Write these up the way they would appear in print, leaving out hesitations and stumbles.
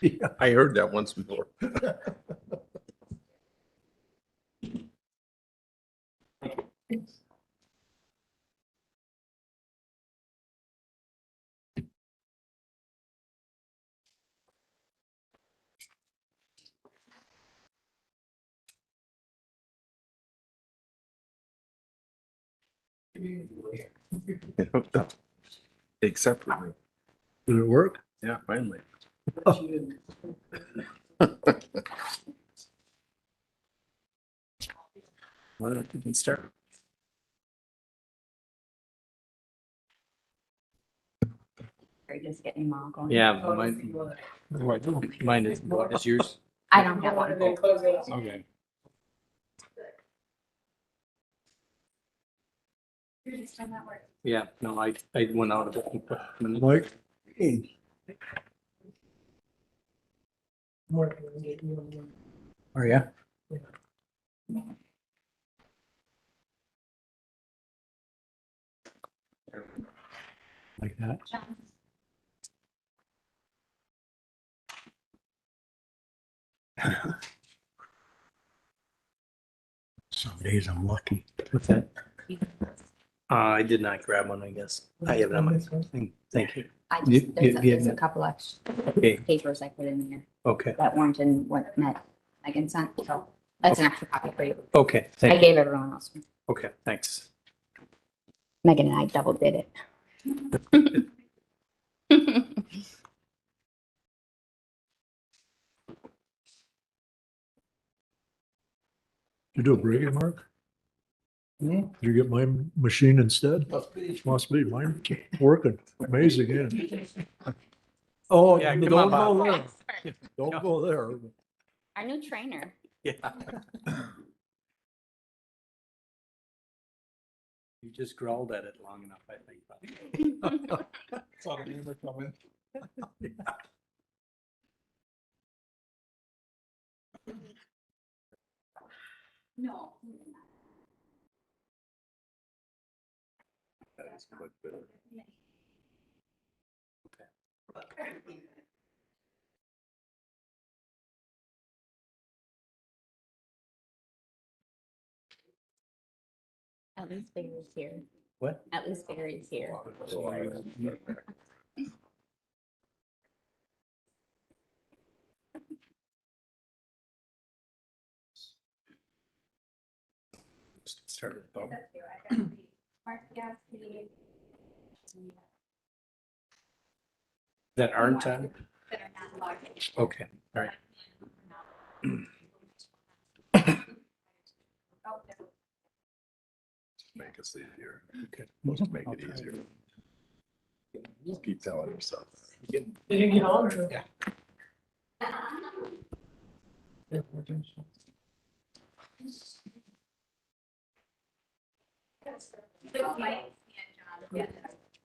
Yeah, I heard that once before. It hooked up. Except for me. Did it work? Yeah, finally. Why don't you start? Or just getting them all going. Yeah, mine is, what is yours? I don't have one. Okay. Yeah, no, I went out of it. Mike? Oh, yeah? Like that? Some days I'm lucky. What's that? I did not grab one, I guess. I have it on my thing. Thank you. There's a couple extra Okay, papers I put in there okay, that weren't in what Megan sent, so that's an extra copy for you. okay, I thank you. gave everyone else. Okay, thanks. Megan and I double did it. You do a break, Mark? Did you get my machine instead? Must be, mine working, amazing, yeah. Oh, Yeah, don't come on, go Bob. there, don't go there. Our new trainer. Yeah. You just growled at it long enough, I think. Saw the neighbor coming. No. That is quite good. At least Barry's here. What? At least Barry's here. Start with Bob. That aren't on? Okay, all right. Make us easier. Okay. Just make it easier. Just keep telling yourself. Yeah.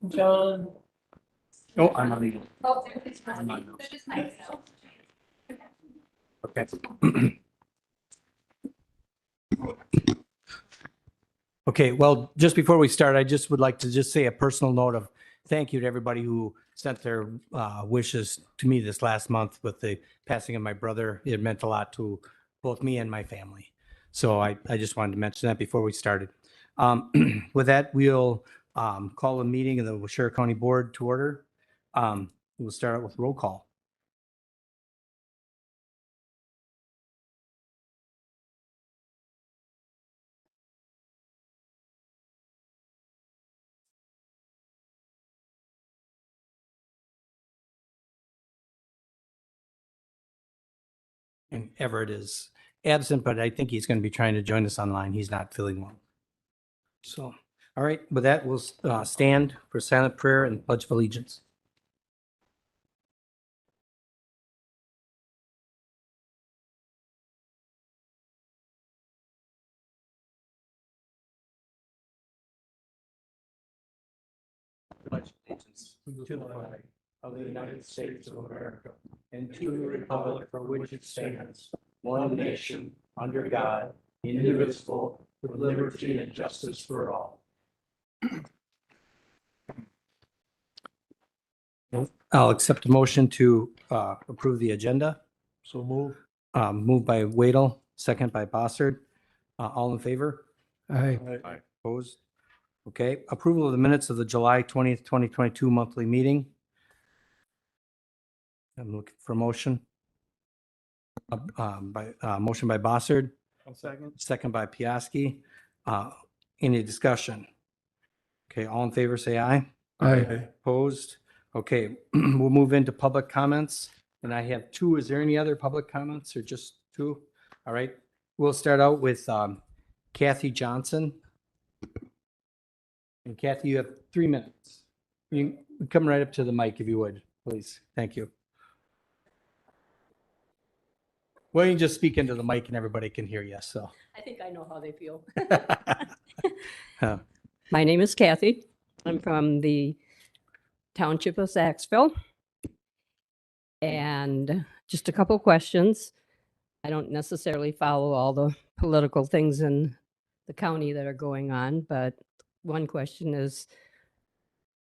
John. Oh, I'm on the. I'm on. Okay. Okay, well, just before we start, I just would like to just say a personal note of thank you to everybody who sent their wishes to me this last month with the passing of my brother. It meant a lot to both me and my family. So I just wanted to mention that before we started. With that, we'll call a meeting of the Washera County Board to order. We'll start out with roll call. And Everett is absent, but I think he's going to be trying to join us online. He's not feeling well. So, all right, with that, we'll stand for silent prayer and pledge of allegiance. Pledge allegiance to the flag of the United States of America and to the republic for which it stands, one nation, under God, indivisible, with liberty and justice for all. I'll accept a motion to approve the agenda. So move. Moved by Waddle, second by Bossard. All in favor? Aye. Opposed? Okay. Approval of the minutes of the July 20th, 2022 monthly meeting. I'm looking for a motion. Motion by Bossard, second by Piaski. Any discussion? Okay, all in favor, say aye. Aye. Opposed? Okay, we'll move into public comments. And I have two. Is there any other public comments or just two? All right, we'll start out with Kathy Johnson. And Kathy, you have 3 minutes. You can come right up to the mic if you would, please. Thank you. Well, you can just speak into the mic and everybody can hear you, so. I think I know how they feel. Huh. My name is Kathy. I'm from the Township of Saxville. And just a couple questions. I don't necessarily follow all the political things in the county that are going on, but one question is,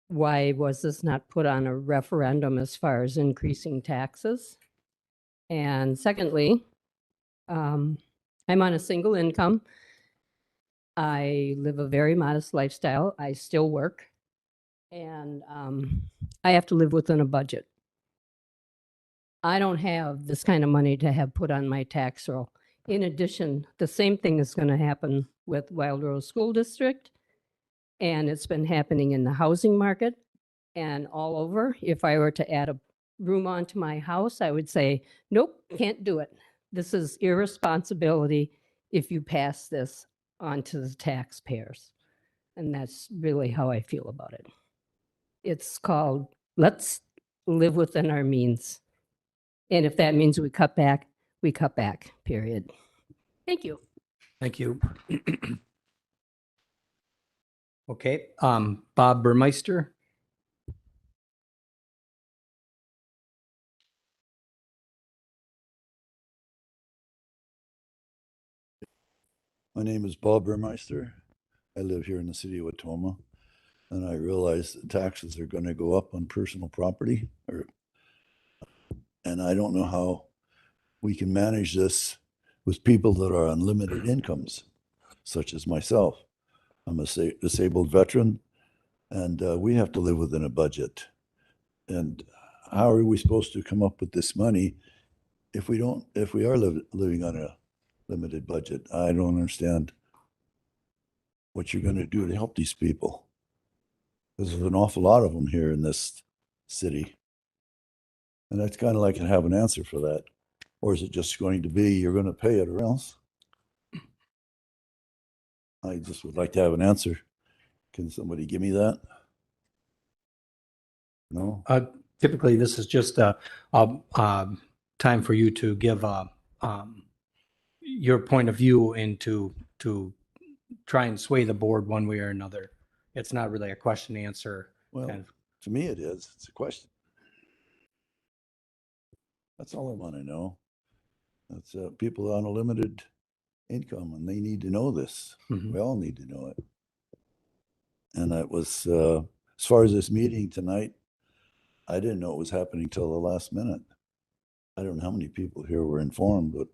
why was this not put on a referendum as far as increasing taxes? And secondly, I'm on a single income. I live a very modest lifestyle. I still work. And I have to live within a budget. I don't have this kind of money to have put on my tax roll. In addition, the same thing is going to happen with Wild Rose School District. And it's been happening in the housing market and all over. If I were to add a room onto my house, I would say, nope, can't do it. This is irresponsibility if you pass this on to the taxpayers. And that's really how I feel about it. It's called, let's live within our means. And if that means we cut back, period. Thank you. Thank you. Okay, Bob Burmeister. My name is Bob Burmeister. I live here in the city of Watoma, and I realize that taxes are going to go up on personal property, and I don't know how we can manage this with people that are on limited incomes, such as myself. I'm a disabled veteran, and we have to live within a budget. And how are we supposed to come up with this money if we are living on a limited budget? I don't understand what you're going to do to help these people. There's an awful lot of them here in this city. And I'd kind of like to have an answer for that. Or is it just going to be, you're going to pay it or else? I just would like to have an answer. Can somebody give me that? No? Typically, this is just a time for you to give your point of view and to try and sway the board one way or another. It's not really a question answer. Well, kind of. to me it is. It's a question. That's all I want to know. That's people on a limited income, and they need to know this. Mhm. We all need to know it. And that was, as far as this meeting tonight, I didn't know it was happening till the last minute. I don't know how many people here were informed, but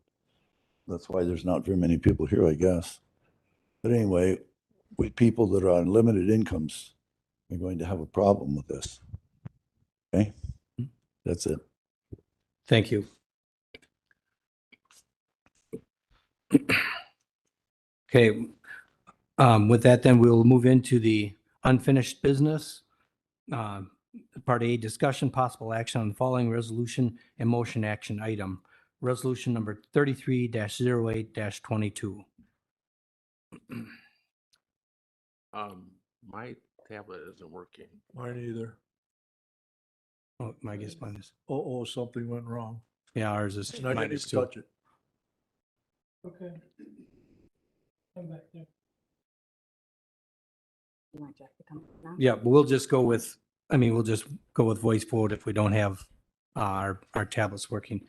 that's why there's not very many people here, I guess. But anyway, with people that are on limited incomes, we're going to have a problem with this. Okay? That's it. Thank you. Okay, with that, then we'll move into the unfinished business. Part A, discussion possible action on the following resolution and motion action item. Resolution number 33-08-22. My tablet isn't working. Mine either. Oh, I guess mine is, Oh, something went wrong. yeah, ours is, And I mine didn't is even too. touch it. Okay. Come back there. You want Jeff to come now? Yeah, but we'll just go with, we'll just go with voice vote if we don't have our tablets working.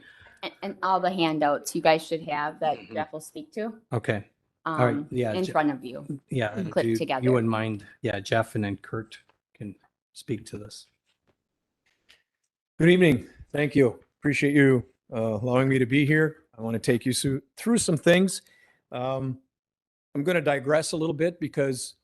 And all the handouts you guys should have that Mhm. Jeff will speak to. Okay, right, yeah, in Je- front of you. Yeah. if clip you- together. You wouldn't mind, yeah, Jeff and then Kurt can speak to this. Good evening. Thank you. Appreciate you allowing me to be here. I want to take you through some things. I'm going to digress a little bit because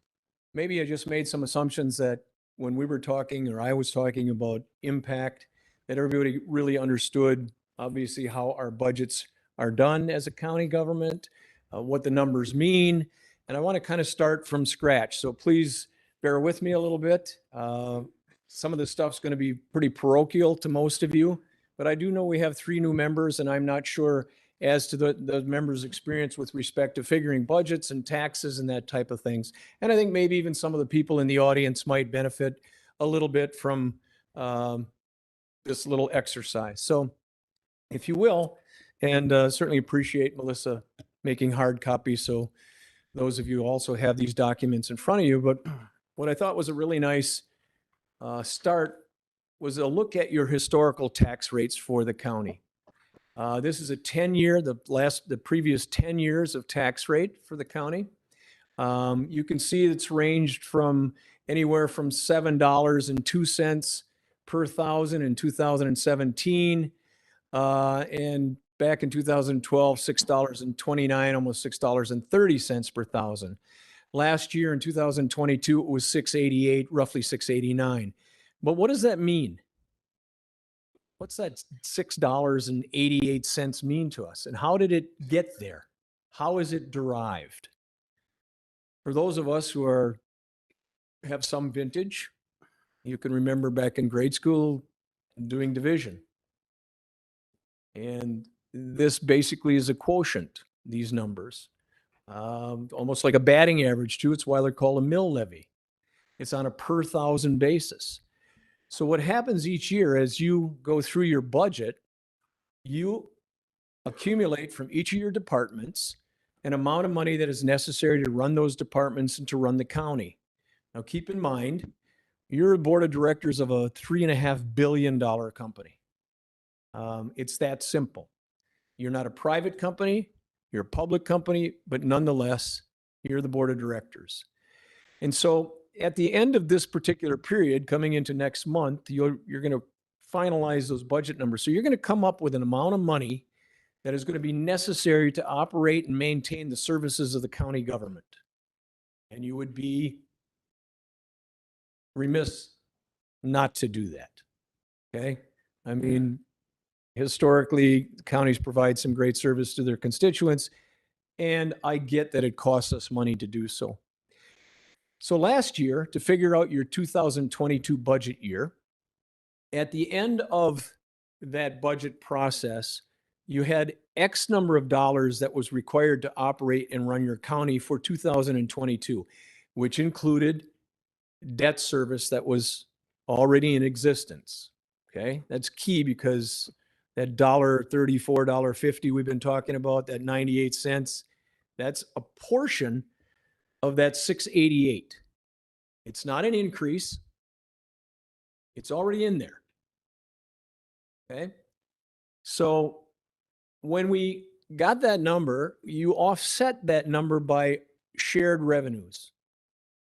maybe I just made some assumptions that when we were talking or I was talking about impact, that everybody really understood obviously how our budgets are done as a county government, what the numbers mean. And I want to kind of start from scratch. So please bear with me a little bit. Some of this stuff's going to be pretty parochial to most of you, but I do know we have 3 new members and I'm not sure as to the members' experience with respect to figuring budgets and taxes and that type of things. And I think maybe even some of the people in the audience might benefit a little bit from this little exercise. So if you will, and certainly appreciate Melissa making hard copies. So those of you also have these documents in front of you. But what I thought was a really nice start was a look at your historical tax rates for the county. This is a 10-year, the previous 10 years of tax rate for the county. You can see it's ranged from anywhere from $7.02 per thousand in 2017. And back in 2012, $6.29, almost $6.30 per thousand. Last year in 2022, it was 688, roughly 689. But what does that mean? What's that $6.88 mean to us? And how did it get there? How is it derived? For those of us who have some vintage, you can remember back in grade school doing division. And this basically is a quotient, these numbers. Almost like a batting average too. It's why they're called a mill levy. It's on a per thousand basis. So what happens each year as you go through your budget, you accumulate from each of your departments an amount of money that is necessary to run those departments and to run the county. Now keep in mind, you're a board of directors of a $3.5 billion company. It's that simple. You're not a private company, you're a public company, but nonetheless, you're the board of directors. And so at the end of this particular period, coming into next month, you're going to finalize those budget numbers. So you're going to come up with an amount of money that is going to be necessary to operate and maintain the services of the county government. And you would be remiss not to do that. Okay? I mean, historically, counties provide some great service to their constituents, and I get that it costs us money to do so. So last year, to figure out your 2022 budget year, at the end of that budget process, you had X number of dollars that was required to operate and run your county for 2022, which included debt service that was already in existence. Okay, that's key because that $1.34, $1.50 we've been talking about, that 98 cents, that's a portion of that 688. It's not an increase. It's already in there. Okay. So when we got that number, you offset that number by shared revenues.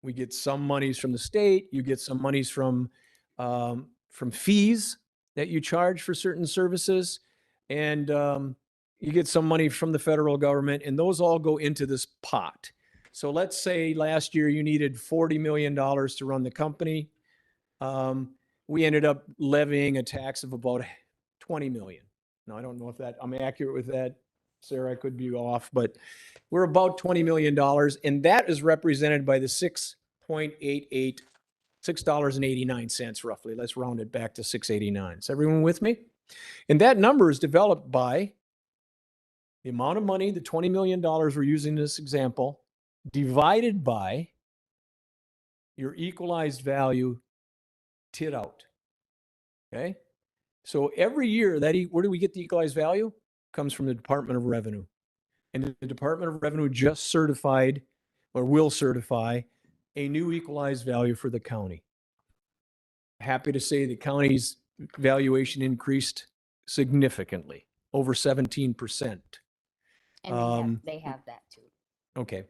We get some monies from the state. You get some monies from fees that you charge for certain services. And you get some money from the federal government, and those all go into this pot. So let's say last year you needed $40 million to run the company. We ended up levying a tax of about 20 million. Now, I don't know if I'm accurate with that. Sarah, I could be off, but we're about $20 million. And that is represented by the $6.89 roughly. Let's round it back to 689. Is everyone with me? And that number is developed by the amount of money, the $20 million we're using in this example, divided by your equalized value tit out. Okay. So every year where do we get the equalized value? Comes from the Department of Revenue. And the Department of Revenue just certified or will certify a new equalized value for the county. Happy to say the county's valuation increased significantly, over 17%. And they have that too. Okay.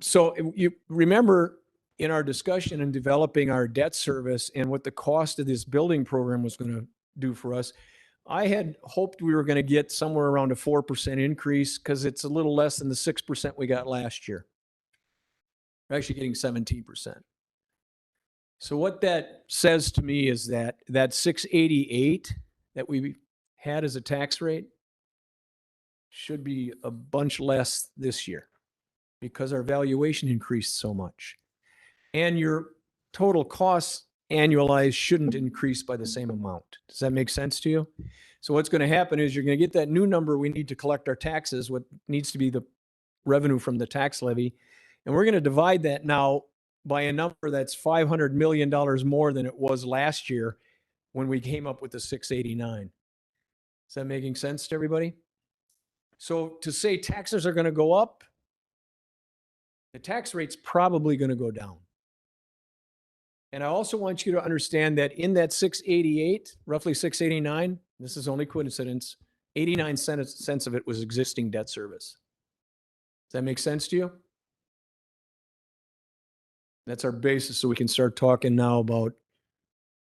So you remember in our discussion and developing our debt service and what the cost of this building program was going to do for us, I had hoped we were going to get somewhere around a 4% increase because it's a little less than the 6% we got last year. We're actually getting 17%. So what that says to me is that 688 that we had as a tax rate should be a bunch less this year because our valuation increased so much. And your total costs annualized shouldn't increase by the same amount. Does that make sense to you? So what's going to happen is you're going to get that new number we need to collect our taxes, what needs to be the revenue from the tax levy. And we're going to divide that now by a number that's $500 million more than it was last year when we came up with the 689. Is that making sense to everybody? So to say taxes are going to go up, the tax rate's probably going to go down. And I also want you to understand that in that 688, roughly 689, this is only coincidence, 89 cents of it was existing debt service. Does that make sense to you? That's our basis, so we can start talking now about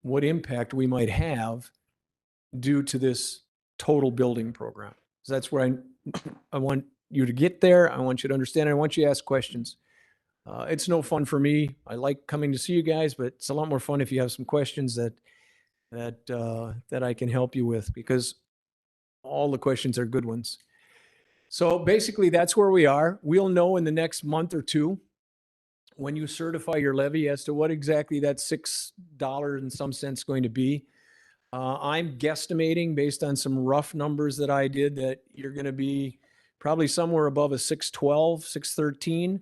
what impact we might have due to this total building program. So that's where I want you to get there. I want you to understand. I want you to ask questions. It's no fun for me. I like coming to see you guys, but it's a lot more fun if you have some questions that I can help you with, because all the questions are good ones. So basically, that's where we are. We'll know in the next month or two when you certify your levy as to what exactly that $6 and some cents going to be. I'm guesstimating based on some rough numbers that I did that you're going to be probably somewhere above a 612, 613,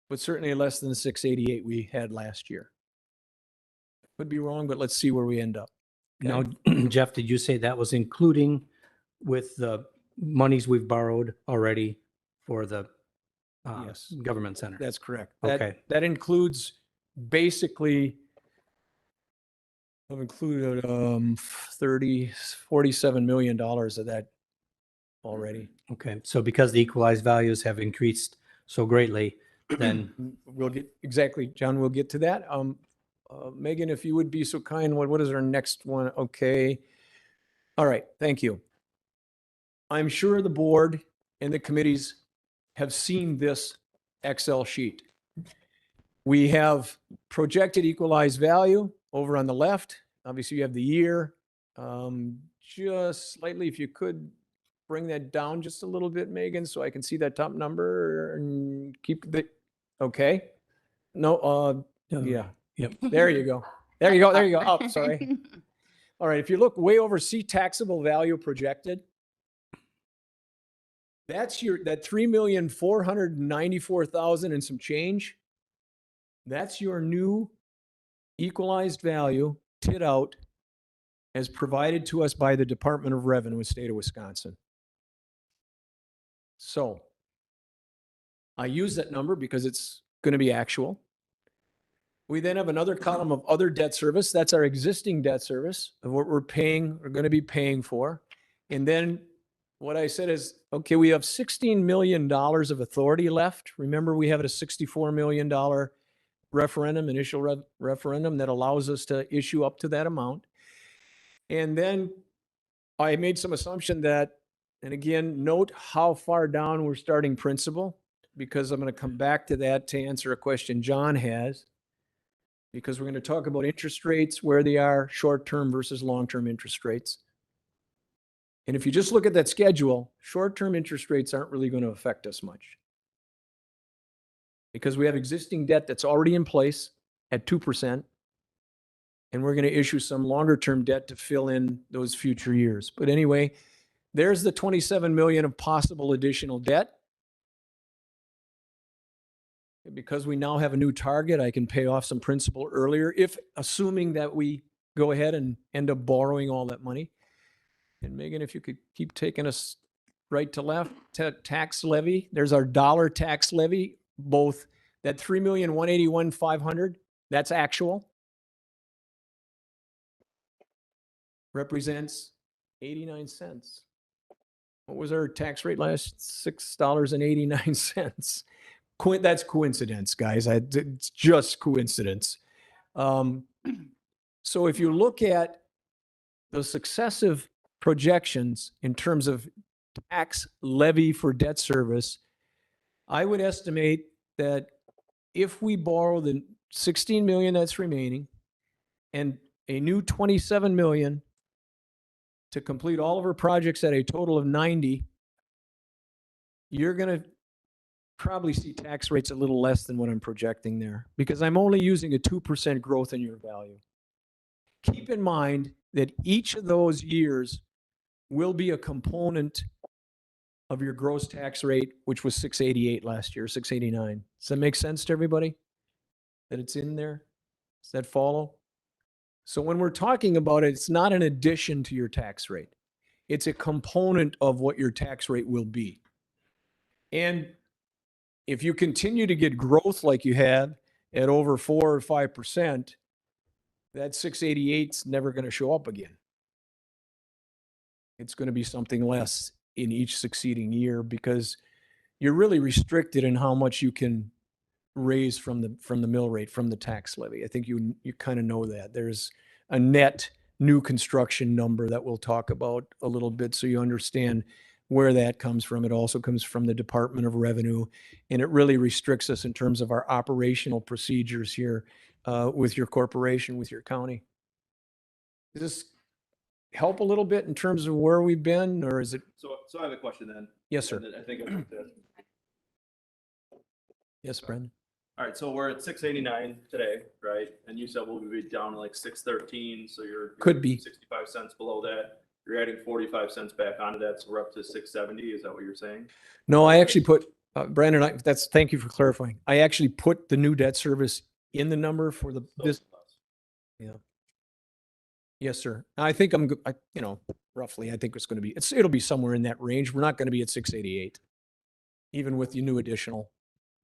but certainly less than the 688 we had last year. Could be wrong, but let's see where we end up. Now, Jeff, did you say that was including with the monies we've borrowed already for the Yes. government center? That's correct. Okay. That includes basically, I've included $47 million of that already. Okay, so because the equalized values have increased so greatly, then We'll get, exactly, John, we'll get to that. Megan, if you would be so kind, what is our next one? Okay. All right, thank you. I'm sure the board and the committees have seen this Excel sheet. We have projected equalized value over on the left. Obviously, you have the year. Just slightly, if you could bring that down just a little bit, Megan, so I can see that top number and keep the, okay. No, yeah. Yep. There you go. There you go. There you go. Oh, sorry. All right. If you look way over, see taxable value projected. That's that 3,494,000 and some change. That's your new equalized value tit out as provided to us by the Department of Revenue, state of Wisconsin. So I use that number because it's going to be actual. We then have another column of other debt service. That's our existing debt service of what we're paying, or going to be paying for. And then what I said is, okay, we have $16 million of authority left. Remember, we have a $64 million referendum, initial referendum that allows us to issue up to that amount. And then I made some assumption that, and again, note how far down we're starting principal, because I'm going to come back to that to answer a question John has, because we're going to talk about interest rates, where they are, short-term versus long-term interest rates. And if you just look at that schedule, short-term interest rates aren't really going to affect us much, because we have existing debt that's already in place at 2%, and we're going to issue some longer-term debt to fill in those future years. But anyway, there's the 27 million of possible additional debt. Because we now have a new target, I can pay off some principal earlier, if assuming that we go ahead and end up borrowing all that money. And Megan, if you could keep taking us right to left, tax levy, there's our dollar tax levy, both that 3,181,500, that's actual. Represents 89 cents. what was our tax rate last? $6.89. That's coincidence, guys. It's just coincidence. So if you look at the successive projections in terms of tax levy for debt service, I would estimate that if we borrow the 16 million that's remaining and a new 27 million to complete all of our projects at a total of 90, you're going to probably see tax rates a little less than what I'm projecting there because I'm only using a 2% growth in your value. Keep in mind that each of those years will be a component of your gross tax rate, which was 688 last year, 689. Does that make sense to everybody? That it's in there? Does that follow? So when we're talking about it, it's not an addition to your tax rate. It's a component of what your tax rate will be. And if you continue to get growth like you had at over 4 or 5%, that 688 is never going to show up again. It's going to be something less in each succeeding year because you're really restricted in how much you can raise from the mill rate, from the tax levy. I think you kind of know that. There's a net new construction number that we'll talk about a little bit so you understand where that comes from. It also comes from the Department of Revenue, and it really restricts us in terms of our operational procedures here with your corporation, with your county. Does this help a little bit in terms of where we've been, or is it? So I have a question then. Yes, sir. And I think I looked at. Yes, Brendan. All right, so we're at 689 today, right? And you said we'll be down to like 613, so you're Could be. 65 cents below that. You're adding 45 cents back onto that, so we're up to 670. Is that what you're saying? No, I actually put, Brandon, thank you for clarifying. I actually put the new debt service in the number for the, So this, it's less. yeah. Yes, sir. I think I'm, roughly, I think it's going to be, it'll be somewhere in that range. We're not going to be at 688, even with the new additional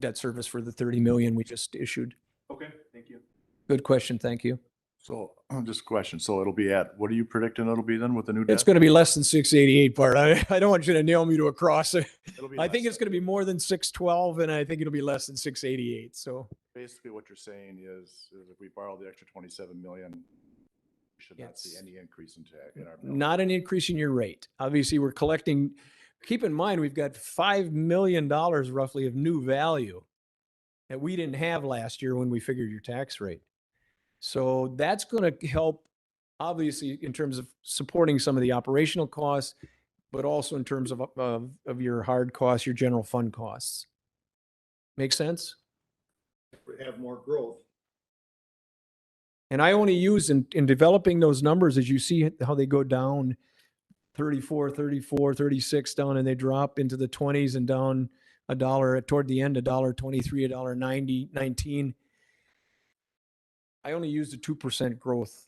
debt service for the 30 million we just issued. Okay, thank you. Good question. Thank you. So just a question. So it'll be at, what are you predicting it'll be then with the new It's debt? going to be less than 688 part. I don't want you to nail me to a cross. It'll be I think less. it's going to be more than 612 and I think it'll be less than 688. So Basically what you're saying is if we borrow the extra 27 million, we should not see Yes. any increase in tax in our bill. not an increase in your rate. Obviously, we're collecting, keep in mind, we've got $5 million roughly of new value that we didn't have last year when we figured your tax rate. So that's going to help, obviously, in terms of supporting some of the operational costs, but also in terms of your hard costs, your general fund costs. Make sense? We have more growth. And I only use in developing those numbers, as you see how they go down 34, 34, 36 down, and they drop into the 20s and down $1 toward the end, $1.23, $1.90, 19. I only used a 2% growth.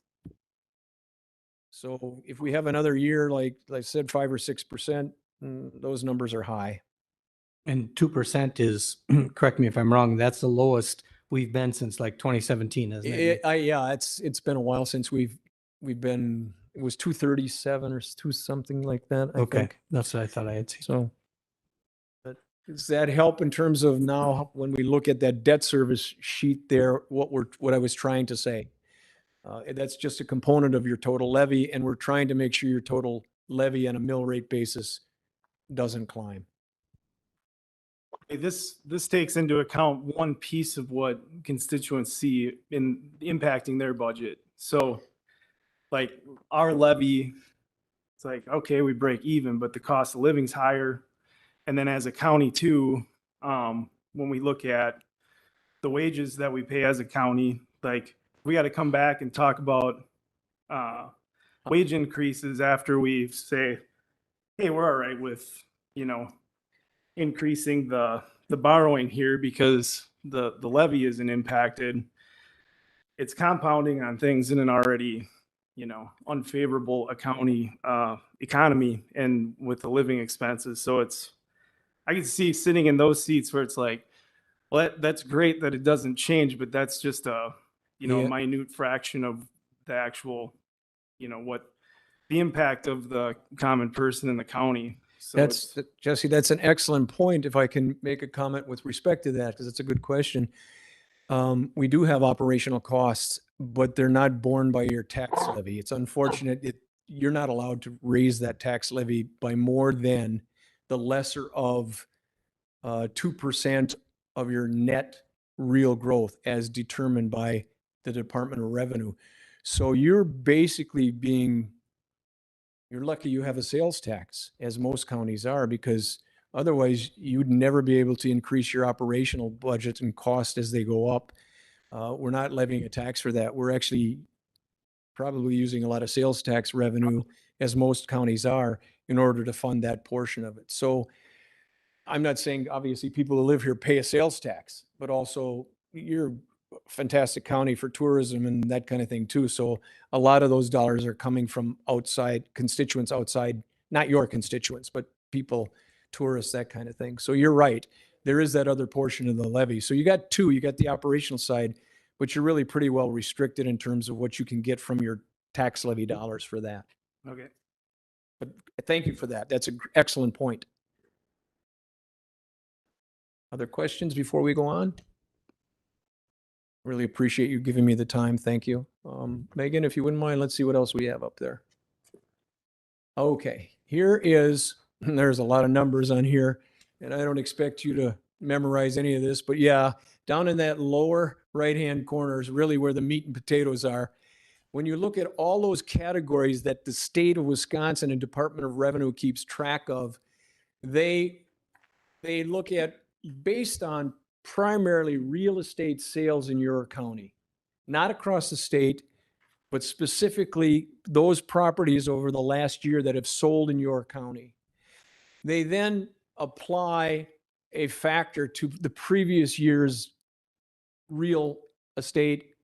So if we have another year, like I said, 5 or 6%, those numbers are high. And 2% is, correct me if I'm wrong, that's the lowest we've been since like 2017, isn't it? Yeah, it's been a while since we've been, it was 237 or two something like that, I Okay, think. that's what I thought I had seen. So, but does that help in terms of now when we look at that debt service sheet there, what I was trying to say? That's just a component of your total levy, and we're trying to make sure your total levy on a mill rate basis doesn't climb. This takes into account one piece of what constituents see in impacting their budget. So like our levy, it's like, okay, we break even, but the cost of living's higher. And then as a county too, when we look at the wages that we pay as a county, like we got to come back and talk about wage increases after we say, hey, we're all right with, increasing the borrowing here because the levy isn't impacted. It's compounding on things in an already, unfavorable economy and with the living expenses. So I can see sitting in those seats where it's like, well, that's great that it doesn't change, but that's just a, Yeah. minute fraction of the actual, what the impact of the common person in the county. So That's, it's- Jesse, that's an excellent point. If I can make a comment with respect to that, because it's a good question. We do have operational costs, but they're not borne by your tax levy. It's unfortunate. You're not allowed to raise that tax levy by more than the lesser of 2% of your net real growth as determined by the Department of Revenue. So you're basically you're lucky you have a sales tax, as most counties are, because otherwise you'd never be able to increase your operational budget and cost as they go up. We're not levying a tax for that. We're actually probably using a lot of sales tax revenue, as most counties are, in order to fund that portion of it. So I'm not saying, obviously, people who live here pay a sales tax, but also you're a fantastic county for tourism and that kind of thing too. So a lot of those dollars are coming from outside constituents outside, not your constituents, but people, tourists, that kind of thing. So you're right. There is that other portion of the levy. So you got two, you got the operational side, but you're really pretty well restricted in terms of what you can get from your tax levy dollars for that. okay. But thank you for that. That's an excellent point. Other questions before we go on? Really appreciate you giving me the time. Thank you. Megan, if you wouldn't mind, let's see what else we have up there. Okay, there's a lot of numbers on here, and I don't expect you to memorize any of this, but yeah, down in that lower right-hand corner is really where the meat and potatoes are. When you look at all those categories that the state of Wisconsin and Department of Revenue keeps track of, they look at based on primarily real estate sales in your county, not across the state, but specifically those properties over the last year that have sold in your county. They then apply a factor to the previous year's real estate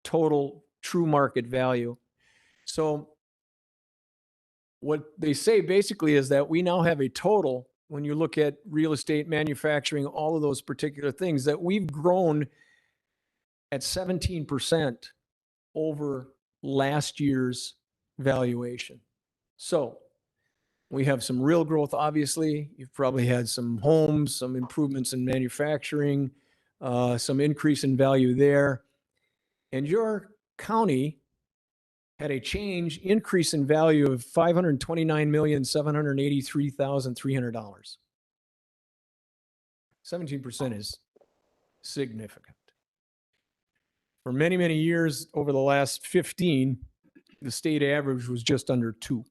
total true market value. So what they say basically is that we now have a total, when you look at real estate, manufacturing, all of those particular things, that we've grown at 17% over last year's valuation. So we have some real growth, obviously. You've probably had some homes, some improvements in manufacturing, some increase in value there. And your county had a increase in value of $529,783,300. 17% is significant. For many, many years over the last 15, the state average was just under 2.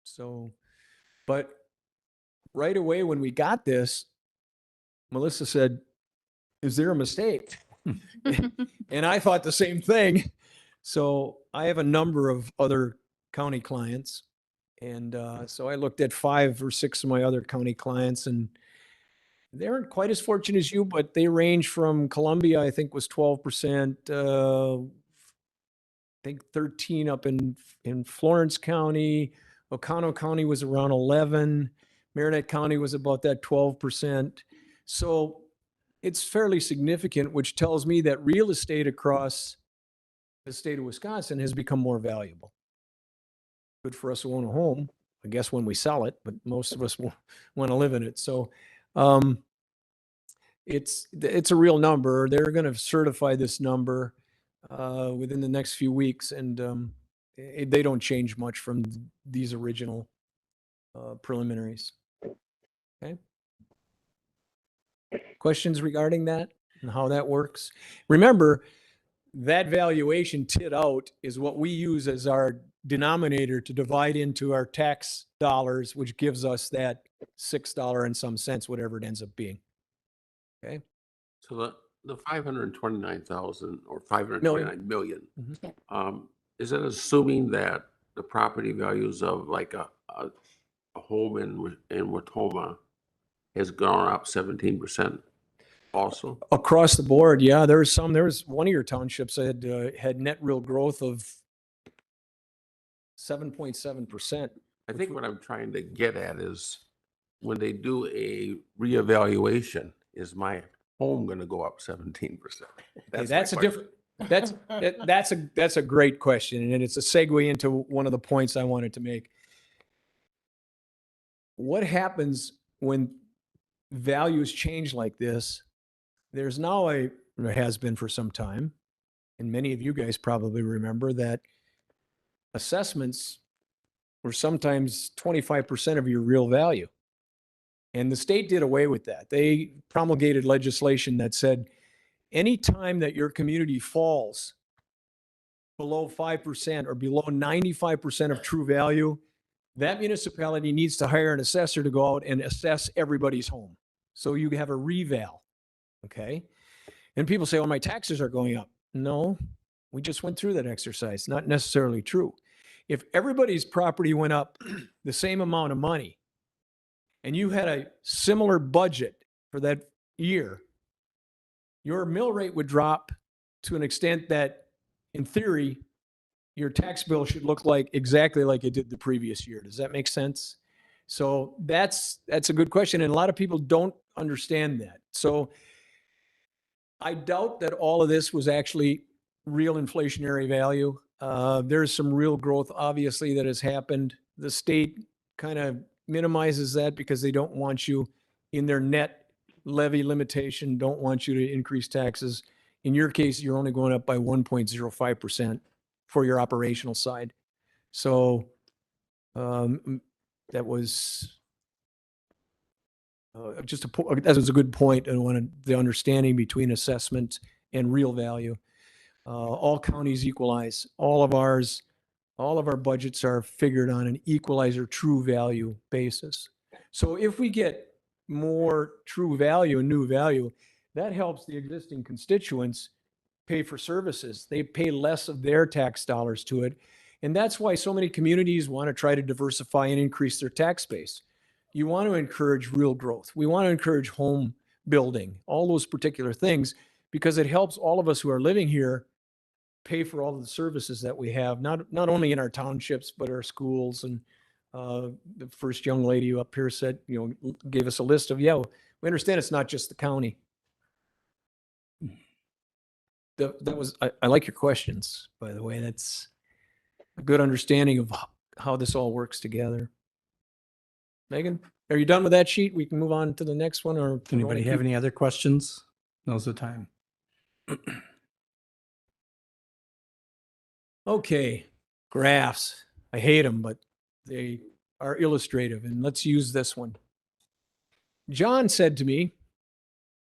So, but right away when we got this, Melissa said, "Is there a mistake?" And I thought the same thing. So I have a number of other county clients. And so I looked at 5 or 6 of my other county clients, and they aren't quite as fortunate as you, but they range from Columbia, I think was 12%, I think 13 up in Florence County. Oconto County was around 11. Marinette County was about that 12%. So it's fairly significant, which tells me that real estate across the state of Wisconsin has become more valuable. Good for us who own a home, I guess, when we sell it, but most of us want to live in it. So it's a real number. They're going to certify this number within the next few weeks, and they don't change much from these original preliminaries. Okay. Questions regarding that and how that works? Remember, that valuation tit out is what we use as our denominator to divide into our tax dollars, which gives us that $6 and some cents, whatever it ends up being. Okay. So the 529,000 or 529 million, Mhm. Is it assuming that the property values of like a home in Watoma has gone up 17% also? Across the board, yeah, there was one of your townships that had net real growth of 7.7%. I think what I'm trying to get at is when they do a reevaluation, is my home going to go up 17%? Okay, that's a different, that's a great question. And it's a segue into one of the points I wanted to make. what happens when values change like this? There's now there has been for some time, and many of you guys probably remember that assessments were sometimes 25% of your real value. And the state did away with that. They promulgated legislation that said anytime that your community falls below 5% or below 95% of true value, that municipality needs to hire an assessor to go out and assess everybody's home. So you have a reval, okay? And people say, oh, my taxes are going up. No, we just went through that exercise. Not necessarily true. If everybody's property went up the same amount of money and you had a similar budget for that year, your mill rate would drop to an extent that, in theory, your tax bill should look like exactly like it did the previous year. Does that make sense? So that's a good question. And a lot of people don't understand that. So I doubt that all of this was actually real inflationary value. There's some real growth, obviously, that has happened. The state kind of minimizes that because they don't want you in their net levy limitation, don't want you to increase taxes. In your case, you're only going up by 1.05% for your operational side. So that was that was a good point. And wanted the understanding between assessment and real value. All counties equalize. All of our budgets are figured on an equalizer true value basis. So if we get more true value and new value, that helps the existing constituents pay for services. They pay less of their tax dollars to it. And that's why so many communities want to try to diversify and increase their tax base. You want to encourage real growth. We want to encourage home building, all those particular things, because it helps all of us who are living here pay for all of the services that we have, not only in our townships, but our schools. And the first young lady up here said, gave us a list of, we understand it's not just the county. I like your questions, by the way. That's a good understanding of how this all works together. Megan, are you done with that sheet? We can move on to the next one, or Anybody have any other questions? Now's the time. Okay, graphs. I hate them, but they are illustrative, and let's use this one. John said to me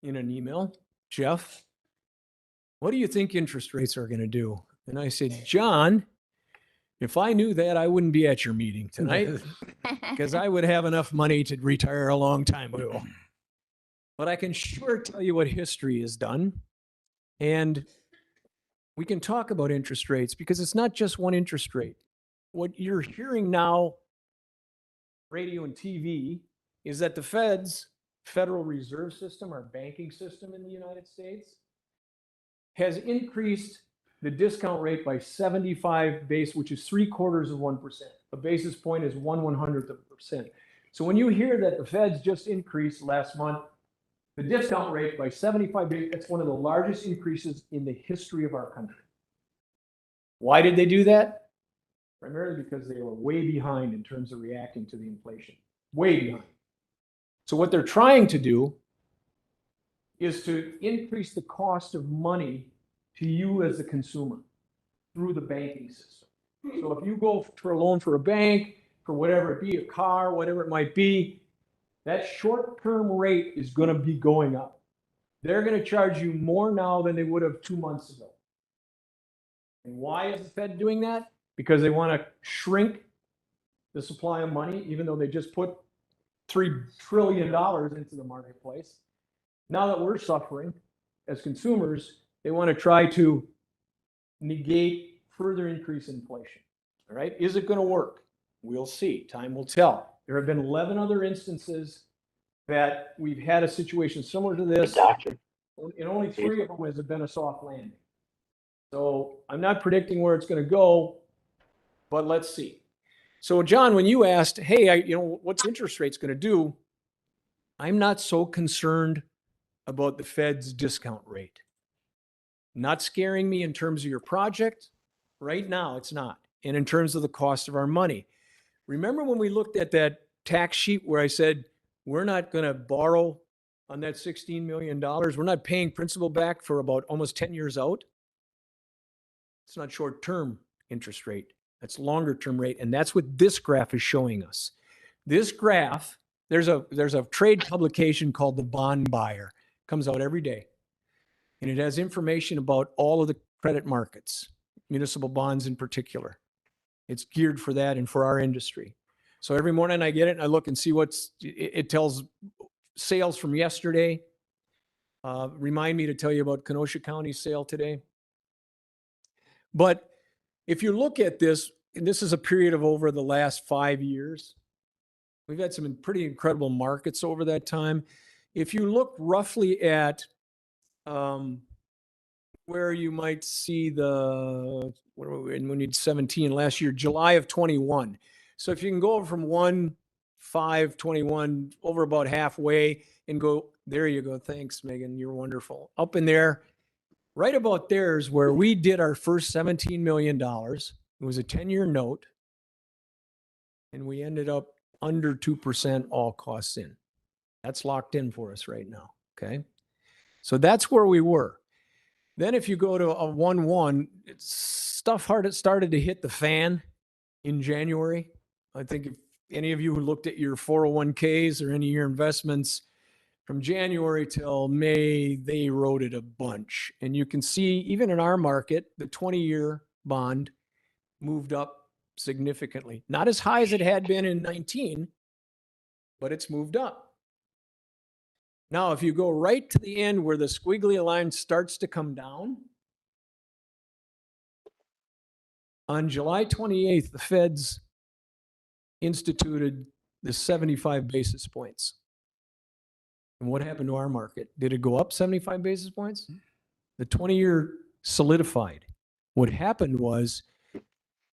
in an email, Jeff, what do you think interest rates are going to do? And I said, John, if I knew that, I wouldn't be at your meeting tonight because I would have enough money to retire a long time ago. But I can sure tell you what history has done. And we can talk about interest rates because it's not just one interest rate. What you're hearing now, radio and TV, is that the Federal Reserve System, our banking system in the United States, has increased the discount rate by 75 base, which is 0.75%. A basis point is 1/100%. So when you hear that the Feds just increased last month the discount rate by 75 base, that's one of the largest increases in the history of our country. Why did they do that? Primarily because they were way behind in terms of reacting to the inflation. Way behind. So what they're trying to do is to increase the cost of money to you as a consumer through the banking system. So if you go for a loan for a bank, for whatever it be, a car, whatever it might be, that short-term rate is going to be going up. They're going to charge you more now than they would have 2 months ago. And why is the Fed doing that? Because they want to shrink the supply of money, even though they just put $3 trillion into the marketplace. Now that we're suffering as consumers, they want to try to negate further increase in inflation. All right, is it going to work? We'll see. Time will tell. There have been 11 other instances that we've had a situation similar to this, and only 3 of them has been a soft landing. So I'm not predicting where it's going to go, but let's see. So John, when you asked, hey, what's interest rates going to do? I'm not so concerned about the Fed's discount rate. Not scaring me in terms of your project. Right now, it's not. And in terms of the cost of our money. Remember when we looked at that tax sheet where I said, we're not going to borrow on that $16 million. We're not paying principal back for about almost 10 years out. It's not short-term interest rate. That's longer-term rate. And that's what this graph is showing us. This graph, there's a trade publication called The Bond Buyer. Comes out every day. And it has information about all of the credit markets, municipal bonds in particular. It's geared for that and for our industry. So every morning I get it and I look and see it tells sales from yesterday. Remind me to tell you about Kenosha County's sale today. But if you look at this, and this is a period of over the last 5 years, we've had some pretty incredible markets over that time. If you look roughly at where you might see when we need 17 last year, July of 21. So if you can go over from 1/5/21 over about halfway and go, there you go. Thanks, Megan. You're wonderful. Up in there, right about there is where we did our first $17 million. It was a 10-year note. And we ended up under 2% all costs in. That's locked in for us right now. Okay. So that's where we were. Then if you go to a 1/1, stuff started to hit the fan in January. I think if any of you who looked at your 401ks or any of your investments from January till May, they eroded a bunch. And you can see even in our market, the 20-year bond moved up significantly. Not as high as it had been in 19, but it's moved up. Now, if you go right to the end where the squiggly line starts to come down, on July 28th, the Feds instituted the 75 basis points. And what happened to our market? Did it go up 75 basis points? The 20-year solidified. What happened was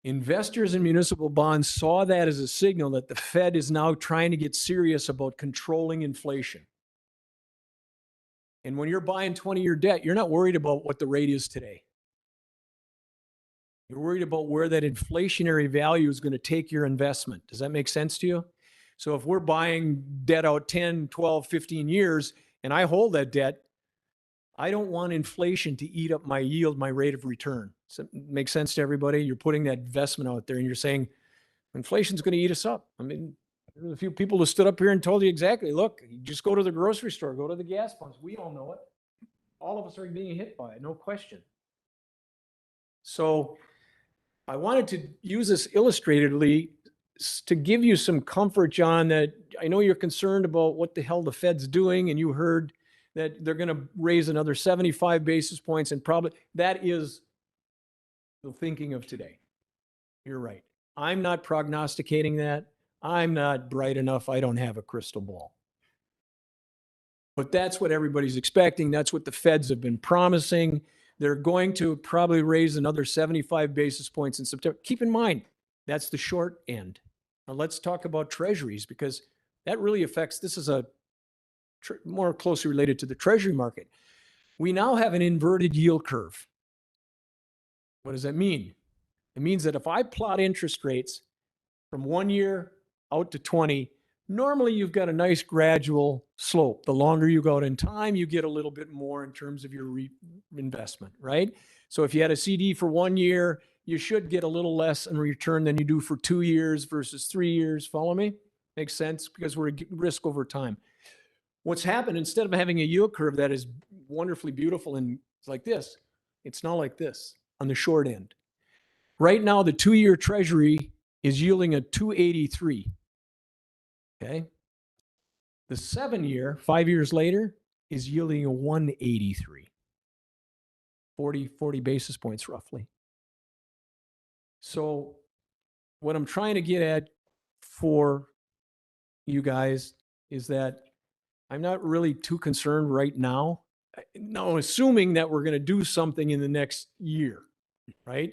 investors in municipal bonds saw that as a signal that the Fed is now trying to get serious about controlling inflation. And when you're buying 20-year debt, you're not worried about what the rate is today. You're worried about where that inflationary value is going to take your investment. Does that make sense to you? So if we're buying debt out 10, 12, 15 years, and I hold that debt, I don't want inflation to eat up my yield, my rate of return. Does that make sense to everybody? You're putting that investment out there and you're saying, inflation's going to eat us up. I mean, there's a few people who stood up here and told you exactly, look, you just go to the grocery store, go to the gas pumps. We all know it. All of us are being hit by it, no question. So I wanted to use this illustratedly to give you some comfort, John, that I know you're concerned about what the hell the Fed's doing, and you heard that they're going to raise another 75 basis points, and probably that is the thinking of today. You're right. I'm not prognosticating that. I'm not bright enough. I don't have a crystal ball. But that's what everybody's expecting. That's what the Feds have been promising. They're going to probably raise another 75 basis points in September. Keep in mind, that's the short end. Now let's talk about Treasuries, because that really affects, this is a more closely related to the Treasury market. We now have an inverted yield curve. What does that mean? It means that if I plot interest rates from 1 year out to 20, normally you've got a nice gradual slope. The longer you go out in time, you get a little bit more in terms of your investment, right? So if you had a CD for 1 year, you should get a little less in return than you do for 2 years versus 3 years. Follow me? Makes sense, because we're at risk over time. What's happened, instead of having a yield curve that is wonderfully beautiful and it's like this, it's not like this on the short end. Right now, the 2-year Treasury is yielding a 283. Okay. The 7-year, 5 years later, is yielding a 183. 40 basis points roughly. So what I'm trying to get at for you guys is that I'm not really too concerned right now. No, assuming that we're going to do something in the next year, right?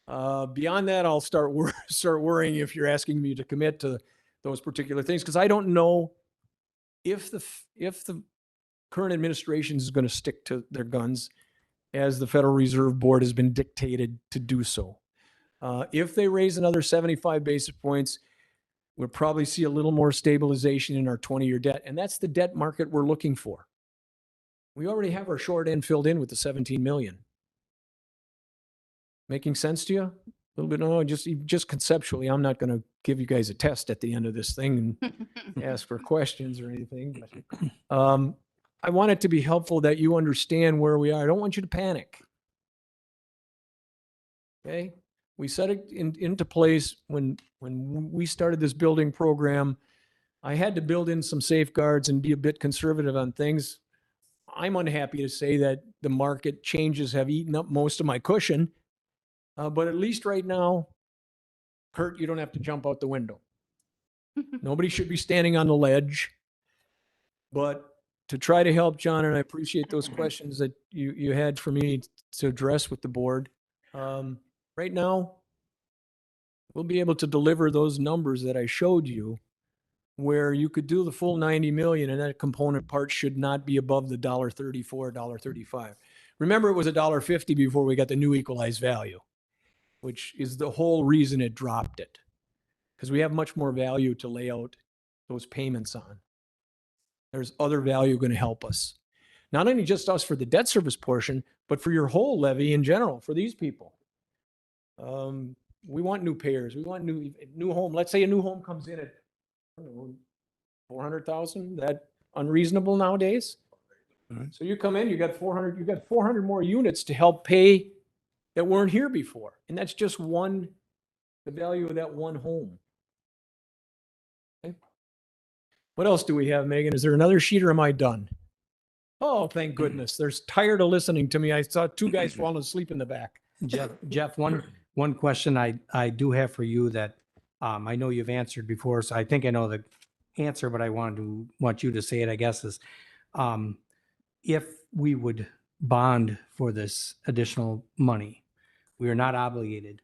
Beyond that, I'll start worrying if you're asking me to commit to those particular things, because I don't know if the current administration is going to stick to their guns as the Federal Reserve Board has been dictated to do so. If they raise another 75 basis points, We'll probably see a little more stabilization in our 20-year debt, and that's the debt market we're looking for. We already have our short end filled in with the 17 million. Making sense to you? A little bit, no, just conceptually, I'm not going to give you guys a test at the end of this thing and ask for questions or anything. But, I want it to be helpful that you understand where we are. I don't want you to panic. Okay? We set it into place when we started this building program. I had to build in some safeguards and be a bit conservative on things. I'm unhappy to say that the market changes have eaten up most of my cushion. But at least right now, Kurt, you don't have to jump out the window. Nobody should be standing on the ledge. But to try to help John, and I appreciate those questions that you had for me to address with the board. Right now, we'll be able to deliver those numbers that I showed you, where you could do the full 90 million and that component part should not be above the $1.34, $1.35. Remember, it was $1.50 before we got the new equalized value, which is the whole reason it dropped it, because we have much more value to lay out those payments on. There's other value going to help us. Not only just us for the debt service portion, but for your whole levy in general, for these people. We want new payers. We want new home. Let's say a new home comes in at 400,000. That unreasonable nowadays? Right. So you come in, you got 400 more units to help pay that weren't here before. And that's just the value of that one home. Okay. What else do we have, Megan? Is there another sheet or am I done? Oh, thank goodness. They're tired of listening to me. I saw two guys falling asleep in the back. Jeff, one question I do have for you that I know you've answered before, so I think I know the answer, but I want you to say it, I guess, is if we would bond for this additional money, we are not obligated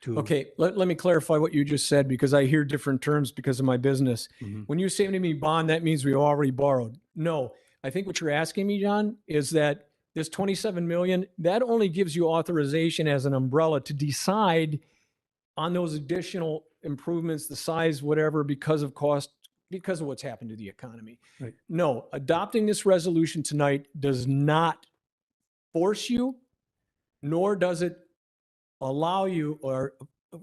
to. Okay, let me clarify what you just said, because I hear different terms because of my business. Mhm. When you say to me bond, that means we already borrowed. No, I think what you're asking me, John, is that this 27 million, that only gives you authorization as an umbrella to decide on those additional improvements, the size, whatever, because of cost, because of what's happened to the economy. Right. No, adopting this resolution tonight does not force you, nor does it allow you, or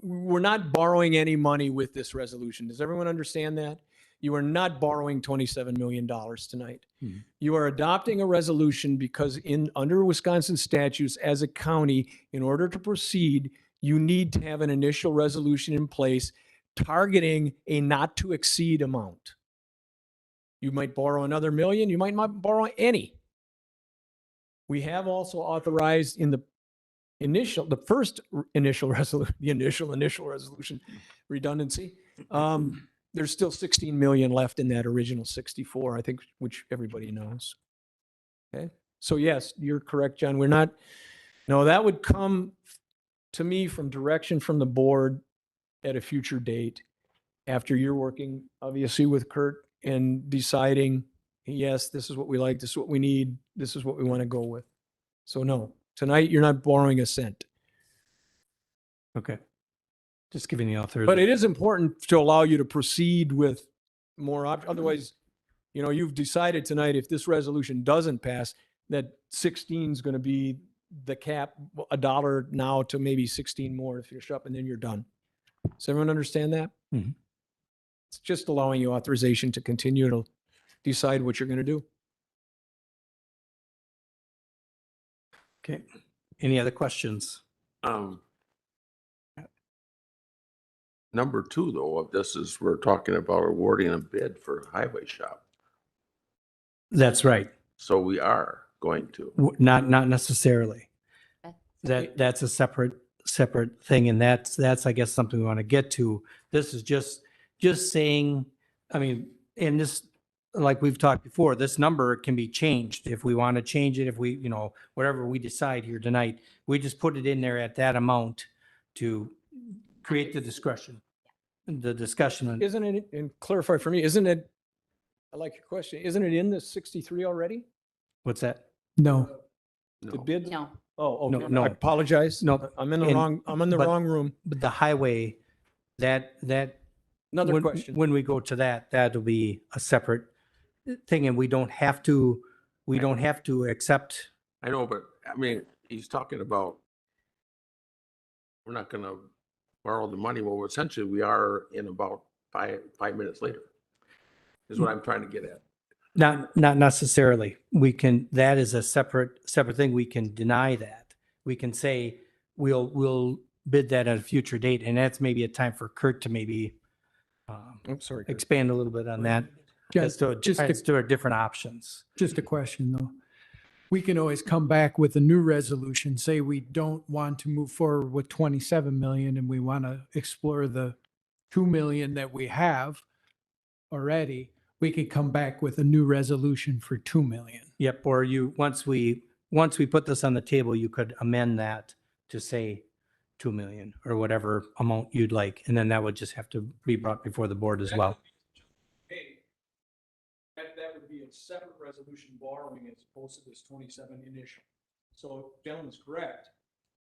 we're not borrowing any money with this resolution. Does everyone understand that? You are not borrowing $27 million tonight. Mhm. You are adopting a resolution because under Wisconsin statutes, as a county, in order to proceed, you need to have an initial resolution in place targeting a not to exceed amount. You might borrow another million, you might not borrow any. We have also authorized in the first initial resolution, redundancy. There's still 16 million left in that original 64, I think, which everybody knows. Okay. So yes, you're correct, John. No, that would come to me from direction from the board at a future date after you're working obviously with Kurt and deciding, yes, this is what we like, this is what we need, this is what we want to go with. So no, tonight you're not borrowing a cent. Okay. Just giving the author. But it is important to allow you to proceed with more options. Otherwise, you've decided tonight, if this resolution doesn't pass, that 16 is going to be the cap, $1 now to maybe 16 more to finish up, and then you're done. Does everyone understand that? Mhm. It's just allowing you authorization to continue to decide what you're going to do. Okay. Any other questions? Number two, though, of this is we're talking about awarding a bid for highway shop. That's right. So we are going to. Not necessarily. That's a separate thing. And that's, I guess, something we want to get to. This is just saying, I mean, and this, like we've talked before, this number can be changed if we want to change it, if we, whatever we decide here tonight, we just put it in there at that amount to create the discretion, the discussion. Isn't it, and clarify for me, isn't it, I like your question, isn't it in the 63 already? What's that? No. No. The bid? No, Oh, okay. No. I apologize. No. I'm in the And- wrong, I'm in the but- wrong room. But the highway, that Another when, question. when we go to that, that'll be a separate thing, and we don't have to accept. I know, but I mean, he's talking about, we're not gonna borrow the money. Well, essentially, we are in about 5 minutes later, is what I'm trying to get at. Not necessarily. We can, that is a separate thing. We can deny that. We can say, we'll bid that at a future date. And that's maybe a time for Kurt to maybe I'm sorry. Kurt. expand a little bit on that as to our different options. Just a question though. We can always come back with a new resolution, say we don't want to move forward with 27 million and we want to explore the 2 million that we have already. We could come back with a new resolution for 2 million. Yep. Or once we put this on the table, you could amend that to say 2 million or whatever amount you'd like. And then that would just have to be brought before the board as well. Hey, that would be a separate resolution borrowing as opposed to this 27 initial. So gentleman's correct.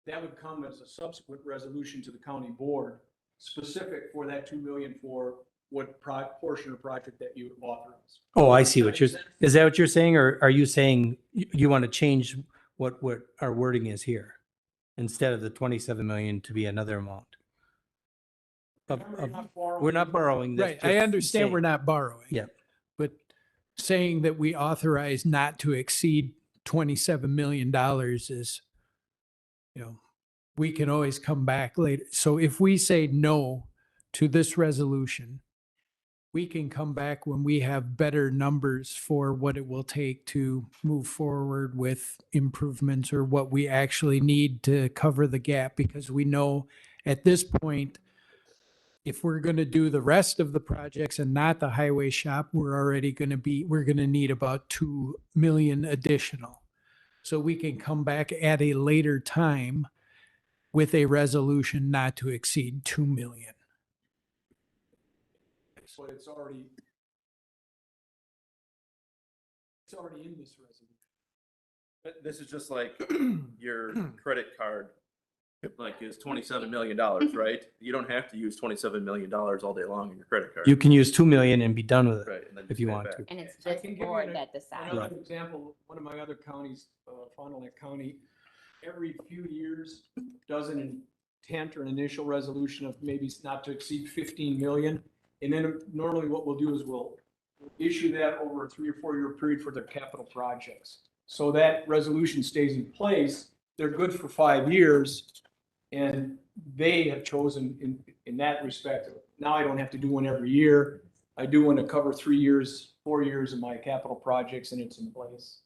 That would come as a subsequent resolution to the county board, specific for that 2 million for what portion or project that you authorize. Oh, I see is that what you're saying? Or are you saying you want to change what our wording is here? Instead of the 27 million to be another amount? We're not borrowing this. Right. I understand we're not borrowing. Yeah. But saying that we authorize not to exceed $27 million is, we can always come back later. So if we say no to this resolution, we can come back when we have better numbers for what it will take to move forward with improvements or what we actually need to cover the gap, because we know at this point, if we're going to do the rest of the projects and not the highway shop, we're going to need about 2 million additional. So we can come back at a later time with a resolution not to exceed 2 million. But it's already in this resolution. This is just like your credit card, like is $27 million, right? You don't have to use $27 million all day long in your credit card. You can use 2 million and be done with it. Right, and then if just you pay it want back. to. And it's I just can the give you board an- that decides. Another example, one of my other counties, Fond du Lac County, every few years does an intent or an initial resolution of maybe not to exceed 15 million. And then normally what we'll do is we'll issue that over a 3 or 4 year period for their capital projects. So that resolution stays in place. They're good for 5 years. And they have chosen in that respect. Now I don't have to do one every year. I do want to cover 3 years, 4 years of my capital projects, and it's in place.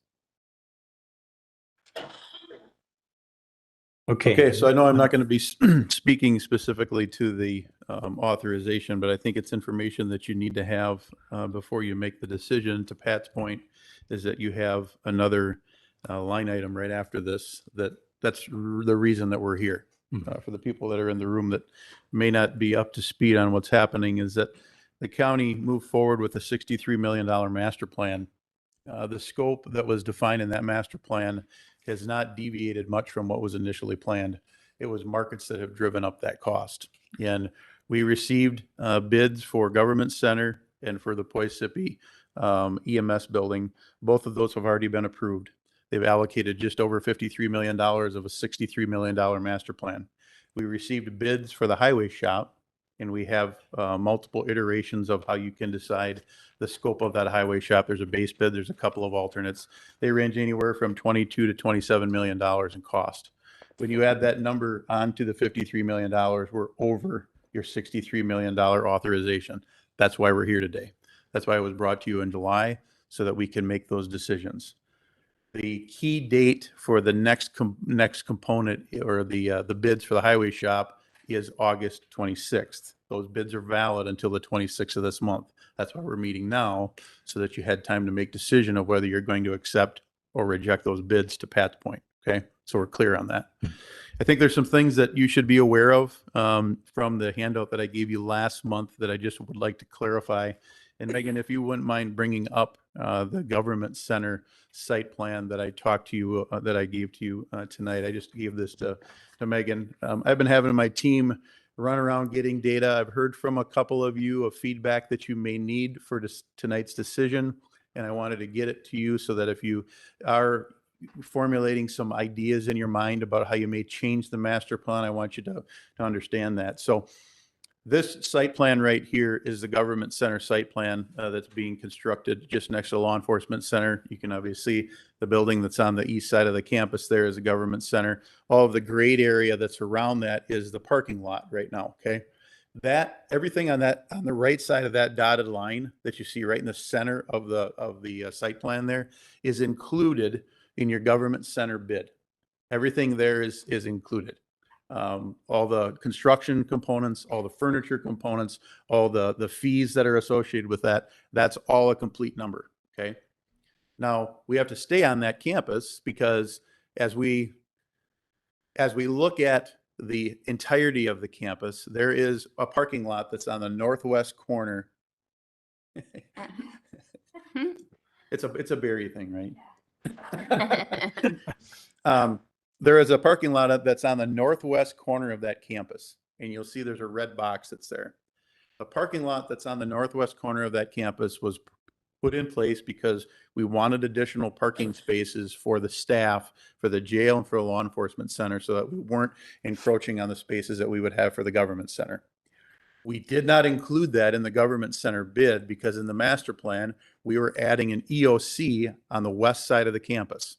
Okay. So I know I'm not going to be speaking specifically to the authorization, but I think it's information that you need to have before you make the decision. To Pat's point, is that you have another line item right after this, that's the reason that we're here. For the people that are in the room that may not be up to speed on what's happening, is that the county moved forward with a $63 million master plan. The scope that was defined in that master plan has not deviated much from what was initially planned. It was markets that have driven up that cost. And we received bids for Government Center and for the Poisippi EMS building. Both of those have already been approved. They've allocated just over $53 million of a $63 million master plan. We received bids for the highway shop, and we have multiple iterations of how you can decide the scope of that highway shop. There's a base bid, there's a couple of alternates. They range anywhere from $22 to $27 million in cost. When you add that number onto the $53 million, we're over your $63 million authorization. That's why we're here today. That's why it was brought to you in July, so that we can make those decisions. The key date for the next component, or the bids for the highway shop, is August 26th. Those bids are valid until the 26th of this month. That's why we're meeting now, so that you had time to make decision of whether you're going to accept or reject those bids, to Pat's point. Okay, so we're clear on that. I think there's some things that you should be aware of from the handout that I gave you last month that I just would like to clarify. And Megan, if you wouldn't mind bringing up the Government Center site plan that I talked to you, that I gave to you tonight. I just gave this to Megan. I've been having my team run around getting data. I've heard from a couple of you of feedback that you may need for tonight's decision. And I wanted to get it to you so that if you are formulating some ideas in your mind about how you may change the master plan, I want you to understand that. So this site plan right here is the government center site plan that's being constructed just next to the law enforcement center. You can obviously see the building that's on the east side of the campus there is a government center. All of the grade area that's around that is the parking lot right now, okay? That everything on the right side of that dotted line that you see right in the center of the site plan there is included in your government center bid. Everything there is included. All the construction components, all the furniture components, all the fees that are associated with that, that's all a complete number, okay? Now, we have to stay on that campus because as we look at the entirety of the campus, there is a parking lot that's on the northwest corner. It's a Barry thing, right? There is a parking lot that's on the northwest corner of that campus, and you'll see there's a red box that's there. The parking lot that's on the northwest corner of that campus was put in place because we wanted additional parking spaces for the staff, for the jail, and for the law enforcement center so that we weren't encroaching on the spaces that we would have for the government center. We did not include that in the government center bid because in the master plan, we were adding an EOC on the west side of the campus.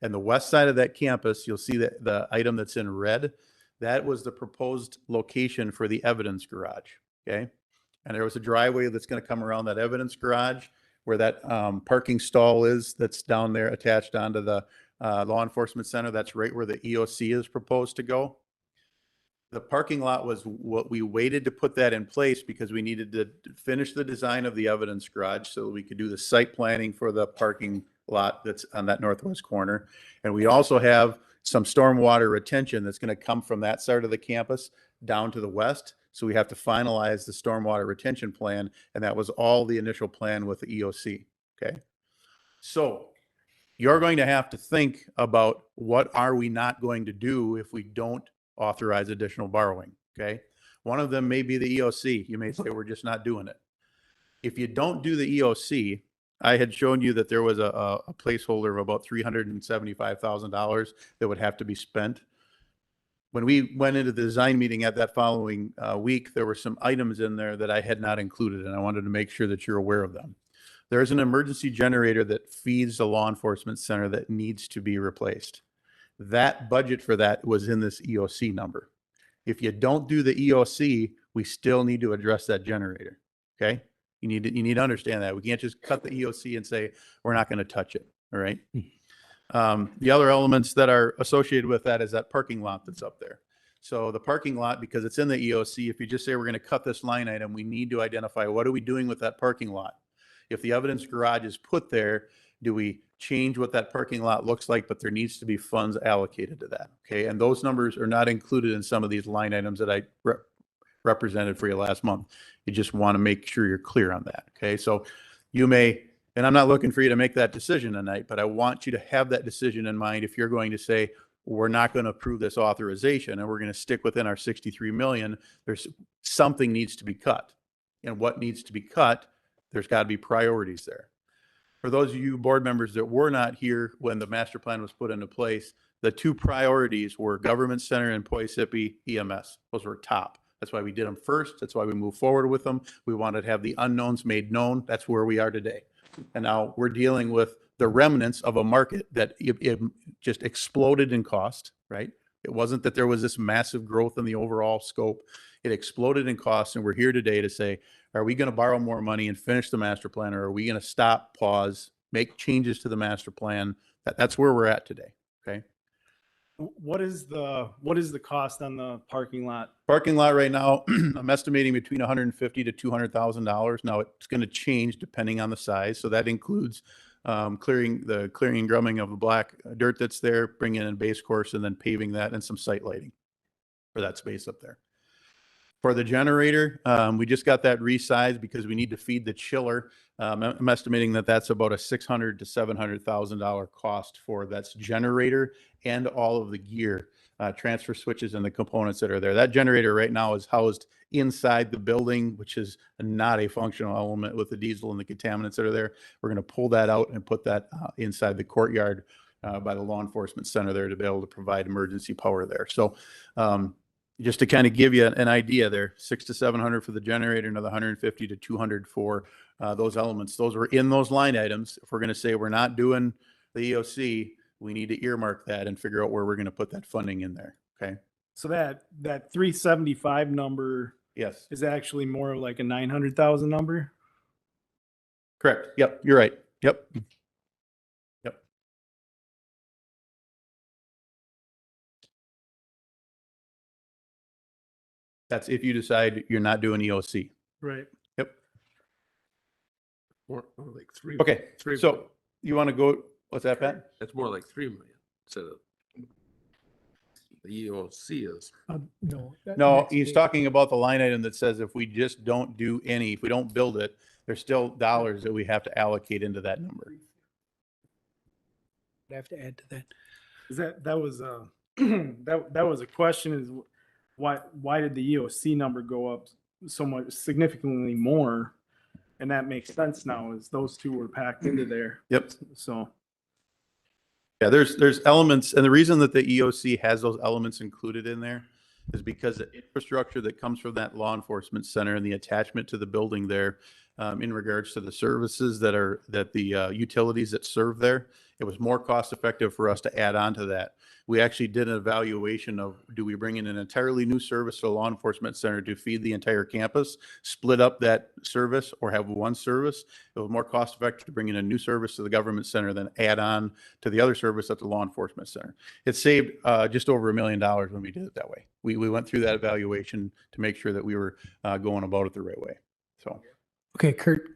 And the west side of that campus, you'll see that the item that's in red, that was the proposed location for the evidence garage, okay? And there was a driveway that's going to come around that evidence garage where that parking stall is that's down there attached onto the law enforcement center. That's right where the EOC is proposed to go. The parking lot was what we waited to put that in place because we needed to finish the design of the evidence garage so that we could do the site planning for the parking lot that's on that northwest corner. And we also have some stormwater retention that's going to come from that side of the campus down to the west. So we have to finalize the stormwater retention plan. And that was all the initial plan with the EOC. Okay. So you're going to have to think about what are we not going to do if we don't authorize additional borrowing. Okay. One of them may be the EOC. You may say we're just not doing it. If you don't do the EOC, I had shown you that there was a placeholder of about $375,000 that would have to be spent. When we went into the design meeting at that following week, there were some items in there that I had not included, and I wanted to make sure that you're aware of them. There's an emergency generator that feeds the law enforcement center that needs to be replaced. That budget for that was in this EOC number. If you don't do the EOC, we still need to address that generator, okay? You need to understand that. We can't just cut the EOC and say, we're not going to touch it, all right? The other elements that are associated with that is that parking lot that's up there. So the parking lot, because it's in the EOC, if you just say we're going to cut this line item, we need to identify what are we doing with that parking lot? If the evidence garage is put there, do we change what that parking lot looks like? But there needs to be funds allocated to that, okay? And those numbers are not included in some of these line items that I represented for you last month. You just want to make sure you're clear on that, okay? So you may, and I'm not looking for you to make that decision tonight, but I want you to have that decision in mind if you're going to say, we're not going to approve this authorization and we're going to stick within our 63 million, there's something needs to be cut. And what needs to be cut, there's got to be priorities there. For those of you board members that were not here when the master plan was put into place, the two priorities were government center and Poisippi EMS. Those were top. That's why we did them first. That's why we moved forward with them. We wanted to have the unknowns made known. That's where we are today. And now we're dealing with the remnants of a market that it just exploded in cost, right? It wasn't that there was this massive growth in the overall scope. It exploded in cost. And we're here today to say, are we going to borrow more money and finish the master plan, or are we going to stop, pause, make changes to the master plan? That's where we're at today. Okay. What is the cost on the parking lot? Parking lot right now, I'm estimating between $150,000 to $200,000. Now it's going to change depending on the size. So that includes clearing and drumming of the black dirt that's there, bringing in base course, and then paving that and some site lighting for that space up there. For the generator, we just got that resized because we need to feed the chiller. I'm estimating that that's about a $600,000 to $700,000 cost for that's generator and all of the gear, transfer switches and the components that are there. That generator right now is housed inside the building, which is not a functional element with the diesel and the contaminants that are there. We're going to pull that out and put that inside the courtyard by the law enforcement center there to be able to provide emergency power there. So, just to kind of give you an idea there, 600 to 700 for the generator, another 150 to 200 for those elements. Those were in those line items. If we're going to say we're not doing the EOC, we need to earmark that and figure out where we're going to put that funding in there. Okay. So that 375 number Yes. is actually more like a 900,000 number. Correct. Yep. You're right. Yep. Yep. That's if you decide you're not doing EOC. Right. Yep. More like 3. Okay. 3 So you want to go, what's that, Pat? That's more like 3 million instead of the EOC is. No. No, next he's page. talking about the line item that says if we just don't do any, if we don't build it, there's still dollars that we have to allocate into that number. I have to add to that. Is that was that was a question, is why did the EOC number go up so much, significantly more? And that makes sense now, as those two were packed into there. Yep. So Yeah, there's elements, and the reason that the EOC has those elements included in there is because the infrastructure that comes from that law enforcement center and the attachment to the building there, in regards to the services that the utilities that serve there, it was more cost effective for us to add on to that. We actually did an evaluation of, do we bring in an entirely new service to the law enforcement center to feed the entire campus, split up that service, or have one service? It was more cost effective to bring in a new service to the government center than add on to the other service at the law enforcement center. It saved just over $1 million when we did it that way. We went through that evaluation to make sure that we were going about it the right way. So Okay, Kurt,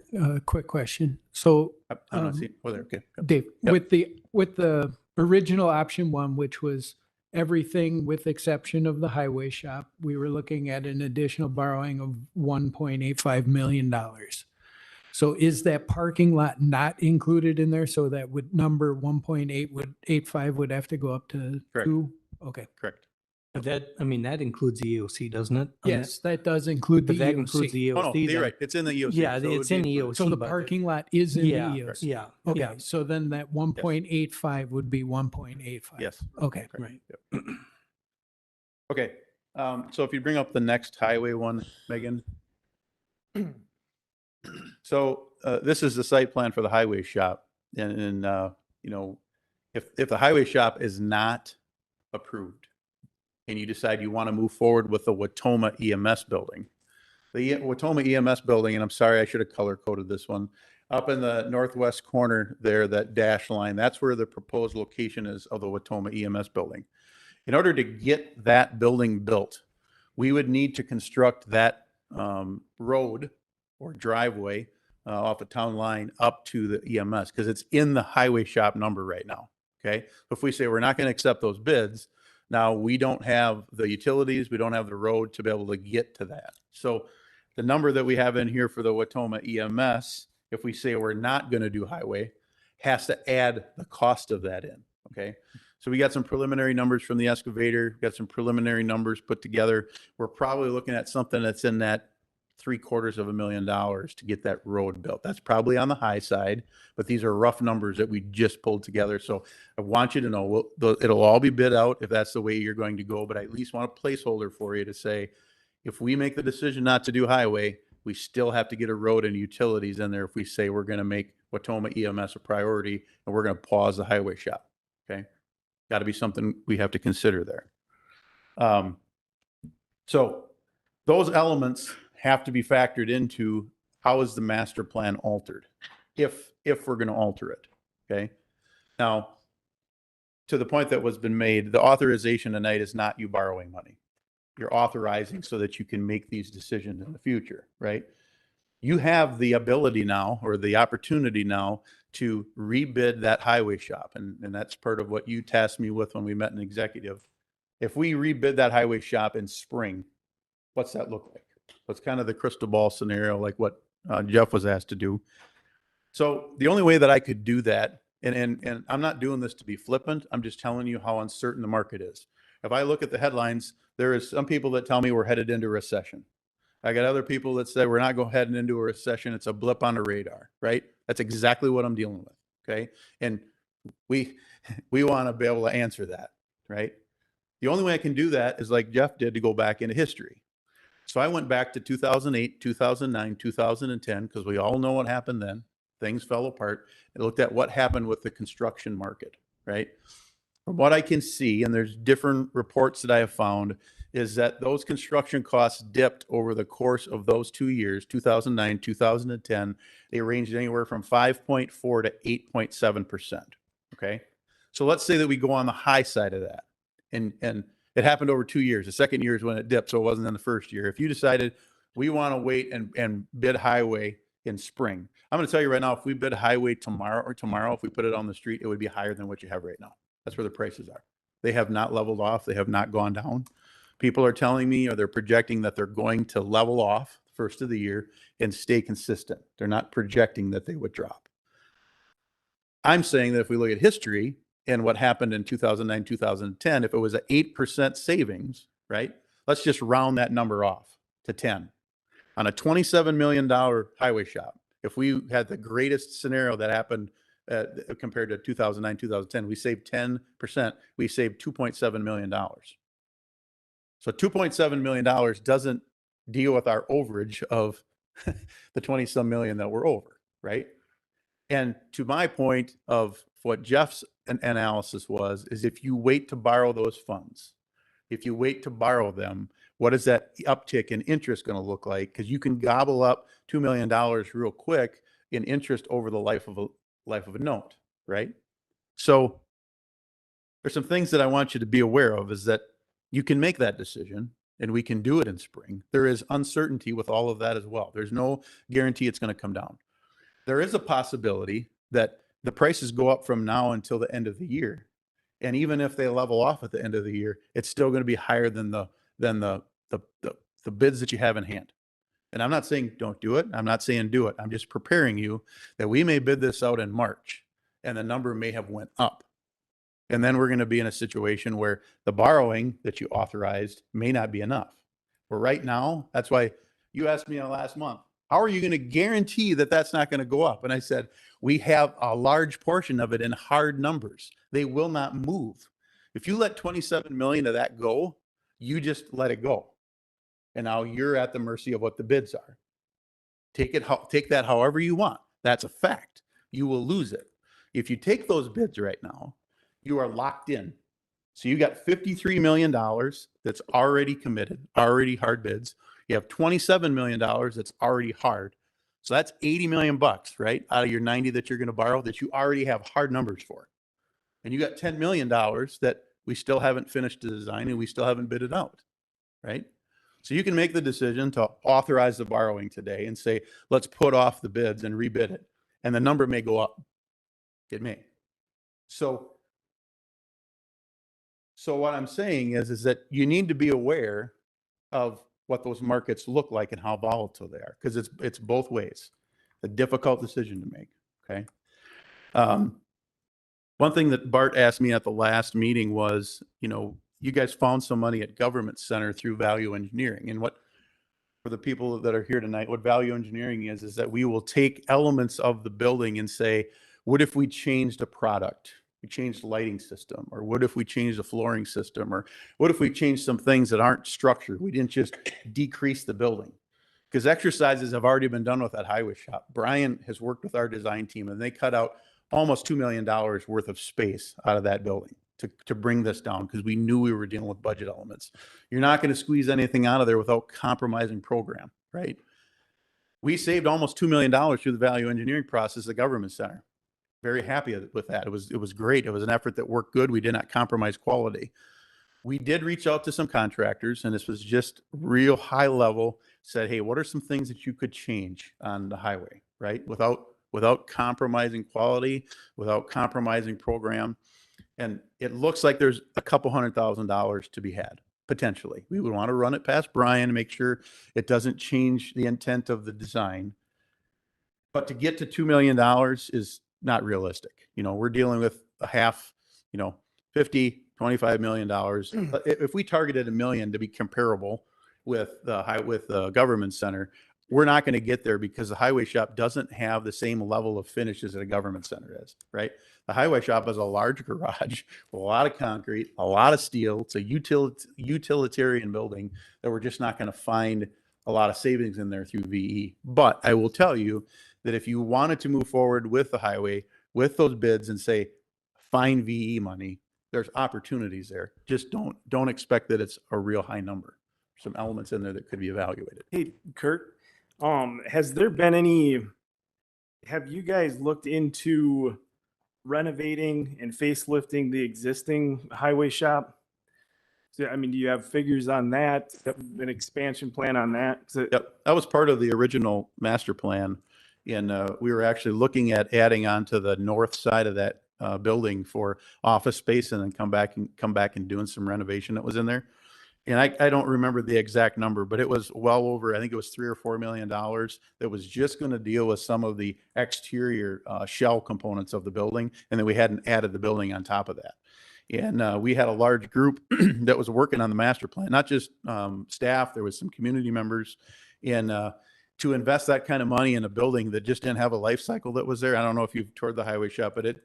quick question. So I'm not seeing, well, there, okay. Yep. Dave, Yep. with the original option one, which was everything with exception of the highway shop, we were looking at an additional borrowing of $1.85 million. So is that parking lot not included in there? So that would number 1.885 would have to go up to Correct. 2? Okay. Correct. But that includes the EOC, doesn't it? On that? Yes, that does include the But that includes EOC. the EOC. Oh, no, you're then. right. It's in the EOC. Yeah, so it it's would in be the included. EOC. So the but- parking lot is in the Yeah, EOC. yeah. Okay, yeah. so then that 1.85 would be 1.85. Yes. Okay. Right. Yep. Okay. So if you bring up the next highway one, Megan. So this is the site plan for the highway shop. And you know, if the highway shop is not approved and you decide you want to move forward with the Watoma EMS building, the Watoma EMS building, and I'm sorry, I should have color coded this one, up in the northwest corner there, that dash line, that's where the proposed location is of the Watoma EMS building. In order to get that building built, we would need to construct that road or driveway off a town line up to the EMS, because it's in the highway shop number right now. Okay. So if we say we're not going to accept those bids, now we don't have the utilities, we don't have the road to be able to get to that. So the number that we have in here for the Watoma EMS, if we say we're not going to do highway, has to add the cost of that in. Okay. So we got some preliminary numbers from the excavator, got some preliminary numbers put together. We're probably looking at something that's in that $750,000 to get that road built. That's probably on the high side, but these are rough numbers that we just pulled together. So I want you to know, it'll all be bid out if that's the way you're going to go, but I at least want a placeholder for you to say, if we make the decision not to do highway, we still have to get a road and utilities in there if we say we're going to make Watoma EMS a priority and we're going to pause the highway shop. Okay. Got to be something we have to consider there. So those elements have to be factored into how is the master plan altered, if we're going to alter it. Okay. Now, to the point that was been made, the authorization tonight is not you borrowing money. You're authorizing so that you can make these decisions in the future, right? You have the ability now, or the opportunity now, to rebid that highway shop. And that's part of what you tasked me with when we met in executive. If we rebid that highway shop in spring, what's that look like? So it's kind of the crystal ball scenario, like what Jeff was asked to do. So the only way that I could do that, and I'm not doing this to be flippant, I'm just telling you how uncertain the market is. If I look at the headlines, there is some people that tell me we're headed into a recession. I got other people that say we're not going heading into a recession. It's a blip on the radar, right? That's exactly what I'm dealing with. Okay. And we want to be able to answer that, right? The only way I can do that is like Jeff did, to go back into history. So I went back to 2008, 2009, 2010, because we all know what happened then. Things fell apart. I looked at what happened with the construction market, right? From what I can see, and there's different reports that I have found, is that those construction costs dipped over the course of those 2 years, 2009, 2010. They ranged anywhere from 5.4 to 8.7%. Okay. So let's say that we go on the high side of that. And it happened over 2 years. The second year is when it dipped. So it wasn't in the first year. If you decided we want to wait and bid highway in spring, I'm going to tell you right now, if we bid highway tomorrow, if we put it on the street, it would be higher than what you have right now. That's where the prices are. They have not leveled off. They have not gone down. People are telling me, or they're projecting that they're going to level off first of the year and stay consistent. They're not projecting that they would drop. I'm saying that if we look at history and what happened in 2009, 2010, if it was an 8% savings, right? Let's just round that number off to 10. On a $27 million highway shop, if we had the greatest scenario that happened compared to 2009, 2010, we saved 10%, we saved $2.7 million. So $2.7 million doesn't deal with our overage of the 20 some million that we're over, right? And to my point of what Jeff's analysis was, is if you wait to borrow those funds, if you wait to borrow them, what is that uptick in interest going to look like? Because you can gobble up $2 million real quick in interest over the life of a note, right? So there's some things that I want you to be aware of, is that you can make that decision and we can do it in spring. There is uncertainty with all of that as well. There's no guarantee it's going to come down. There is a possibility that the prices go up from now until the end of the year. And even if they level off at the end of the year, it's still going to be higher than the bids that you have in hand. And I'm not saying don't do it. I'm not saying do it. I'm just preparing you that we may bid this out in March and the number may have went up. And then we're going to be in a situation where the borrowing that you authorized may not be enough. But right now, that's why you asked me last month, how are you going to guarantee that that's not going to go up? And I said, we have a large portion of it in hard numbers. They will not move. If you let 27 million of that go, you just let it go. And now you're at the mercy of what the bids are. Take that however you want. That's a fact. You will lose it. If you take those bids right now, you are locked in. So you got $53 million that's already committed, already hard bids. You have $27 million that's already hard. So that's 80 million bucks, right? Out of your 90 that you're going to borrow that you already have hard numbers for. And you got $10 million that we still haven't finished the design and we still haven't bid it out, right? So you can make the decision to authorize the borrowing today and say, let's put off the bids and rebid it. And the number may go up. It may. So what I'm saying is that you need to be aware of what those markets look like and how volatile they are, because it's both ways. A difficult decision to make. Okay. One thing that Bart asked me at the last meeting was, you guys found some money at Government Center through value engineering. And what, for the people that are here tonight, what value engineering is that we will take elements of the building and say, what if we changed a product? We changed the lighting system, or what if we changed the flooring system, or what if we changed some things that aren't structured? We didn't just decrease the building, because exercises have already been done with that highway shop. Brian has worked with our design team and they cut out almost $2 million worth of space out of that building to bring this down, because we knew we were dealing with budget elements. You're not going to squeeze anything out of there without compromising program, right? We saved almost $2 million through the value engineering process at Government Center. Very happy with that. It was great. It was an effort that worked good. We did not compromise quality. We did reach out to some contractors, and this was just real high level, said, hey, what are some things that you could change on the highway, right? Without compromising quality, without compromising program. And it looks like there's a couple $100,000 to be had potentially. We would want to run it past Brian and make sure it doesn't change the intent of the design. But to get to $2 million is not realistic. You know, we're dealing with a half, you know, 50, $25 million. If we targeted $1 million to be comparable with the government center, we're not going to get there because the highway shop doesn't have the same level of finishes that a government center is, right? The highway shop has a large garage, a lot of concrete, a lot of steel. It's a utilitarian building that we're just not going to find a lot of savings in there through VE. But I will tell you that if you wanted to move forward with the highway, with those bids and say, find VE money, there's opportunities there. Just don't expect that it's a real high number. Some elements in there that could be evaluated. Hey, Kurt, have you guys looked into renovating and facelifting the existing highway shop? So, I mean, do you have figures on that? An expansion plan on that? Yep, that was part of the original master plan. And we were actually looking at adding on to the north side of that building for office space and then come back and doing some renovation that was in there. And I don't remember the exact number, but it was well over, I think it was $3 or $4 million that was just going to deal with some of the exterior shell components of the building. And then we hadn't added the building on top of that. And we had a large group that was working on the master plan, not just staff, there was some community members. And to invest that kind of money in a building that just didn't have a life cycle that was there. I don't know if you've toured the highway shop, but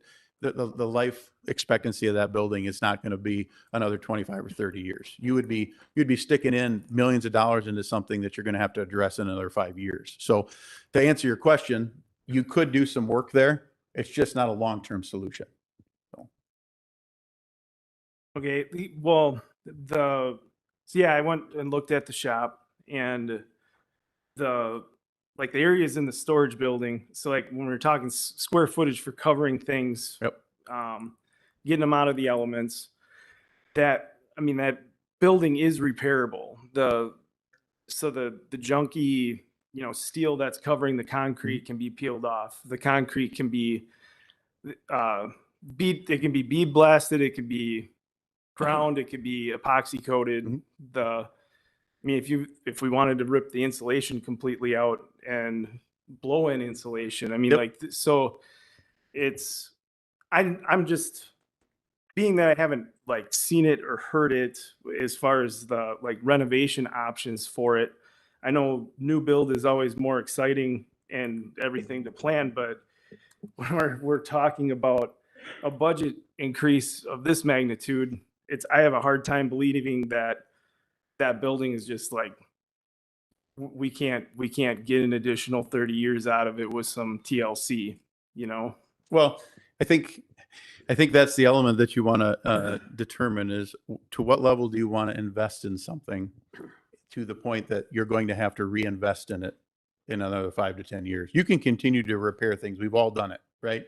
the life expectancy of that building is not going to be another 25 or 30 years. You'd be sticking in millions of dollars into something that you're going to have to address in another 5 years. So to answer your question, you could do some work there. It's just not a long-term solution. So. Okay, well, yeah, I went and looked at the shop and the areas in the storage building. So like when we're talking square footage for covering things, yep. Getting them out of the elements, that building is repairable. The junky, steel that's covering the concrete can be peeled off. The concrete can be bead blasted. It could be ground. It could be epoxy coated. Mm-hmm. If we wanted to rip the insulation completely out and blow in insulation, so I'm just, being that I haven't seen it or heard it as far as the renovation options for it. I know new build is always more exciting and everything to plan, but when we're talking about a budget increase of this magnitude, I have a hard time believing that building is just we can't get an additional 30 years out of it with some TLC, Well, I think that's the element that you want to determine is to what level do you want to invest in something to the point that you're going to have to reinvest in it in another 5 to 10 years. You can continue to repair things. We've all done it, right?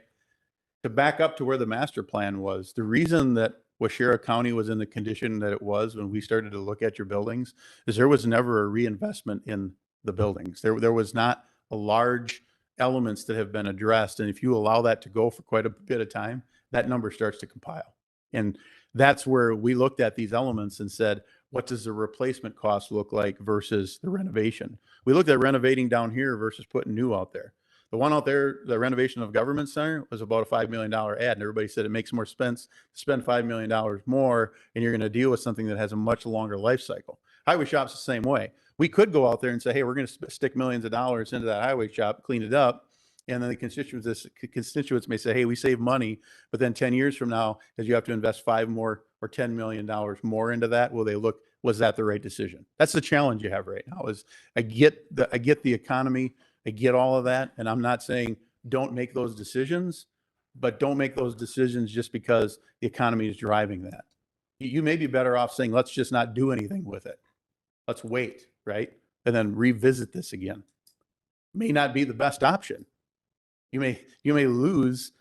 To back up to where the master plan was, the reason that Washera County was in the condition that it was when we started to look at your buildings is there was never a reinvestment in the buildings. There was not a large elements that have been addressed. And if you allow that to go for quite a bit of time, that number starts to compile. And that's where we looked at these elements and said, what does the replacement cost look like versus the renovation? We looked at renovating down here versus putting new out there. The one out there, the renovation of Government Center, was about a $5 million ad. And everybody said it makes more sense to spend $5 million more, and you're going to deal with something that has a much longer life cycle. Highway shop's the same way. We could go out there and say, hey, we're going to stick millions of dollars into that highway shop, clean it up. And then the constituents may say, hey, we save money. But then 10 years from now, as you have to invest $5 more or $10 million more into that, will they look, was that the right decision? That's the challenge you have right now is I get the economy. I get all of that. And I'm not saying don't make those decisions, but don't make those decisions just because the economy is driving that. You may be better off saying, let's just not do anything with it. Let's wait, right? And then revisit this again. May not be the best option. You may lose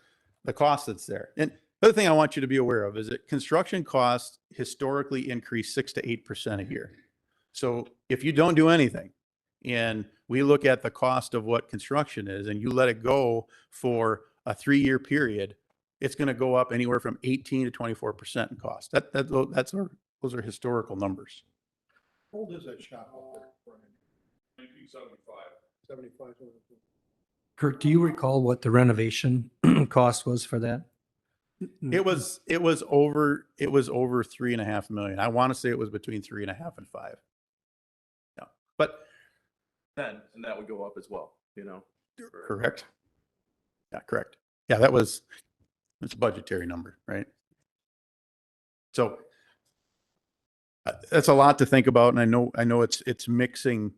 the cost that's there. And the other thing I want you to be aware of is that construction costs historically increase 6 to 8% a year. So if you don't do anything, and we look at the cost of what construction is, and you let it go for a 3-year period, it's going to go up anywhere from 18 to 24% in cost. That's Those are historical numbers. How old is that shop up there, Brian? 1975. 75. Kurt, do you recall what the renovation cost was for that? It was over 3.5 million. I want to say it was between 3.5 and 5. Yeah, but Then, and that would go up as well, you know? correct. Yeah, correct. Yeah, it's a budgetary number, right? So that's a lot to think about. And I know it's mixing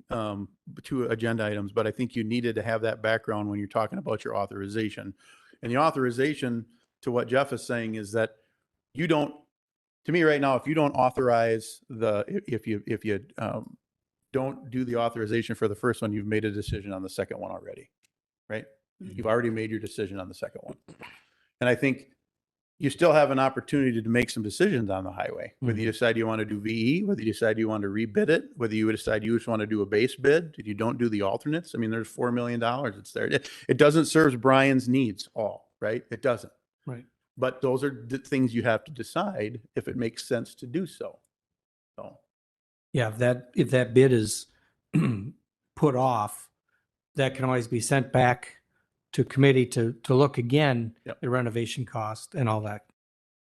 two agenda items, but I think you needed to have that background when you're talking about your authorization. And the authorization, to what Jeff is saying, is that you don't, to me right now, if you don't authorize if you don't do the authorization for the first one, you've made a decision on the second one already, right? You've already made your decision on the second one. And I think you still have an opportunity to make some decisions on the highway, whether you decide you want to do VE, whether you decide you want to rebid it, whether you decide you just want to do a base bid, if you don't do the alternates. I mean, there's $4 million. It's there. It doesn't serve Brian's needs all, right? It doesn't. Right. But those are the things you have to decide if it makes sense to do so. So, Yeah, if that bid is put off, that can always be sent back to committee to look again Yep. the renovation cost and all that,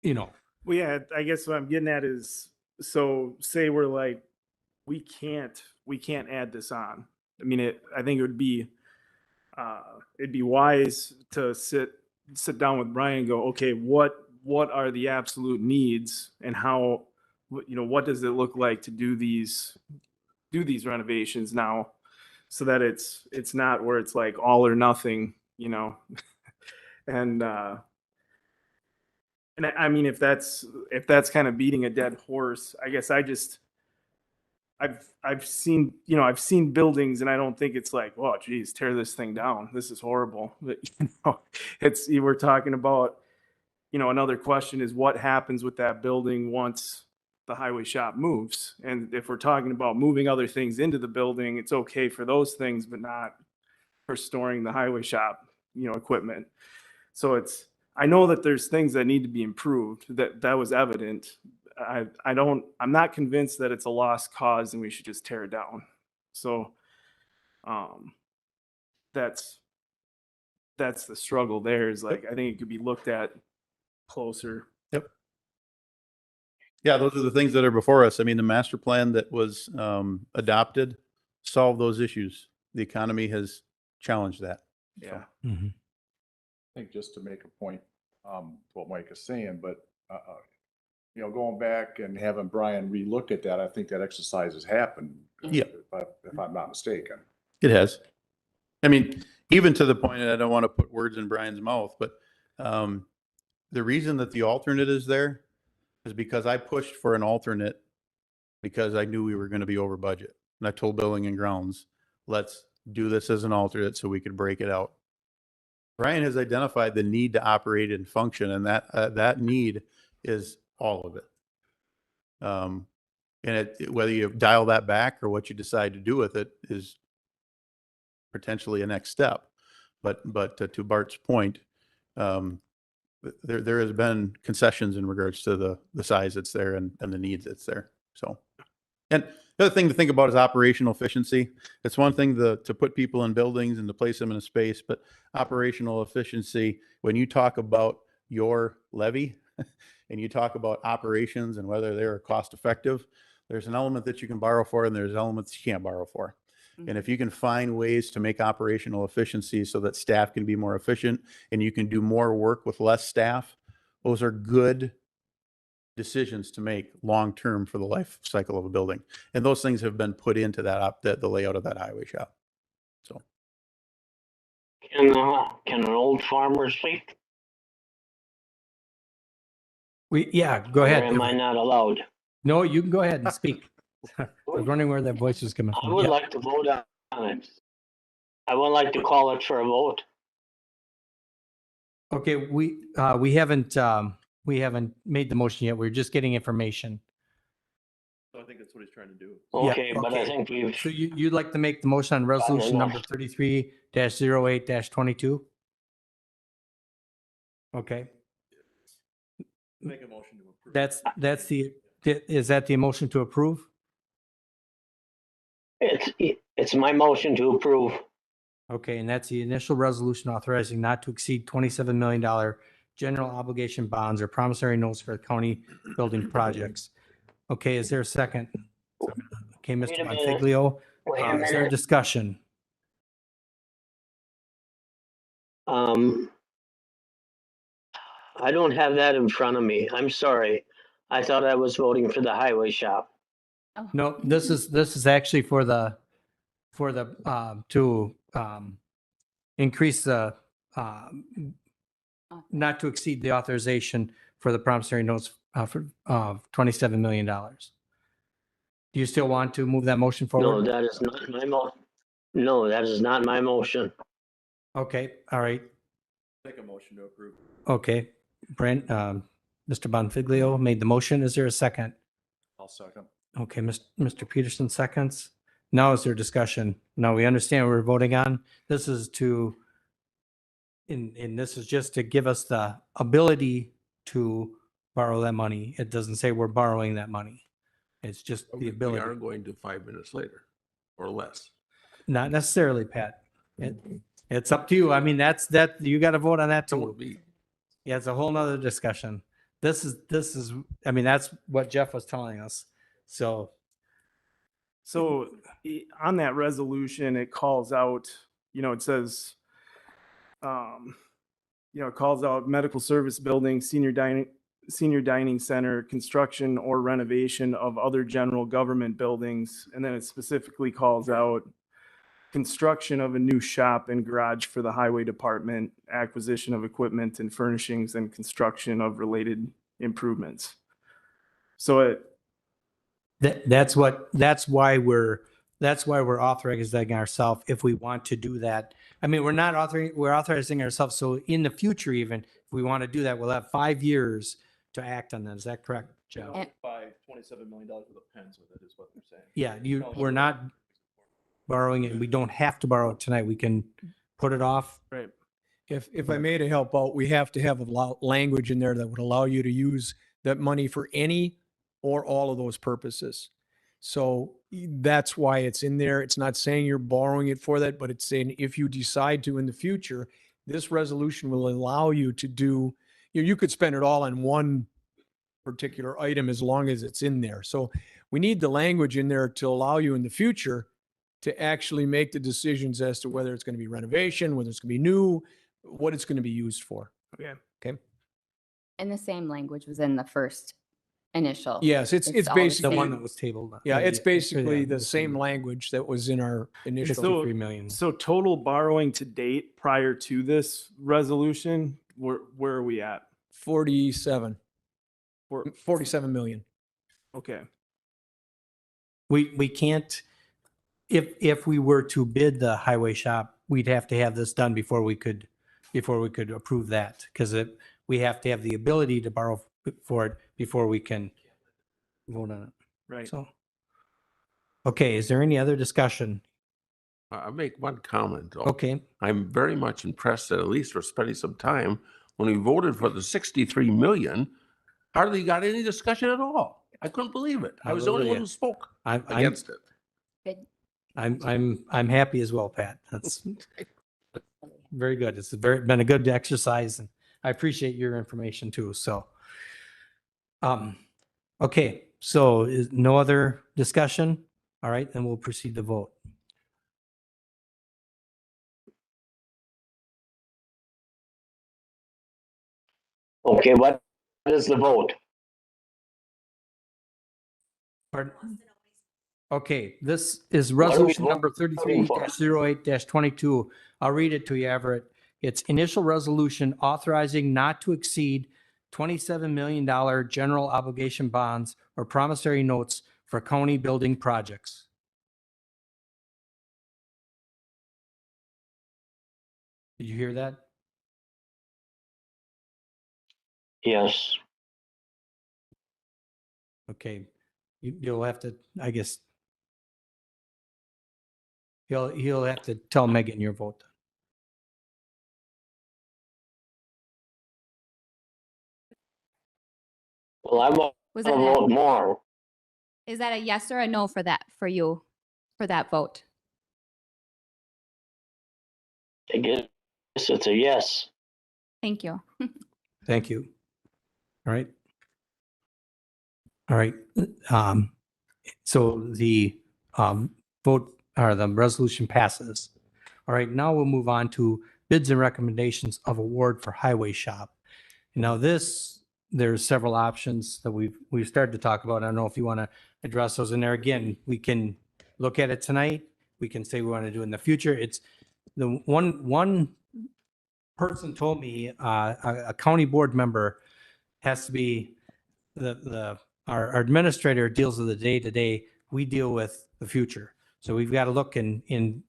you know. Well, yeah, I guess what I'm getting at is, so say we're like, we can't add this on. I mean, I think it'd be wise to sit down with Brian and go, okay, what are the absolute needs, and how, you know, what does it look like to do these renovations now, so that it's not where it's like all or nothing, you know. And I mean, if that's kind of beating a dead horse, I guess I've seen buildings, and I don't think it's like, oh geez, tear this thing down, this is horrible. But, you know, we're talking about, you know, another question is what happens with that building once the highway shop moves. And if we're talking about moving other things into the building, it's okay for those things, but not for storing the highway shop, you know, equipment. So I know that there's things that need to be improved. That was evident. I'm not convinced that it's a lost cause and we should just tear it down. So that's the struggle there, is like, I think it could be looked at closer. yep. Yeah, those are the things that are before us. I mean, the master plan that was adopted solved those issues. The economy has challenged that. Yeah. Mhm. I think just to make a point, what Mike is saying, but, you know, going back and having Brian relook at that, I think that exercise has happened. Yeah. If I'm not mistaken. It has. I mean, even to the point, and I don't want to put words in Brian's mouth, but the reason that the alternate is there is because I pushed for an alternate because I knew we were going to be over budget. And I told Building and Grounds, let's do this as an alternate so we could break it out. Brian has identified the need to operate and function, and that need is all of it. And whether you dial that back or what you decide to do with it is potentially a next step. But to Bart's point, there has been concessions in regards to the size that's there and the needs that's there. So, and the other thing to think about is operational efficiency. It's one thing to put people in buildings and to place them in a space, but operational efficiency, when you talk about your levy and you talk about operations and whether they're cost effective, there's an element that you can borrow for and there's elements you can't borrow for. And if you can find ways to make operational efficiency so that staff can be more efficient and you can do more work with less staff, those are good decisions to make long-term for the life cycle of a building. And those things have been put into the layout of that highway shop. So. Can an old farmer speak? Go ahead. Or am I not allowed? No, you can go ahead and speak. I was wondering where that voice was coming I from. would Yeah. like to vote on it. I would like to call it for a vote. Okay, we haven't made the motion yet. We're just getting information. So I think that's what he's trying to do. Yeah, Okay, but I think we've, So you'd like to make the motion on resolution know. number 33-08-22? Okay, Make a motion to approve. that's the Is that the motion to approve? It's my motion to approve. Okay, and that's the initial resolution authorizing not to exceed $27 million general obligation bonds or promissory notes for county building projects. Okay, is there a second? Okay, Wait Mr. a minute. Monfiglio, Wait a is there a minute. discussion? I don't have that in front of me. I'm sorry. I thought I was voting for the highway shop. Oh. No, this is actually to increase the, not to exceed the authorization for the promissory notes for $27 million. Do you still want to move that motion No, forward? that is not my no, that is not my motion. Okay, all right. Make a motion to approve. Okay, Brent, Mr. Bonfiglio made the motion. Is there a second? I'll second. Okay, Mr. Peterson seconds. Now is there discussion? Now we understand what we're voting on. This is to, and this is just to give us the ability to borrow that money. It doesn't say we're borrowing that money. It's just the We ability. are going to 5 minutes later or less. Not necessarily, Pat. It's up to you. I mean, that, you got to vote on that So will too. be. Yeah, it's a whole nother discussion. This is, I mean, that's what Jeff was telling us. So, So on that resolution, it calls out, it says, it calls out medical service building, senior dining center, construction or renovation of other general government buildings. And then it specifically calls out construction of a new shop and garage for the highway department, acquisition of equipment and furnishings, and construction of related improvements. So that's why we're authorizing ourselves if we want to do that. I mean, we're authorizing ourselves. So in the future, even if we want to do that, we'll have 5 years to act on that. Is that correct, Joe? And- Buy $27 million worth of pens with it is what they're saying. Yeah, we're not borrowing it. We don't have to borrow it tonight. We can put it off. right. If I may to help out, we have to have a language in there that would allow you to use that money for any or all of those purposes. So that's why it's in there. It's not saying you're borrowing it for that, but it's saying if you decide to in the future, this resolution will allow you to do, you could spend it all on one particular item as long as it's in there. So we need the language in there to allow you in the future to actually make the decisions as to whether it's going to be renovation, whether it's going to be new, what it's going to be used for. Okay. Okay. And the same language was in the first initial. Yes, it's all the The basically, one same. that was tabled. yeah, it's basically Yeah, the same language that was in our initial. So- 3 million. So total borrowing to date prior to this resolution, where are we at? 47 million. Okay. We can't, if we were to bid the highway shop, we'd have to have this done before we could approve that. Because we have to have the ability to borrow for it before we can vote on it. Right. So, okay, is there any other discussion? I'll make one comment though. Okay, I'm very much impressed that at least we're spending some time when we voted for the 63 million, hardly got any discussion at all. I couldn't believe it. I was the only one who spoke I'm against it. Good. I'm happy as well, Pat. That's very good. It's been a good exercise, and I appreciate your information too. So, okay, so is no other discussion? All right, then we'll proceed to vote. Okay, what is the vote? Pardon? Okay, this is What are we resolution number voting for? 33-08-22. I'll read it to you, Everett. It's initial resolution authorizing not to exceed $27 million general obligation bonds or promissory notes for county building projects. Did you hear that? Yes. Okay, you'll have to, I guess. He'll have to tell Megan your vote. Well, Was I'll that vote more. is that a yes or a no for that, for you, for that vote? I guess it's a yes. Thank you. Thank you. All right. All right. So the vote or the resolution passes. All right, now we'll move on to bids and recommendations of award for highway shop. Now this, there's several options that we've started to talk about. I don't know if you want to address those in there. Again, we can look at it tonight. We can say we want to do it in the future. It's the one person told me, a county board member has to be our administrator deals with the day to day. We deal with the future. So we've got to look in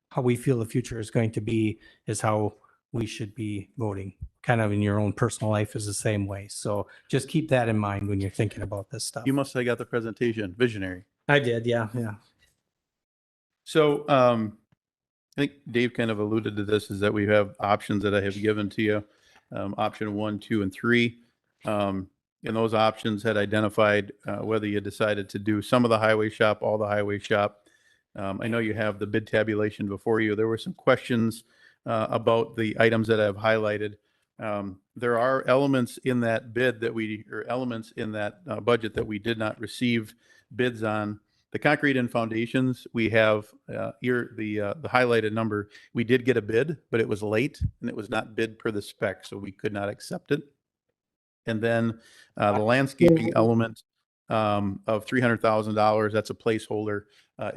how we feel the future is going to be is how we should be voting. Kind of in your own personal life is the same way. So just keep that in mind when you're thinking about this stuff. You must have got the presentation, visionary. I did, yeah. So I think Dave kind of alluded to this, is that we have options that I have given to you, option 1, 2, and 3. And those options had identified whether you decided to do some of the highway shop, all the highway shop. I know you have the bid tabulation before you. There were some questions about the items that I've highlighted. There are elements in that bid that elements in that budget that we did not receive bids on. The concrete and foundations, we have here the highlighted number. We did get a bid, but it was late and it was not bid per the spec, so we could not accept it. And then the landscaping element of $300,000, that's a placeholder.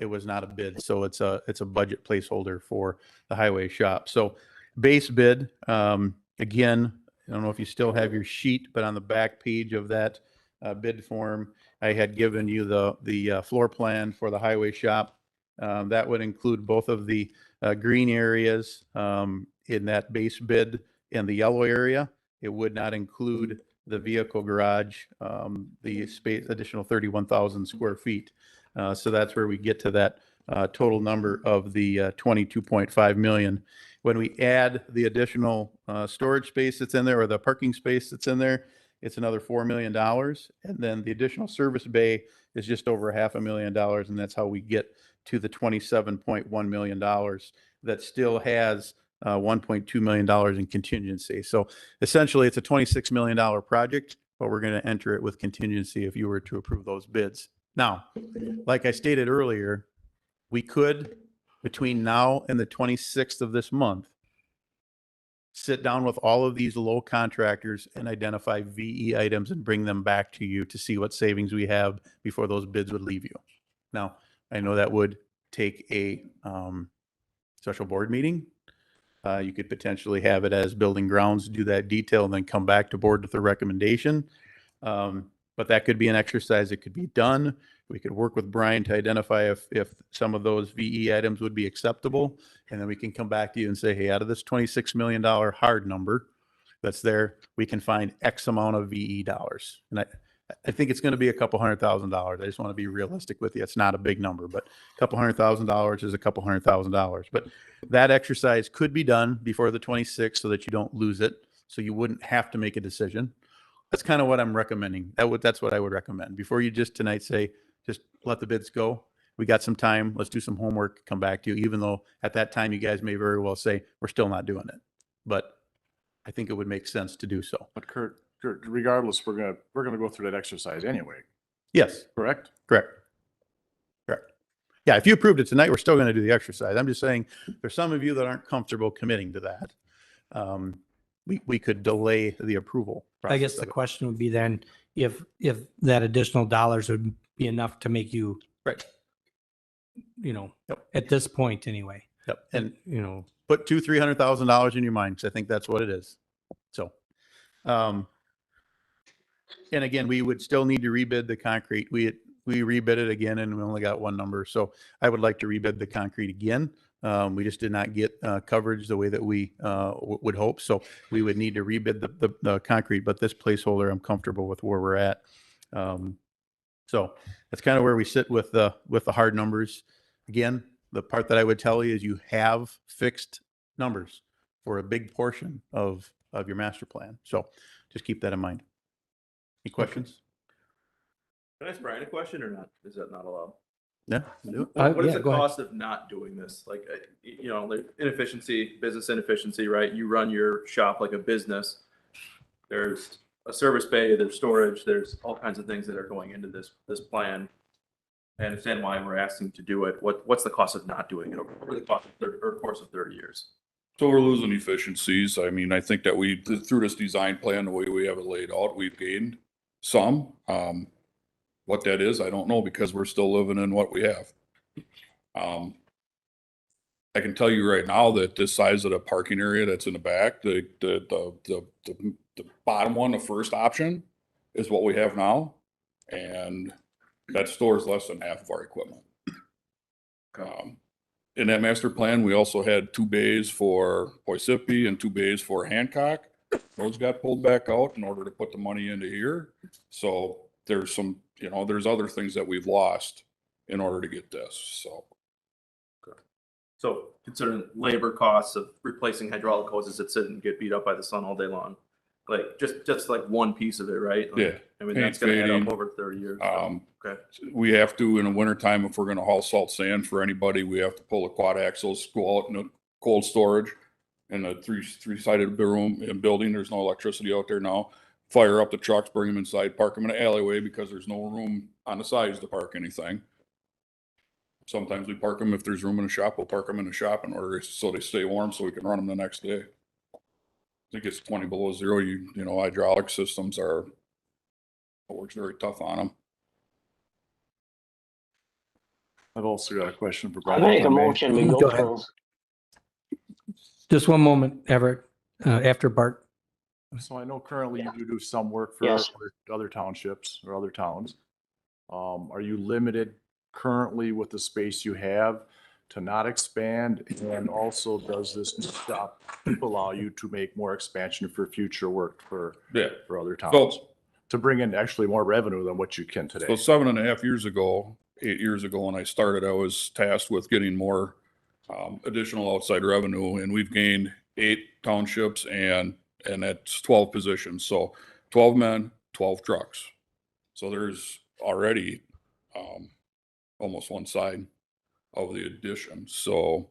It was not a bid, so it's a budget placeholder for the highway shop. So base bid, again, I don't know if you still have your sheet, but on the back page of that bid form, I had given you the floor plan for the highway shop. That would include both of the green areas in that base bid and the yellow area. It would not include the vehicle garage, the space, additional 31,000 square feet. So that's where we get to that total number of the 22.5 million. When we add the additional storage space that's in there, or the parking space that's in there, it's another $4 million. And then the additional service bay is just over $500,000. And that's how we get to the $27.1 million that still has $1.2 million in contingency. So essentially it's a $26 million project, but we're going to enter it with contingency if you were to approve those bids. Now, like I stated earlier, we could, between now and the 26th of this month, sit down with all of these low contractors and identify VE items and bring them back to you to see what savings we have before those bids would leave you. Now, I know that would take a special board meeting. You could potentially have it as building grounds, do that detail, and then come back to board with a recommendation. But that could be an exercise that could be done. We could work with Brian to identify if some of those VE items would be acceptable. And then we can come back to you and say, hey, out of this $26 million hard number that's there, we can find X amount of VE dollars. And I think it's going to be a couple $100,000. I just want to be realistic with you. It's not a big number, but a couple $100,000 is a couple $100,000. But that exercise could be done before the 26th so that you don't lose it. So you wouldn't have to make a decision. That's kind of what I'm recommending. That's what I would recommend. Before you just tonight say, just let the bids go. We got some time. Let's do some homework, come back to you, even though at that time you guys may very well say, we're still not doing it. But I think it would make sense to do so. But Kurt, regardless, we're gonna go through that exercise anyway, Yes, correct? correct. Yeah, if you approved it tonight, we're still going to do the exercise. I'm just saying there's some of you that aren't comfortable committing to that. We could delay the approval process. I guess the question would be then if that additional dollars would be enough to make you, right, at this point anyway. Yep. And And put $200,000-$300,000 in your mind, because I think that's what it is. So, and again, we would still need to rebid the concrete. We rebid it again, and we only got one number. So I would like to rebid the concrete again. We just did not get coverage the way that we would hope. So we would need to rebid the concrete, but this placeholder, I'm comfortable with where we're at. So that's kind of where we sit with the hard numbers. Again, the part that I would tell you is you have fixed numbers for a big portion of your master plan. So just keep that in mind. Any questions? I ask Brian a question or not? Is that not allowed? Yeah. do it. What is yeah, the go ahead. cost of not doing this? Like, you know, like inefficiency, business inefficiency, right? You run your shop like a business. There's a service bay, there's storage, there's all kinds of things that are going into this plan. I understand why we're asking to do it. What's the cost of not doing it over the course of 30 years? So we're losing efficiencies. I mean, I think that through this design plan, the way we have it laid out, we've gained some. What that is, I don't know, because we're still living in what we have. I can tell you right now that the size of the parking area that's in the back, the bottom one, the first option is what we have now. And that stores less than half of our equipment. In that master plan, we also had 2 bays for Oisippi and 2 bays for Hancock. Those got pulled back out in order to put the money into here. So there's some, you know, there's other things that we've lost in order to get this, so. So considering labor costs of replacing hydraulic hoses that sit and get beat up by the sun all day long, like just like one piece of it, right? Like, Yeah. I mean, Paint that's gonna add fading. up over 30 years. So, okay. We have to, in the wintertime, if we're gonna haul salt sand for anybody, we have to pull the quad axles, go out in the cold storage in the three-sided room and building. There's no electricity out there now. Fire up the trucks, bring them inside, park them in an alleyway because there's no room on the sides to park anything. Sometimes we park them, if there's room in the shop, we'll park them in the shop in order so they stay warm so we can run them the next day. I think it's 20 below zero. You know, hydraulic systems it works very tough on them. I've also got a question for I Brian. make if I a may. motion, we Go go ahead. for, Just one moment, Everett, after Bart. So I know currently Yeah. you do some work for Yes. other townships or other towns. Are you limited currently with the space you have to not expand? And also, does this stop allow you to make more expansion for future work for Yeah. other towns? So, To bring in actually more revenue than what you can today? so 7.5 years ago, 8 years ago, when I started, I was tasked with getting more additional outside revenue, and we've gained 8 townships and that's 12 positions. So 12 men, 12 trucks. So there's already almost one side of the addition. So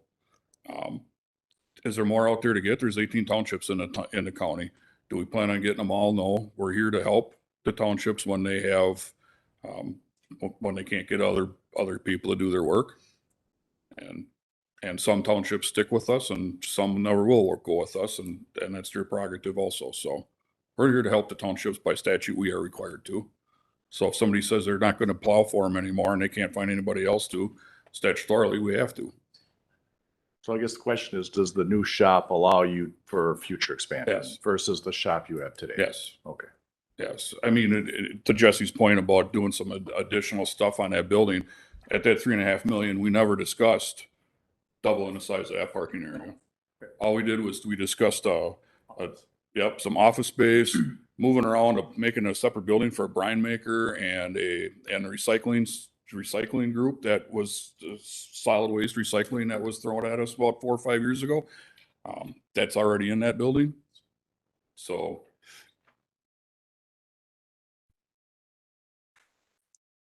is there more out there to get? There's 18 townships in the county. Do we plan on getting them all? No. We're here to help the townships when they have when they can't get other people to do their work. And some townships stick with us and some never will go with us, and that's their prerogative also. So we're here to help the townships. By statute, we are required to. So if somebody says they're not going to plow for them anymore and they can't find anybody else to, statutorily, we have to. So I guess the question is, does the new shop allow you for future expansion? Yes. Versus the shop you have today? Yes. Okay. Yes. I mean, to Jesse's point about doing some additional stuff on that building, at that 3.5 million, we never discussed doubling the size of that parking area. All we did was we discussed some office space, moving around, making a separate building for a brine maker and a recycling group that was solid waste recycling that was thrown at us about 4 or 5 years ago. That's already in that building. So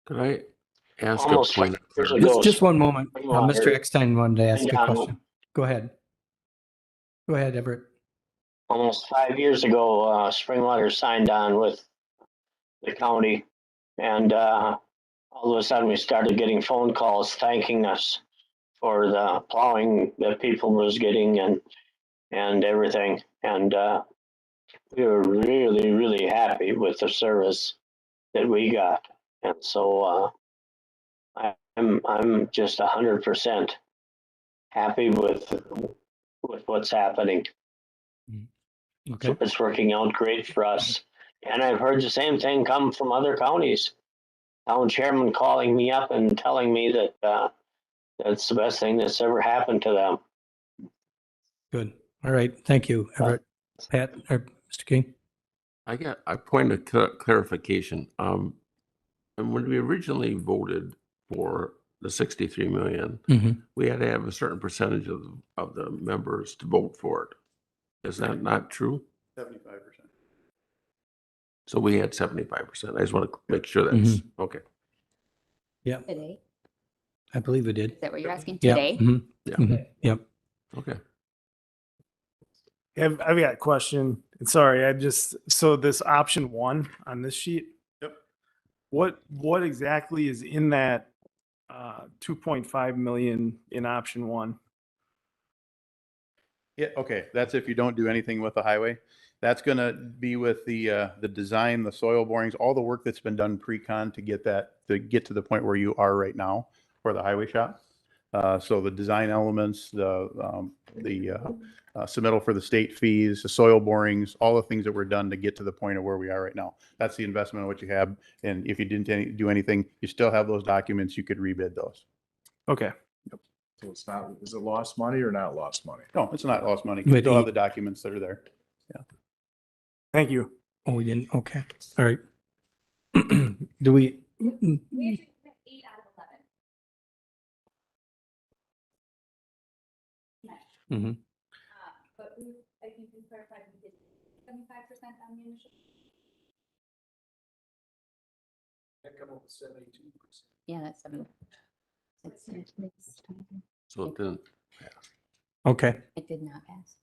Could I ask a almost point? 5 years ago. Just one moment. Well, Mr. Eckstein wanted to ask a Donald. question. Go ahead. Go ahead, Everett. Almost 5 years ago, Springwater signed on with the county, and all of a sudden we started getting phone calls thanking us for the plowing that people was getting and everything. And we were really, really happy with the service that we got. And so I'm just 100% happy with what's happening. Okay. So it's working out great for us. And I've heard the same thing come from other counties. Town chairman calling me up and telling me that that's the best thing that's ever happened to them. Good. All right. Thank you, Everett. Pat or Mr. King? I point of clarification. And when we originally voted for the 63 million, Mhm. we had to have a certain percentage of the members to vote for it. Is that not true? 75%. So we had 75%. I just want to make sure that's, okay. Yeah, Today? I believe we did. Is that what you're asking? Yeah, Today? mhm, Yeah. mhm, Yep. Okay. I've got a question. And sorry, so this option 1 on this sheet. Yep. What exactly is in that 2.5 million in option 1? Yeah, okay, that's if you don't do anything with the highway. That's gonna be with the design, the soil borings, all the work that's been done pre-con to get to the point where you are right now for the highway shop. So the design elements, the submittal for the state fees, the soil borings, all the things that were done to get to the point of where we are right now. That's the investment of what you have. And if you didn't do anything, you still have those documents, you could rebid those. Okay. So it's not, is it lost money or not lost money? No, it's not lost money. You But still have he- the documents that are there. Thank you. Oh, we didn't, okay, all right. Do we? We 8 out of 11. Mhm. But I think we clarified we did 75% on the initial. Yeah, that's 7. So it didn't, Okay, It did not pass.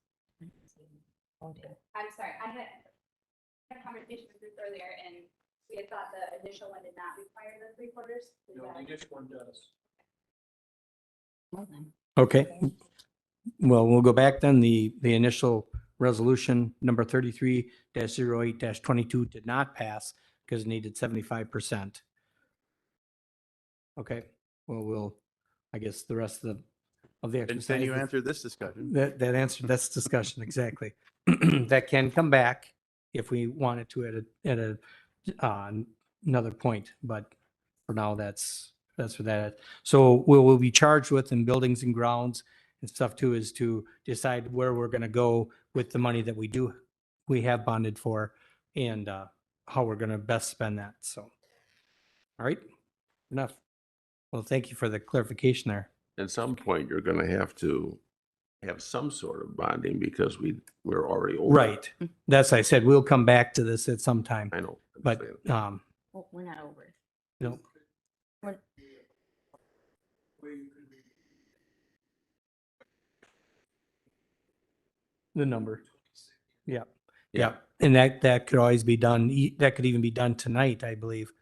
I'm sorry, I had a conversation with Ruth earlier and we had thought the initial one did not require the 3/4. The initial one does. Well then. okay. Well, we'll go back then. The initial resolution number 33-08-22 did not pass because it needed 75%. Okay, well, I guess the rest of the And exercise. then you answer this discussion. That answered this discussion, exactly. That can come back if we wanted to at another point, but for now, that's for that. So we'll be charged with in buildings and grounds and stuff too, is to decide where we're gonna go with the money that we have bonded for and how we're gonna best spend that, so. All right, enough. Well, thank you for the clarification there. at some point, you're going to have some sort of bonding because we're already over. Right, that's, I said, we'll come back to this at some time, I know. but, Well, we're not over. it. no, We're- the number. Yeah, Yeah. yeah, and that could always be done, that could even be done tonight, I believe.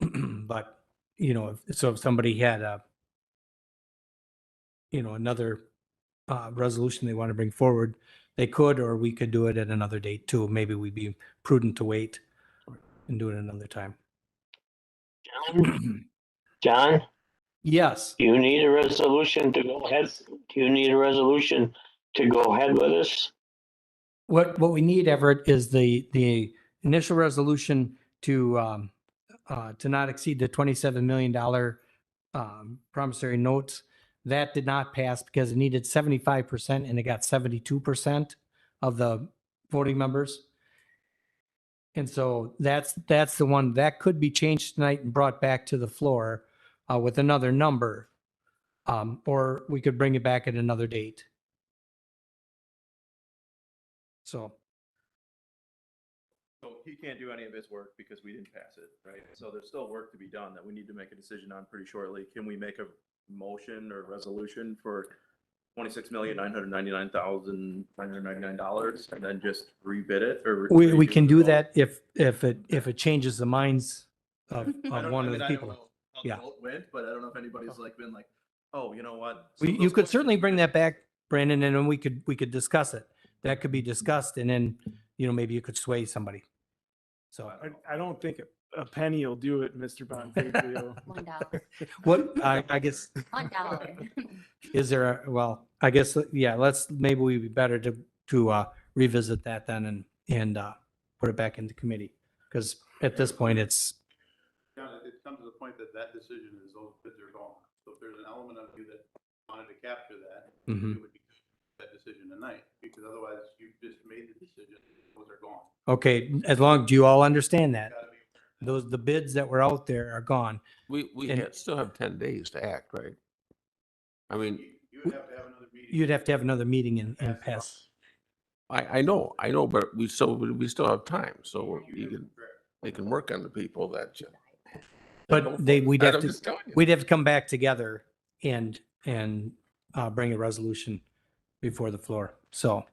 But, if somebody had another resolution they want to bring forward, they could, or we could do it at another date too. Maybe we'd be prudent to wait and do it another time. John, Yes, do you need a resolution to go ahead? Do you need a resolution to go ahead with this? what we need, Everett, is the initial resolution to not exceed the $27 million promissory notes. That did not pass because it needed 75% and it got 72% of the voting members. And so that's the one that could be changed tonight and brought back to the floor with another number. Or we could bring it back at another date. So, So he can't do any of his work because we didn't pass it, right? So there's still work to be done that we need to make a decision on pretty shortly. Can we make a motion or resolution for $26,999,999 and then just rebid it or? we can do redo it? that if it changes the minds of I don't- one I of mean, the I don't people. know how the Yeah. vote went, but I don't know if anybody's like been like, oh, you know what? So You those could certainly questions- bring that back, Brandon, and then we could discuss it. That could be discussed and then, maybe you could sway somebody. So I don't think a penny will do it, Mr. Bonfiglio. $1. what, I guess, $1. is there, I guess, yeah, maybe we'd be better to revisit that then and put it back into committee. Because at this point, it's, John, it comes to the point that decision is those bids are gone. So if there's an element of you that wanted to capture that, Mhm. it would be that decision tonight, because otherwise you just made the decision, those are gone. okay, do you all understand that? Gotta be- The bids that were out there are gone. We And- still have 10 days to act, right? I mean, You would have to have another meeting. You'd have to have another meeting and pass. I know, but we still have time, so you can, They can work on the people that. But we'd have to come back together and bring a resolution before the floor. So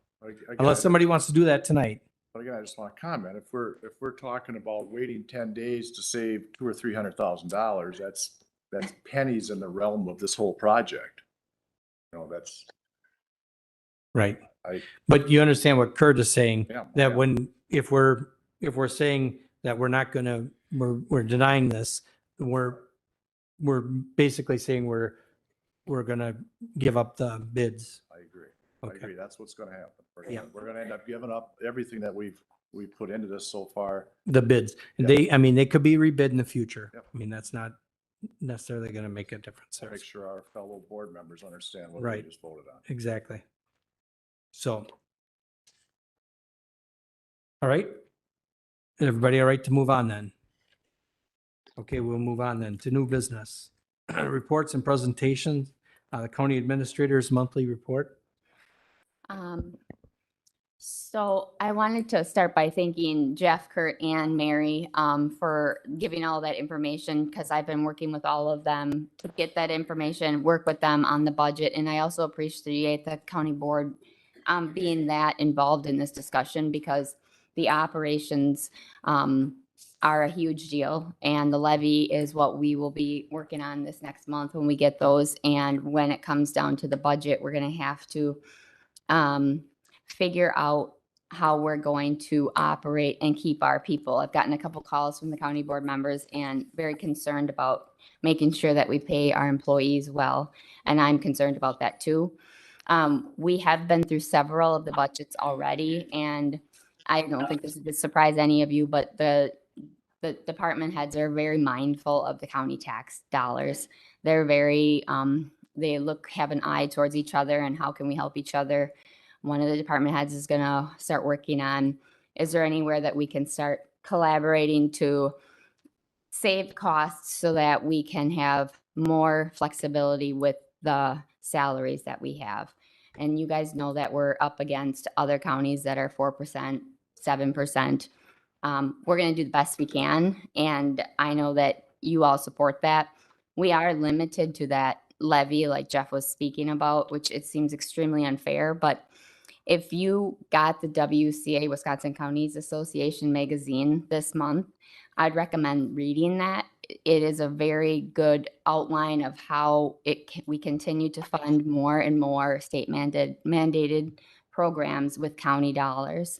unless somebody wants to do that tonight. But again, I just want to comment, if we're talking about waiting 10 days to save $200,000 or $300,000, that's pennies in the realm of this whole project. You know, that's. Right. But you understand what Kurt is saying, Yeah, that yeah. if we're saying that we're not gonna, we're denying this, we're basically saying we're gonna give up the bids. I agree. Okay. I agree. That's what's gonna happen. Yeah. We're gonna end up giving up everything that we've put into this so far. The bids. Yeah. I mean, they could be rebid in the future. Yep. I mean, that's not necessarily gonna make a difference there. Make sure our fellow board members understand what Right. we just voted on. Exactly. So. All right. Everybody all right to move on then? Okay, we'll move on then to new business. Reports and presentations, the county administrator's monthly report. So I wanted to start by thanking Jeff, Kurt, and Mary for giving all that information, because I've been working with all of them to get that information, work with them on the budget. And I also appreciate the county board being that involved in this discussion, because the operations are a huge deal. And the levy is what we will be working on this next month when we get those. And when it comes down to the budget, we're going to have to figure out how we're going to operate and keep our people. I've gotten a couple calls from the county board members and very concerned about making sure that we pay our employees well. And I'm concerned about that too. We have been through several of the budgets already, and I don't think this would surprise any of you, but the department heads are very mindful of the county tax dollars. They're very, they have an eye towards each other and how can we help each other. One of the department heads is going to start working on, is there anywhere that we can start collaborating to save costs so that we can have more flexibility with the salaries that we have. And you guys know that we're up against other counties that are 4%, 7%. We're going to do the best we can. And I know that you all support that. We are limited to that levy, like Jeff was speaking about, which it seems extremely unfair. But if you got the WCA, Wisconsin Counties Association magazine this month, I'd recommend reading that. It is a very good outline of how we continue to fund more and more state mandated programs with county dollars.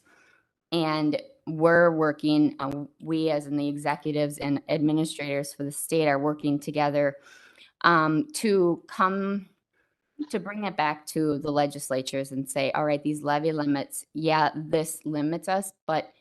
And we're working, we as in the executives and administrators for the state are working together to bring it back to the legislatures and say, all right, these levy limits, yeah, this limits us, but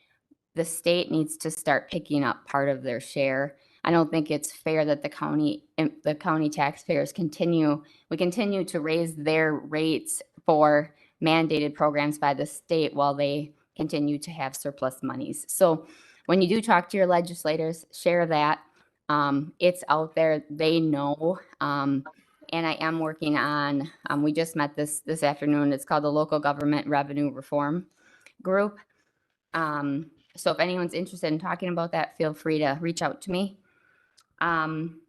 the state needs to start picking up part of their share. I don't think it's fair that the county taxpayers continue to raise their rates for mandated programs by the state while they continue to have surplus monies. So when you do talk to your legislators, share that. It's out there, they know. And I am working on, we just met this afternoon. It's called the Local Government Revenue Reform Group. So if anyone's interested in talking about that, feel free to reach out to me.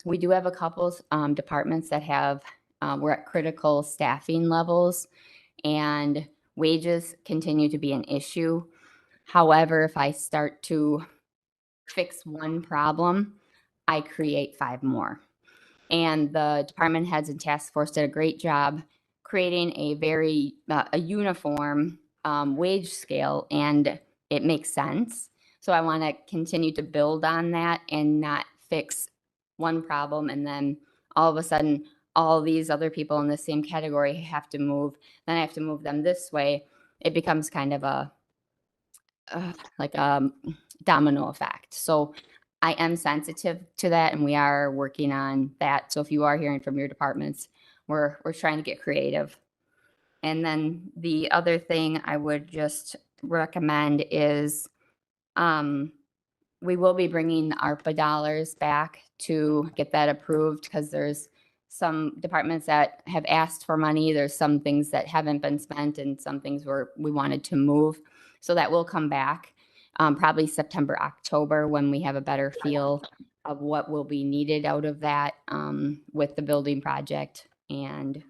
We do have a couple departments that have, we're at critical staffing levels, and wages continue to be an issue. However, if I start to fix one problem, I create 5 more. And the department heads and task force did a great job creating a very a uniform wage scale, and it makes sense. So I want to continue to build on that and not fix one problem and then all of a sudden all these other people in the same category have to move. Then I have to move them this way. It becomes kind of a like a domino effect. So I am sensitive to that, and we are working on that. So if you are hearing from your departments, we're trying to get creative. And then the other thing I would just recommend is we will be bringing the ARPA dollars back to get that approved, because there's some departments that have asked for money. There's some things that haven't been spent and some things we wanted to move. So that will come back. probably September, October, when we have a better feel of what will be needed out of that with the building project. And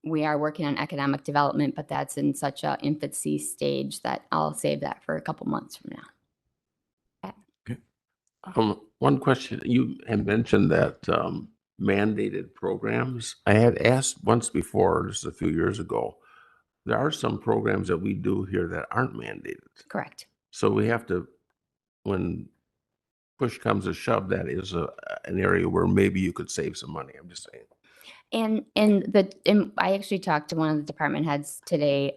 we are working on economic development, but that's in such a infancy stage that I'll save that for a couple months from now. One question, you had mentioned that mandated programs. I had asked once before, just a few years ago, there are some programs that we do here that aren't mandated. Correct. So we have to, when push comes to shove, that is an area where maybe you could save some money. I'm just saying. And I actually talked to one of the department heads today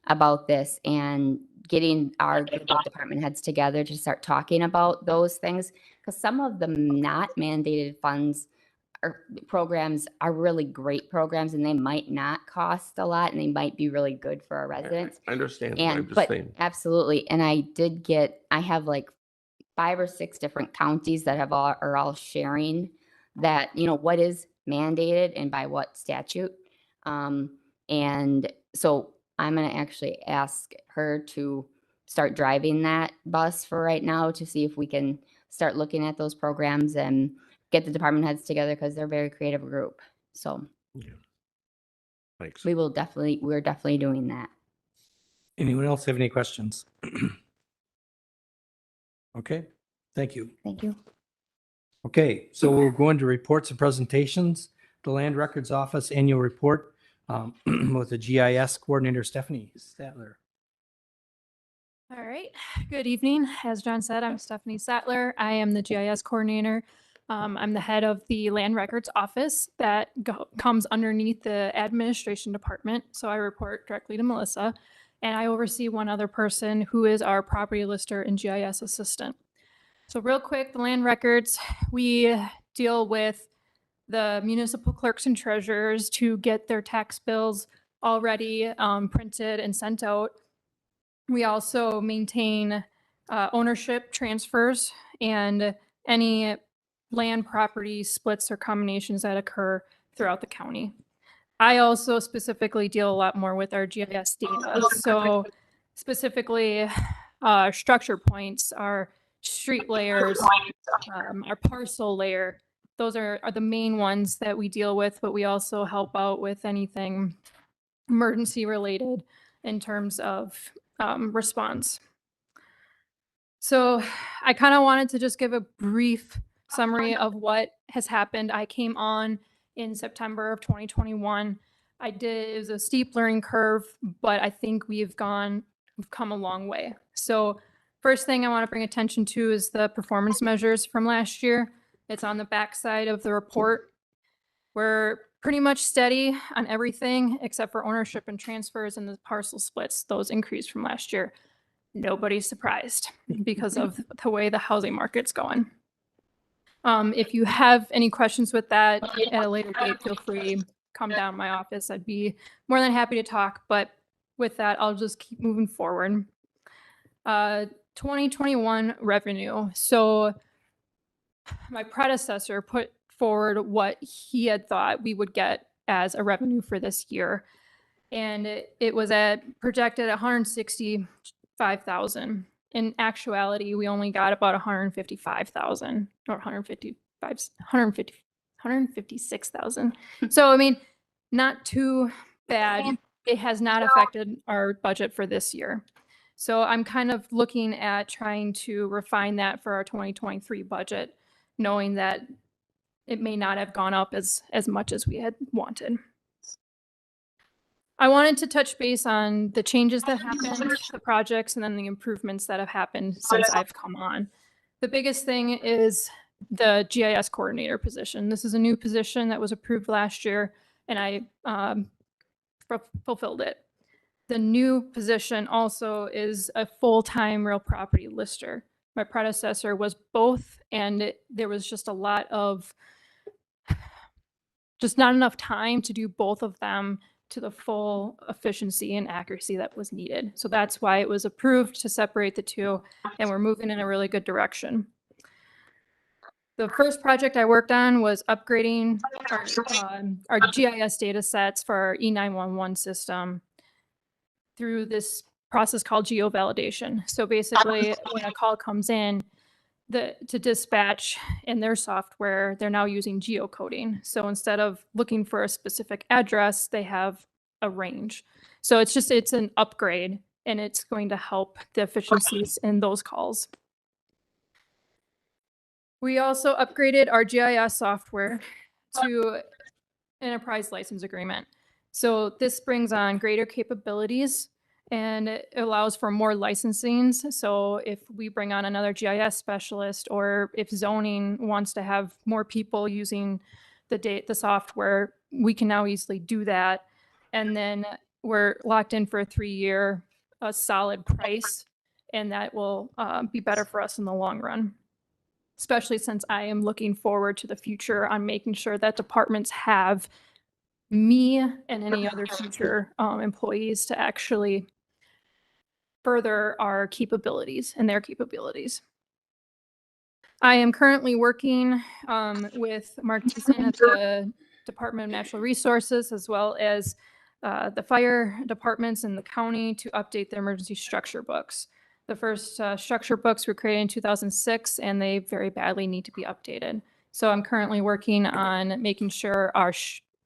about this and getting our group of department heads together to start talking about those things, because some of the not mandated funds or programs are really great programs, and they might not cost a lot, and they might be really good for our residents. I understand. And I'm just but saying. absolutely, and I have like 5 or 6 different counties that are all sharing that, what is mandated and by what statute. And so I'm going to actually ask her to start driving that bus for right now to see if we can start looking at those programs and get the department heads together, because they're a very creative group. So Thanks. we're definitely doing that. Anyone else have any questions? Okay, thank you. Thank you. Okay, so we'll go into reports and presentations. The Land Records Office Annual Report with the GIS Coordinator, Stephanie Statler. All right. Good evening. As John said, I'm Stephanie Sattler. I am the GIS coordinator. I'm the head of the Land Records Office that comes underneath the administration department. So I report directly to Melissa, and I oversee one other person who is our property lister and GIS assistant. So real quick, the land records, we deal with the municipal clerks and treasurers to get their tax bills already printed and sent out. We also maintain ownership transfers and any land property splits or combinations that occur throughout the county. I also specifically deal a lot more with our GIS data. So specifically structure points, our street layers, our parcel layer. Those are the main ones that we deal with, but we also help out with anything emergency related in terms of response. So I kind of wanted to just give a brief summary of what has happened. I came on in September of 2021. It was a steep learning curve, but I think we've come a long way. So first thing I want to bring attention to is the performance measures from last year. It's on the back side of the report. We're pretty much steady on everything except for ownership and transfers and the parcel splits. Those increased from last year. Nobody's surprised because of the way the housing market's going. If you have any questions with that at a later date, feel free, come down to my office. I'd be more than happy to talk. But with that, I'll just keep moving forward. 2021 revenue. So my predecessor put forward what he had thought we would get as a revenue for this year. And it was projected at $165,000. In actuality, we only got about $156,000. So, I mean, not too bad. It has not affected our budget for this year. So I'm kind of looking at trying to refine that for our 2023 budget, knowing that it may not have gone up as much as we had wanted. I wanted to touch base on the changes that happened, the projects, and then the improvements that have happened since I've come on. The biggest thing is the GIS coordinator position. This is a new position that was approved last year, and I fulfilled it. The new position also is a full-time real property lister. My predecessor was both, and there was just not enough time to do both of them to the full efficiency and accuracy that was needed. So that's why it was approved to separate the two, and we're moving in a really good direction. The first project I worked on was upgrading our GIS data sets for our E911 system. Through this process called Geovalidation. So basically, when a call comes in, to dispatch in their software, they're now using geocoding. So instead of looking for a specific address, they have a range. So it's an upgrade, and it's going to help the efficiencies in those calls. We also upgraded our GIS software to enterprise license agreement. So this brings on greater capabilities, and it allows for more licensings. So if we bring on another GIS specialist, or if zoning wants to have more people using the software, we can now easily do that. And then we're locked in for a 3-year, a solid price, and that will be better for us in the long run, especially since I am looking forward to the future on making sure that departments have me and any other future employees to actually further our capabilities and their capabilities. I am currently working with Mark Thiessen at the Department of Natural Resources, as well as the fire departments in the county, to update their emergency structure books. The first structure books were created in 2006, and they very badly need to be updated. So I'm currently working on making sure our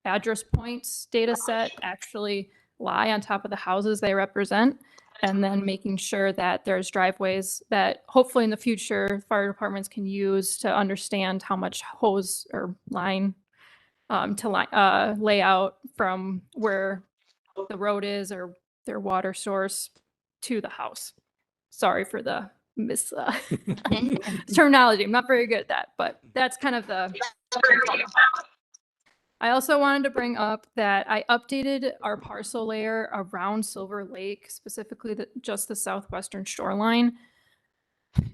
address points data set actually lie on top of the houses they represent, and then making sure that there's driveways that hopefully in the future fire departments can use to understand how much hose or line to lay out from where the road is or their water source to the house. Sorry for the terminology. I'm not very good at that, but that's kind of the idea. I also wanted to bring up that I updated our parcel layer around Silver Lake, specifically just the southwestern shoreline.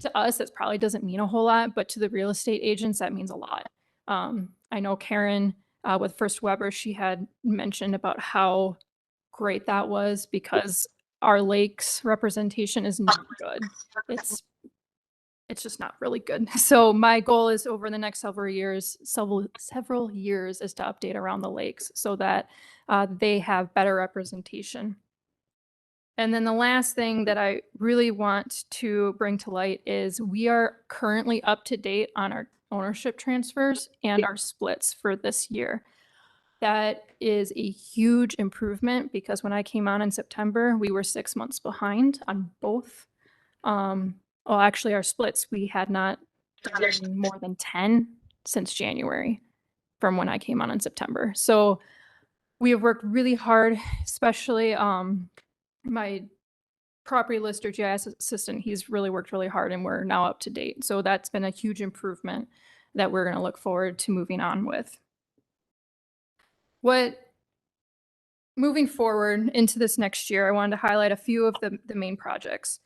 To us, that probably doesn't mean a whole lot, but to the real estate agents, that means a lot. I know Karen with First Weber, she had mentioned about how great that was because our lakes representation is not good. It's just not really good. So my goal is over the next several years is to update around the lakes so that they have better representation. And then the last thing that I really want to bring to light is we are currently up to date on our ownership transfers and our splits for this year. That is a huge improvement because when I came on in September, we were 6 months behind on both. Well, actually, our splits, we had not done more than 10 since January from when I came on in September. So we have worked really hard, especially my property lister GIS assistant. He's really worked really hard, and we're now up to date. So that's been a huge improvement that we're going to look forward to moving on with. Moving forward into this next year, I wanted to highlight a few of the main projects.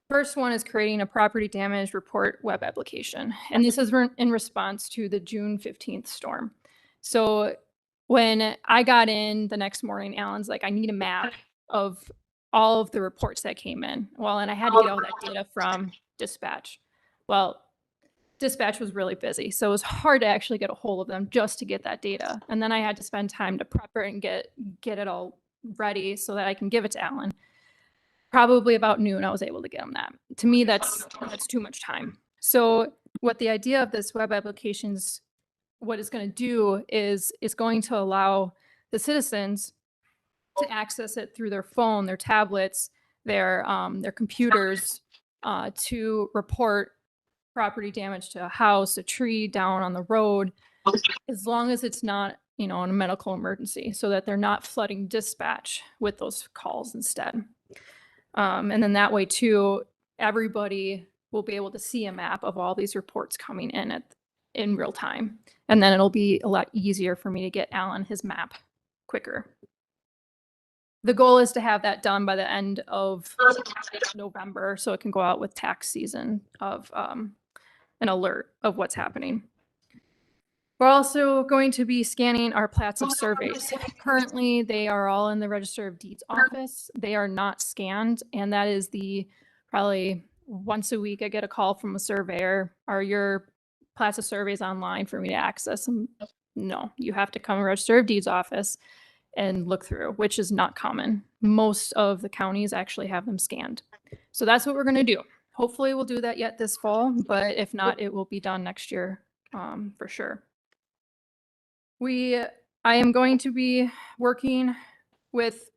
First one is creating a property damage report web application. And this is in response to the June 15th storm. So when I got in the next morning, Alan's like, I need a map of all of the reports that came in. Well, and I had to get all that data from dispatch. Well, dispatch was really busy. So it was hard to actually get a hold of them just to get that data. And then I had to spend time to prep it and get it all ready so that I can give it to Alan. Probably about noon, I was able to get him that. To me, that's too much time. So what the idea of this web applications, what it's going to do is it's going to allow the citizens to access it through their phone, their tablets, their computers to report property damage to a house, a tree down on the road, as long as it's not, in a medical emergency, so that they're not flooding dispatch with those calls instead. And then that way too, everybody will be able to see a map of all these reports coming in real time. And then it'll be a lot easier for me to get Alan his map quicker. The goal is to have that done by the end of November, so it can go out with tax season of an alert of what's happening. We're also going to be scanning our plats of surveys. Currently, they are all in the Register of Deeds office. They are not scanned, and that is probably once a week I get a call from a surveyor. Are your plats of surveys online for me to access them? No, you have to come to Register of Deeds office and look through, which is not common. Most of the counties actually have them scanned. So that's what we're going to do. Hopefully we'll do that yet this fall, but if not, it will be done next year for sure. I am going to be working with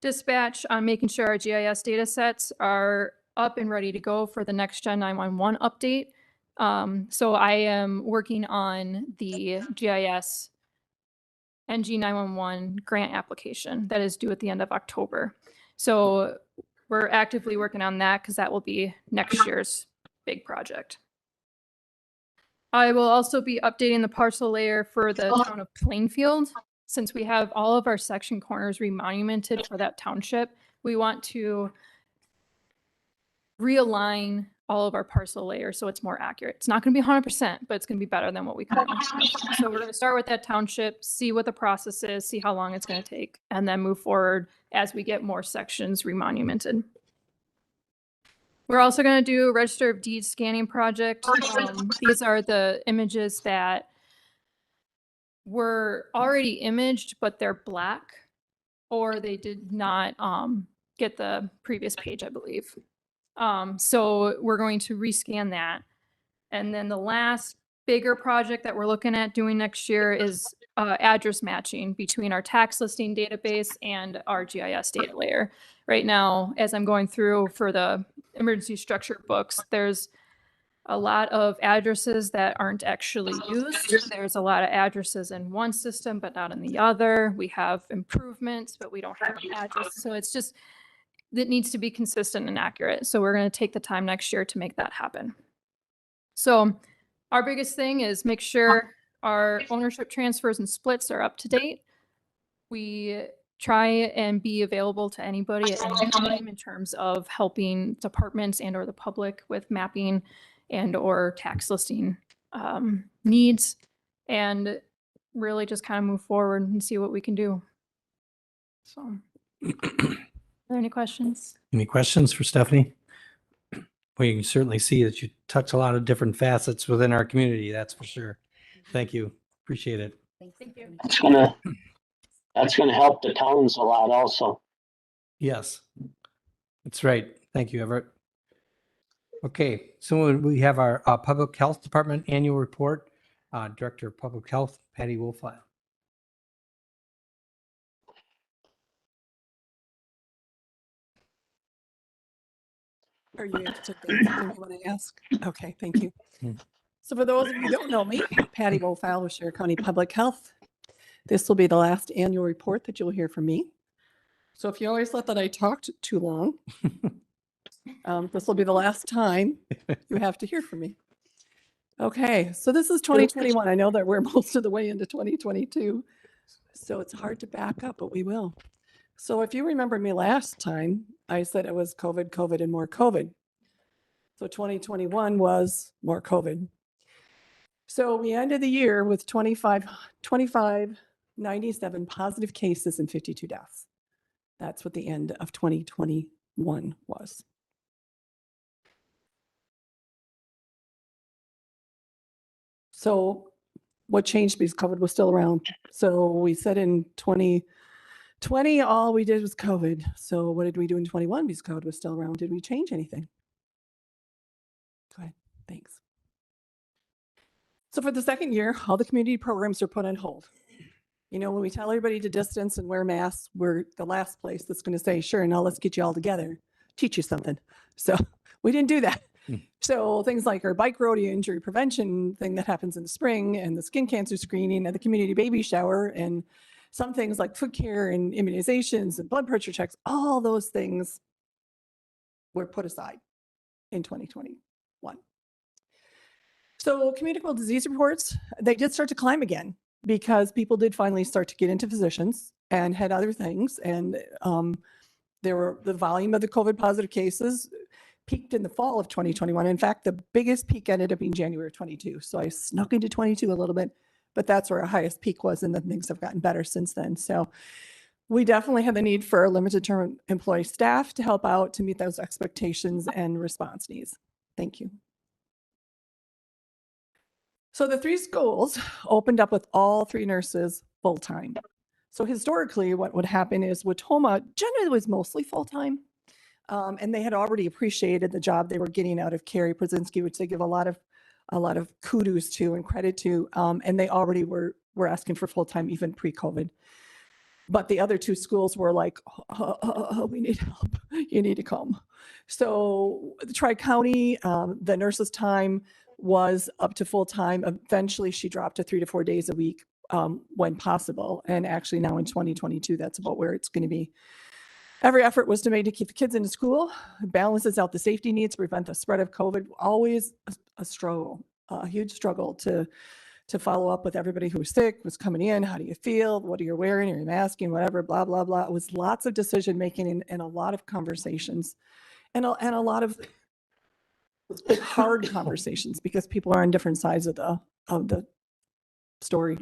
dispatch on making sure our GIS data sets are up and ready to go for the next Gen 911 update. So I am working on the GIS NG 911 grant application that is due at the end of October. So we're actively working on that because that will be next year's big project. I will also be updating the parcel layer for the town of Plainfield. Since we have all of our section corners remonumented for that township, we want to realign all of our parcel layers so it's more accurate. It's not going to be 100%, but it's going to be better than what we currently have. So we're going to start with that township, see what the process is, see how long it's going to take, and then move forward as we get more sections remonumented. We're also going to do a Register of Deeds scanning project. These are the images that were already imaged, but they're black, or they did not get the previous page, I believe. So we're going to rescan that. And then the last bigger project that we're looking at doing next year is address matching between our tax listing database and our GIS data layer. Right now, as I'm going through for the emergency structure books, there's a lot of addresses that aren't actually used. There's a lot of addresses in one system, but not in the other. We have improvements, but we don't have an address. So it's just, it needs to be consistent and accurate. So we're going to take the time next year to make that happen. So our biggest thing is make sure our ownership transfers and splits are up to date. We try and be available to anybody at any time in terms of helping departments and or the public with mapping and or tax listing needs, and really just kind of move forward and see what we can do. So are there any questions? Any questions for Stephanie? Well, you can certainly see that you touch a lot of different facets within our community, that's for sure. Thank you. Appreciate it. Thank you. That's gonna help the towns a lot also. Yes, that's right. Thank you, Everett. Okay, so we have our Public Health Department Annual Report. Director of Public Health, Patty Wolflat. Are you interested in something you want to ask? Okay, thank you. So for those of you who don't know me, Patty Wolflat with Sheriff County Public Health. This will be the last annual report that you'll hear from me. So if you always thought that I talked too long, this will be the last time you have to hear from me. Okay, so this is 2021. I know that we're most of the way into 2022, so it's hard to back up, but we will. So if you remember me last time, I said it was COVID, COVID, and more COVID. So 2021 was more COVID. So we ended the year with 2,597 positive cases and 52 deaths. That's what the end of 2021 was. So what changed because COVID was still around? So we said in 2020, all we did was COVID. So what did we do in 21 because COVID was still around? Did we change anything? Go ahead, thanks. So for the second year, all the community programs are put on hold. You know, when we tell everybody to distance and wear masks, we're the last place that's going to say, sure, now let's get you all together, teach you something. So we didn't do that. So things like our bike rodeo injury prevention thing that happens in the spring, and the skin cancer screening, and the community baby shower, and some things like foot care and immunizations and blood pressure checks, all those things were put aside in 2021. So communicable disease reports, they did start to climb again because people did finally start to get into physicians and had other things. And the volume of the COVID positive cases peaked in the fall of 2021. In fact, the biggest peak ended up being January of 22. So I snuck into 22 a little bit, but that's where our highest peak was, and then things have gotten better since then. So we definitely have the need for limited term employee staff to help out to meet those expectations and response needs. Thank you. So the 3 schools opened up with all 3 nurses full-time. So historically, what would happen is Watoma generally was mostly full-time. And they had already appreciated the job they were getting out of Carrie Brzezinski, which they give a lot of kudos to and credit to. And they already were asking for full-time even pre-COVID. But the other two schools were like, we need help. You need to come. So the Tri-County, the nurse's time was up to full-time. Eventually, she dropped to 3 to 4 days a week when possible. And actually now in 2022, that's about where it's going to be. Every effort was made to keep the kids into school, balances out the safety needs, prevent the spread of COVID. Always a struggle, a huge struggle to follow up with everybody who was sick, was coming in. How do you feel? What are you wearing? Are you masking? Whatever, blah, blah, blah. It was lots of decision making and a lot of conversations and a lot of hard conversations because people are on different sides of the story.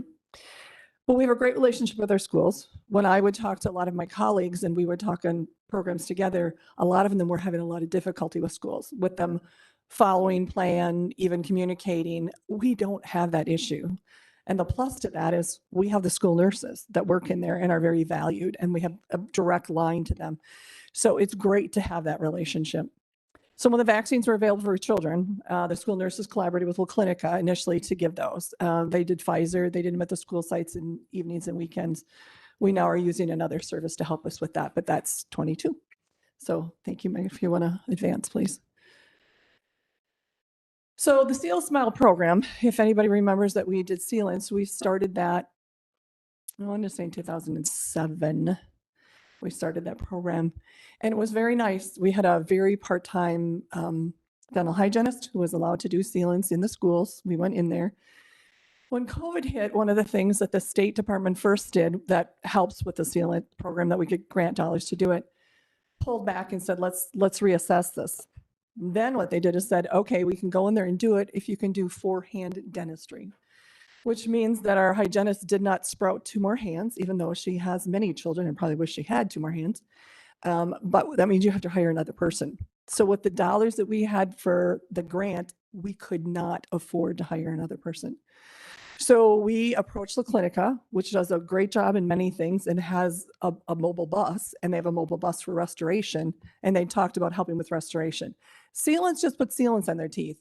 But we have a great relationship with our schools. When I would talk to a lot of my colleagues and we would talk on programs together, a lot of them were having a lot of difficulty with schools, with them following plan, even communicating. We don't have that issue. And the plus to that is we have the school nurses that work in there and are very valued, and we have a direct line to them. So it's great to have that relationship. Some of the vaccines were available for children. The school nurses collaborated with La Clinica initially to give those. They did Pfizer. They did them at the school sites in evenings and weekends. We now are using another service to help us with that, but that's 22. So thank you, Meg, if you want to advance, please. So the Seal Smile program, if anybody remembers that we did sealants, we started that, I want to say in 2007. We started that program and it was very nice. We had a very part-time dental hygienist who was allowed to do sealants in the schools. We went in there. When COVID hit, one of the things that the State Department first did that helps with the sealant program that we get grant dollars to do it, pulled back and said, let's reassess this. Then what they did is said, okay, we can go in there and do it if you can do forehand dentistry, which means that our hygienist did not sprout 2 more hands, even though she has many children and probably wish she had 2 more hands. But that means you have to hire another person. So with the dollars that we had for the grant, we could not afford to hire another person. So we approached La Clinica, which does a great job in many things and has a mobile bus, and they have a mobile bus for restoration. And they talked about helping with restoration. Sealants just put sealants on their teeth.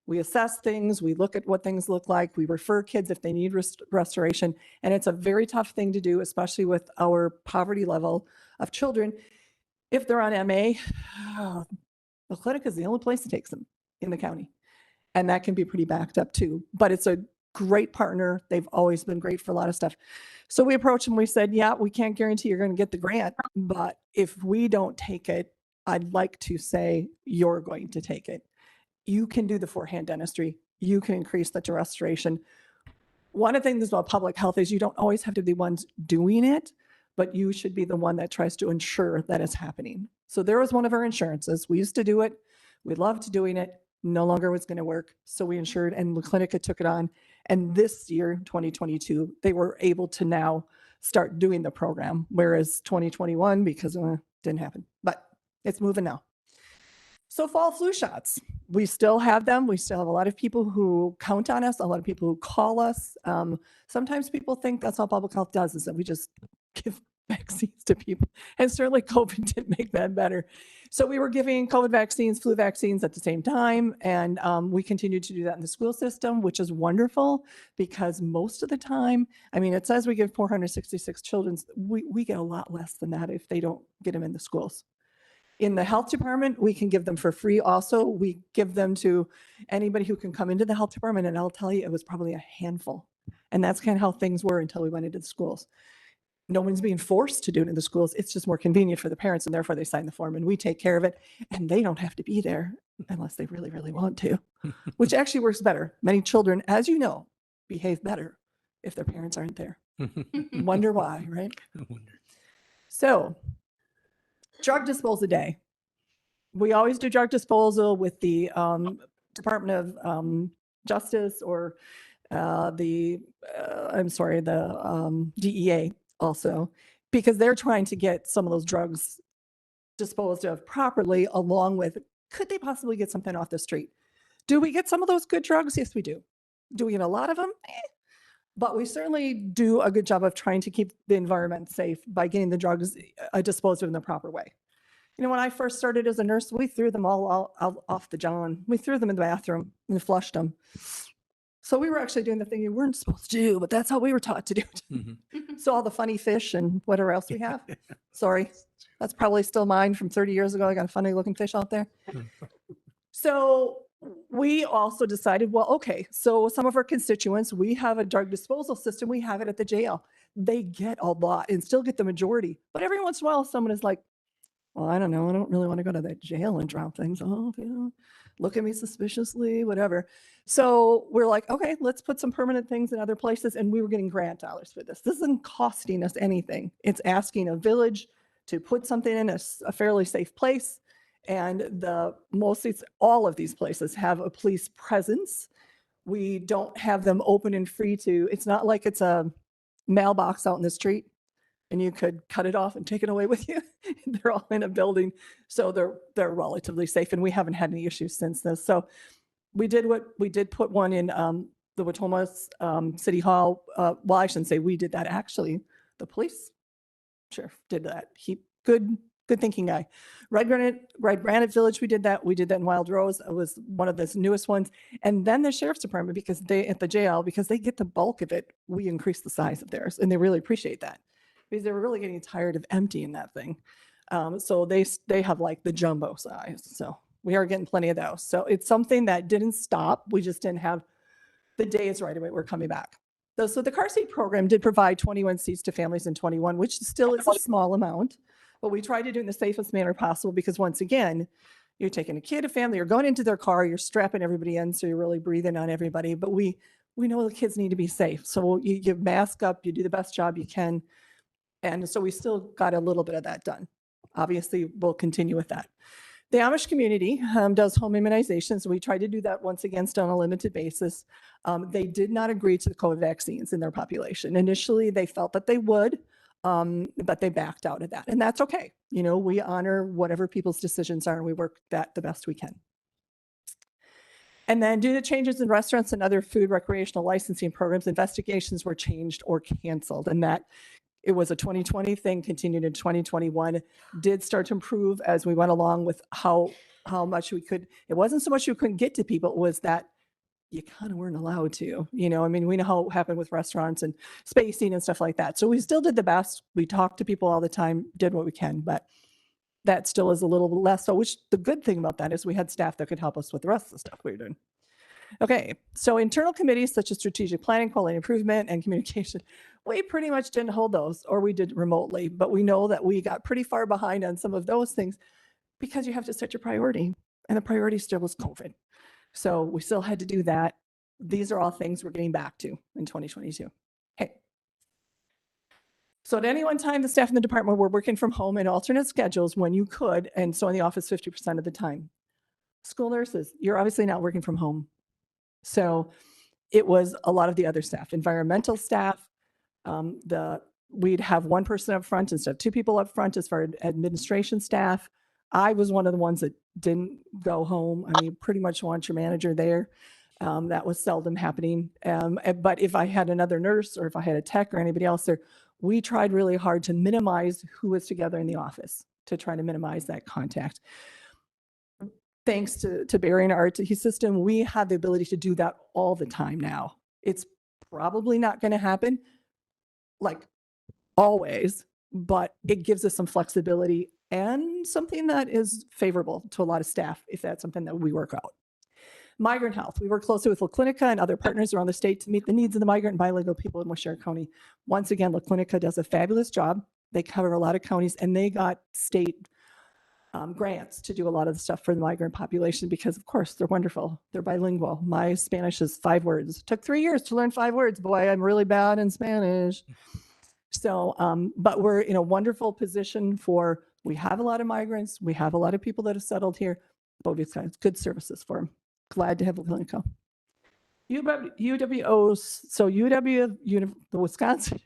We assess things, we look at what things look like, we refer kids if they need restoration, and it's a very tough thing to do, especially with our poverty level of children. If they're on MA, the clinic is the only place that takes them in the county, and that can be pretty backed up too, but it's a great partner. They've always been great for a lot of stuff. So we approached them, we said, yeah, we can't guarantee you're going to get the grant, but if we don't take it, I'd like to say you're going to take it. You can do the forehand dentistry. You can increase the restoration. One of the things about public health is you don't always have to be the ones doing it, but you should be the one that tries to ensure that it's happening. So there was one of our insurances. We used to do it. We loved doing it. No longer was going to work. So we insured, and La Clinica took it on. And this year, 2022, they were able to now start doing the program, whereas 2021, because it didn't happen, but it's moving now. So fall flu shots, we still have them. We still have a lot of people who count on us, a lot of people who call us. Sometimes people think that's all public health does, is that we just give vaccines to people. And certainly COVID didn't make that better. So we were giving COVID vaccines, flu vaccines at the same time. And we continue to do that in the school system, which is wonderful because most of the time, I mean, it says we give 466 children. We get a lot less than that if they don't get them in the schools. In the health department, we can give them for free. Also, we give them to anybody who can come into the health department. And I'll tell you, it was probably a handful. And that's kind of how things were until we went into the schools. No one's being forced to do it in the schools. It's just more convenient for the parents, and therefore they sign the form and we take care of it. And they don't have to be there unless they really, really want to, which actually works better. Many children, as you know, behave better if their parents aren't there. Wonder why, right? So, drug disposal day. We always do drug disposal with the Department of Justice or the DEA also, because they're trying to get some of those drugs disposed of properly, along with, could they possibly get something off the street? Do we get some of those good drugs? Yes, we do. Do we get a lot of them? But we certainly do a good job of trying to keep the environment safe by getting the drugs disposed of in the proper way. You know, when I first started as a nurse, we threw them all out off the john. We threw them in the bathroom and flushed them. So we were actually doing the thing you weren't supposed to do, but that's how we were taught to do it. So all the funny fish and whatever else we have. Sorry, that's probably still mine from 30 years ago. I got a funny looking fish out there. So we also decided, well, okay, so some of our constituents, we have a drug disposal system. We have it at the jail. They get a lot and still get the majority. But every once in a while, someone is like, well, I don't know. I don't really want to go to that jail and drop things off. You know, look at me suspiciously, whatever. So we're like, okay, let's put some permanent things in other places. And we were getting grant dollars for this. This isn't costing us anything. It's asking a village to put something in a fairly safe place. And mostly all of these places have a police presence. We don't have them open and free to, it's not like it's a mailbox out in the street and you could cut it off and take it away with you. They're all in a building. So they're relatively safe, and we haven't had any issues since this. So we did put one in the Watoma City Hall. Well, I shouldn't say we did that. Actually, the police sheriff did that. Good thinking guy. Red Granite Village, we did that. We did that in Wild Rose. It was one of the newest ones. And then the sheriff's department, because at the jail, because they get the bulk of it, we increased the size of theirs, and they really appreciate that because they were really getting tired of emptying that thing. So they have like the jumbo size. So we are getting plenty of those. So it's something that didn't stop. We just didn't have the days right away. We're coming back. So the car seat program did provide 21 seats to families in 21, which still is a small amount. But we tried to do it in the safest manner possible because once again, you're taking a kid, a family, you're going into their car, you're strapping everybody in, so you're really breathing on everybody. But we know the kids need to be safe. So you mask up, you do the best job you can. And so we still got a little bit of that done. Obviously, we'll continue with that. The Amish community does home immunizations. We tried to do that once again, still on a limited basis. They did not agree to the COVID vaccines in their population. Initially, they felt that they would. But they backed out of that, and that's okay. You know, we honor whatever people's decisions are, and we work that the best we can. And then due to changes in restaurants and other food recreational licensing programs, investigations were changed or canceled, and that it was a 2020 thing, continued in 2021, did start to improve as we went along with how much we could. It wasn't so much you couldn't get to people, it was that you kind of weren't allowed to, you know, I mean, we know how it happened with restaurants and spacing and stuff like that. So we still did the best. We talked to people all the time, did what we can, but that still is a little less. So which the good thing about that is we had staff that could help us with the rest of the stuff we were doing. Okay, so internal committees such as strategic planning, quality improvement, and communication, we pretty much didn't hold those, or we did remotely, but we know that we got pretty far behind on some of those things because you have to set your priority, and the priority still was COVID. So we still had to do that. These are all things we're getting back to in 2022. Okay. So at any one time, the staff in the department were working from home in alternate schedules when you could, and so in the office 50% of the time. School nurses, you're obviously not working from home. So it was a lot of the other staff, environmental staff. We'd have one person up front instead of two people up front as far as administration staff. I was one of the ones that didn't go home. I mean, pretty much want your manager there. That was seldom happening. But if I had another nurse or if I had a tech or anybody else there, we tried really hard to minimize who was together in the office to try to minimize that contact. Thanks to Barry and our IT system, we have the ability to do that all the time now. It's probably not going to happen like always, but it gives us some flexibility and something that is favorable to a lot of staff if that's something that we work out. Migrant health. We work closely with La Clinica and other partners around the state to meet the needs of the migrant and bilingual people in Washington County. Once again, La Clinica does a fabulous job. They cover a lot of counties, and they got state grants to do a lot of the stuff for the migrant population because, of course, they're wonderful. They're bilingual. My Spanish is 5 words. It took 3 years to learn 5 words. Boy, I'm really bad in Spanish. So, but we're in a wonderful position for, we have a lot of migrants. We have a lot of people that have settled here, but we've got good services for them. Glad to have a clinical. UWOs, so the Wisconsin,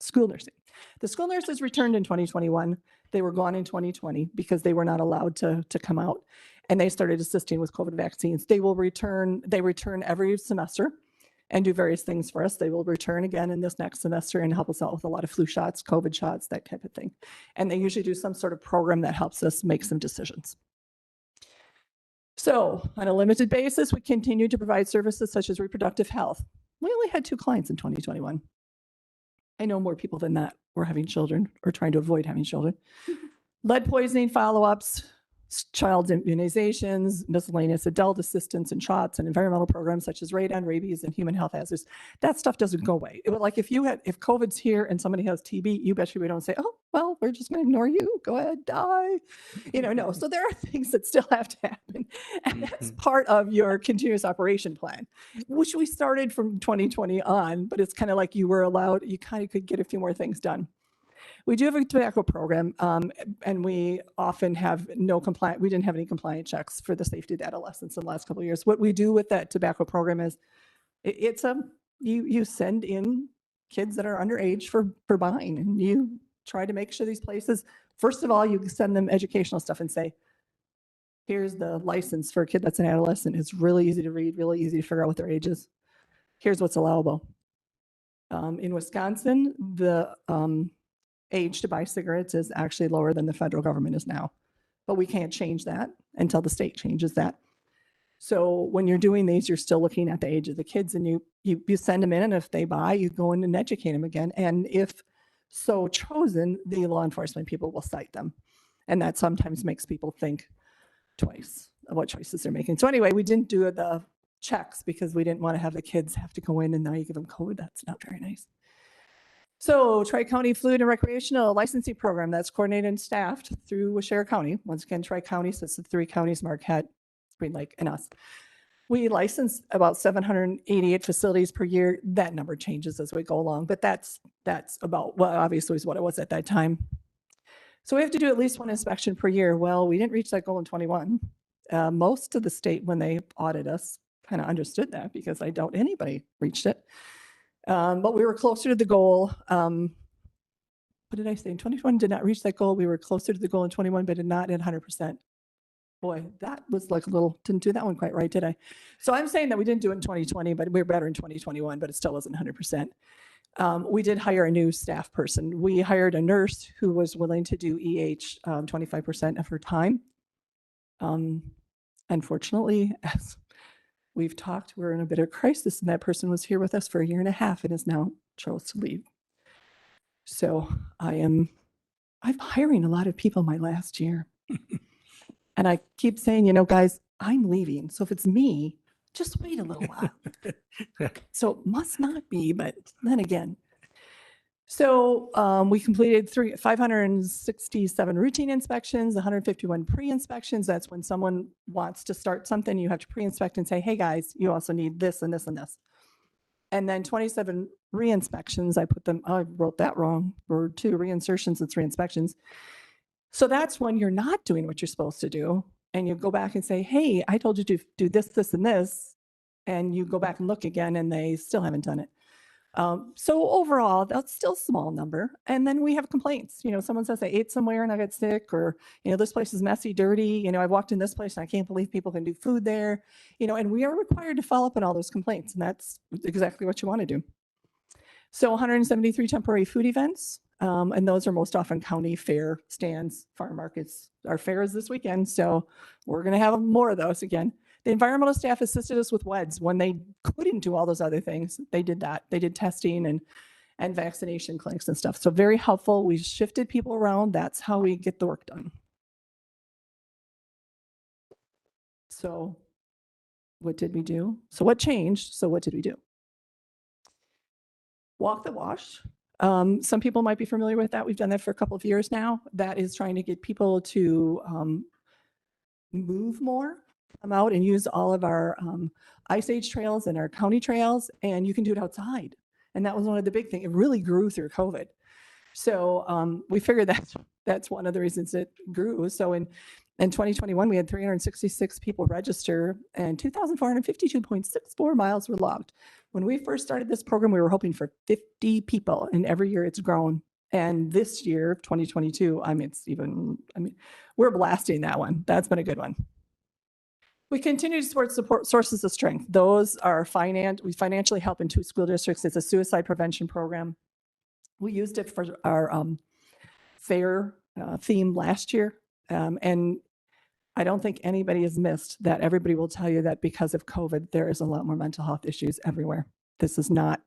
school nursing. The school nurses returned in 2021. They were gone in 2020 because they were not allowed to come out, and they started assisting with COVID vaccines. They return every semester. and do various things for us. They will return again in this next semester and help us out with a lot of flu shots, COVID shots, that type of thing. And they usually do some sort of program that helps us make some decisions. So on a limited basis, we continue to provide services such as reproductive health. We only had 2 clients in 2021. I know more people than that were having children or trying to avoid having children. Lead poisoning follow-ups, child immunizations, miscellaneous adult assistance and shots, and environmental programs such as radon, rabies, and human health hazards. That stuff doesn't go away. It would, like if COVID's here and somebody has TB, you bet you we don't say, oh, well, we're just going to ignore you. Go ahead, die. No. So there are things that still have to happen. And that's part of your continuous operation plan, which we started from 2020 on, but it's kind of like you kind of could get a few more things done. We do have a tobacco program, and we often have we didn't have any compliant checks for the safety of adolescents in the last couple of years. What we do with that tobacco program is you send in kids that are underage for buying, and you try to make sure these places, first of all, you send them educational stuff and say, here's the license for a kid that's an adolescent. It's really easy to read, really easy to figure out what their age is. Here's what's allowable. In Wisconsin, the age to buy cigarettes is actually lower than the federal government is now, but we can't change that until the state changes that. So when you're doing these, you're still looking at the age of the kids, and you send them in, and if they buy, you go in and educate them again. And if so chosen, the law enforcement people will cite them. And that sometimes makes people think twice of what choices they're making. So anyway, we didn't do the checks because we didn't want to have the kids have to go in and now you give them code. That's not very nice. So Tri-County Fluid and Recreational Licensing Program, that's coordinated and staffed through Washera County. Once again, Tri-County, so it's the 3 counties, Marquette, Green Lake, and us. We license about 788 facilities per year. That number changes as we go along, but that's about, well, obviously is what it was at that time. So we have to do at least 1 inspection per year. Well, we didn't reach that goal in 21. Most of the state, when they audit us, kind of understood that because I doubt anybody reached it. But we were closer to the goal. What did I say? In 2021 did not reach that goal. We were closer to the goal in 21, but did not at 100%. Boy, that was like didn't do that one quite right, did I? So I'm saying that we didn't do it in 2020, but we were better in 2021, but it still wasn't 100%. We did hire a new staff person. We hired a nurse who was willing to do 25% of her time. Unfortunately, as we've talked, we're in a bit of crisis, and that person was here with us for 1.5 years and is now chose to leave. So I'm hiring a lot of people my last year. And I keep saying, guys, I'm leaving. So if it's me, just wait a little while. So it must not be, but then again. So we completed 567 routine inspections, 151 pre-inspections. That's when someone wants to start something, you have to pre-inspect and say, hey guys, you also need this and this and this. And then 27 re-inspections. I wrote that wrong. Or 2 reinsertions and 3 inspections. So that's when you're not doing what you're supposed to do. And you go back and say, hey, I told you to do this, this, and this. And you go back and look again, and they still haven't done it. So overall, that's still a small number. And then we have complaints. Someone says I ate somewhere and I got sick, or, this place is messy, dirty. I walked in this place and I can't believe people can do food there. And we are required to follow up on all those complaints. And that's exactly what you want to do. So 173 temporary food events. And those are most often county fair stands, farm markets. Our fair is this weekend, so we're going to have more of those again. The environmental staff assisted us with WEDs when they couldn't do all those other things. They did that. They did testing and vaccination clinics and stuff. So very helpful. We shifted people around. That's how we get the work done. So what did we do? So what changed? So what did we do? Walk the wash. Some people might be familiar with that. We've done that for a couple of years now. That is trying to get people to move more, come out and use all of our Ice Age trails and our county trails, and you can do it outside. And that was one of the big things. It really grew through COVID. So we figured that's one of the reasons it grew. So in 2021, we had 366 people register and 2,452.64 miles were logged. When we first started this program, we were hoping for 50 people, and every year it's grown. And this year, 2022, we're blasting that one. That's been a good one. We continue to support sources of strength. Those are we financially help in 2 school districts. It's a suicide prevention program. We used it for our fair theme last year. And I don't think anybody has missed that. Everybody will tell you that because of COVID, there is a lot more mental health issues everywhere. This is not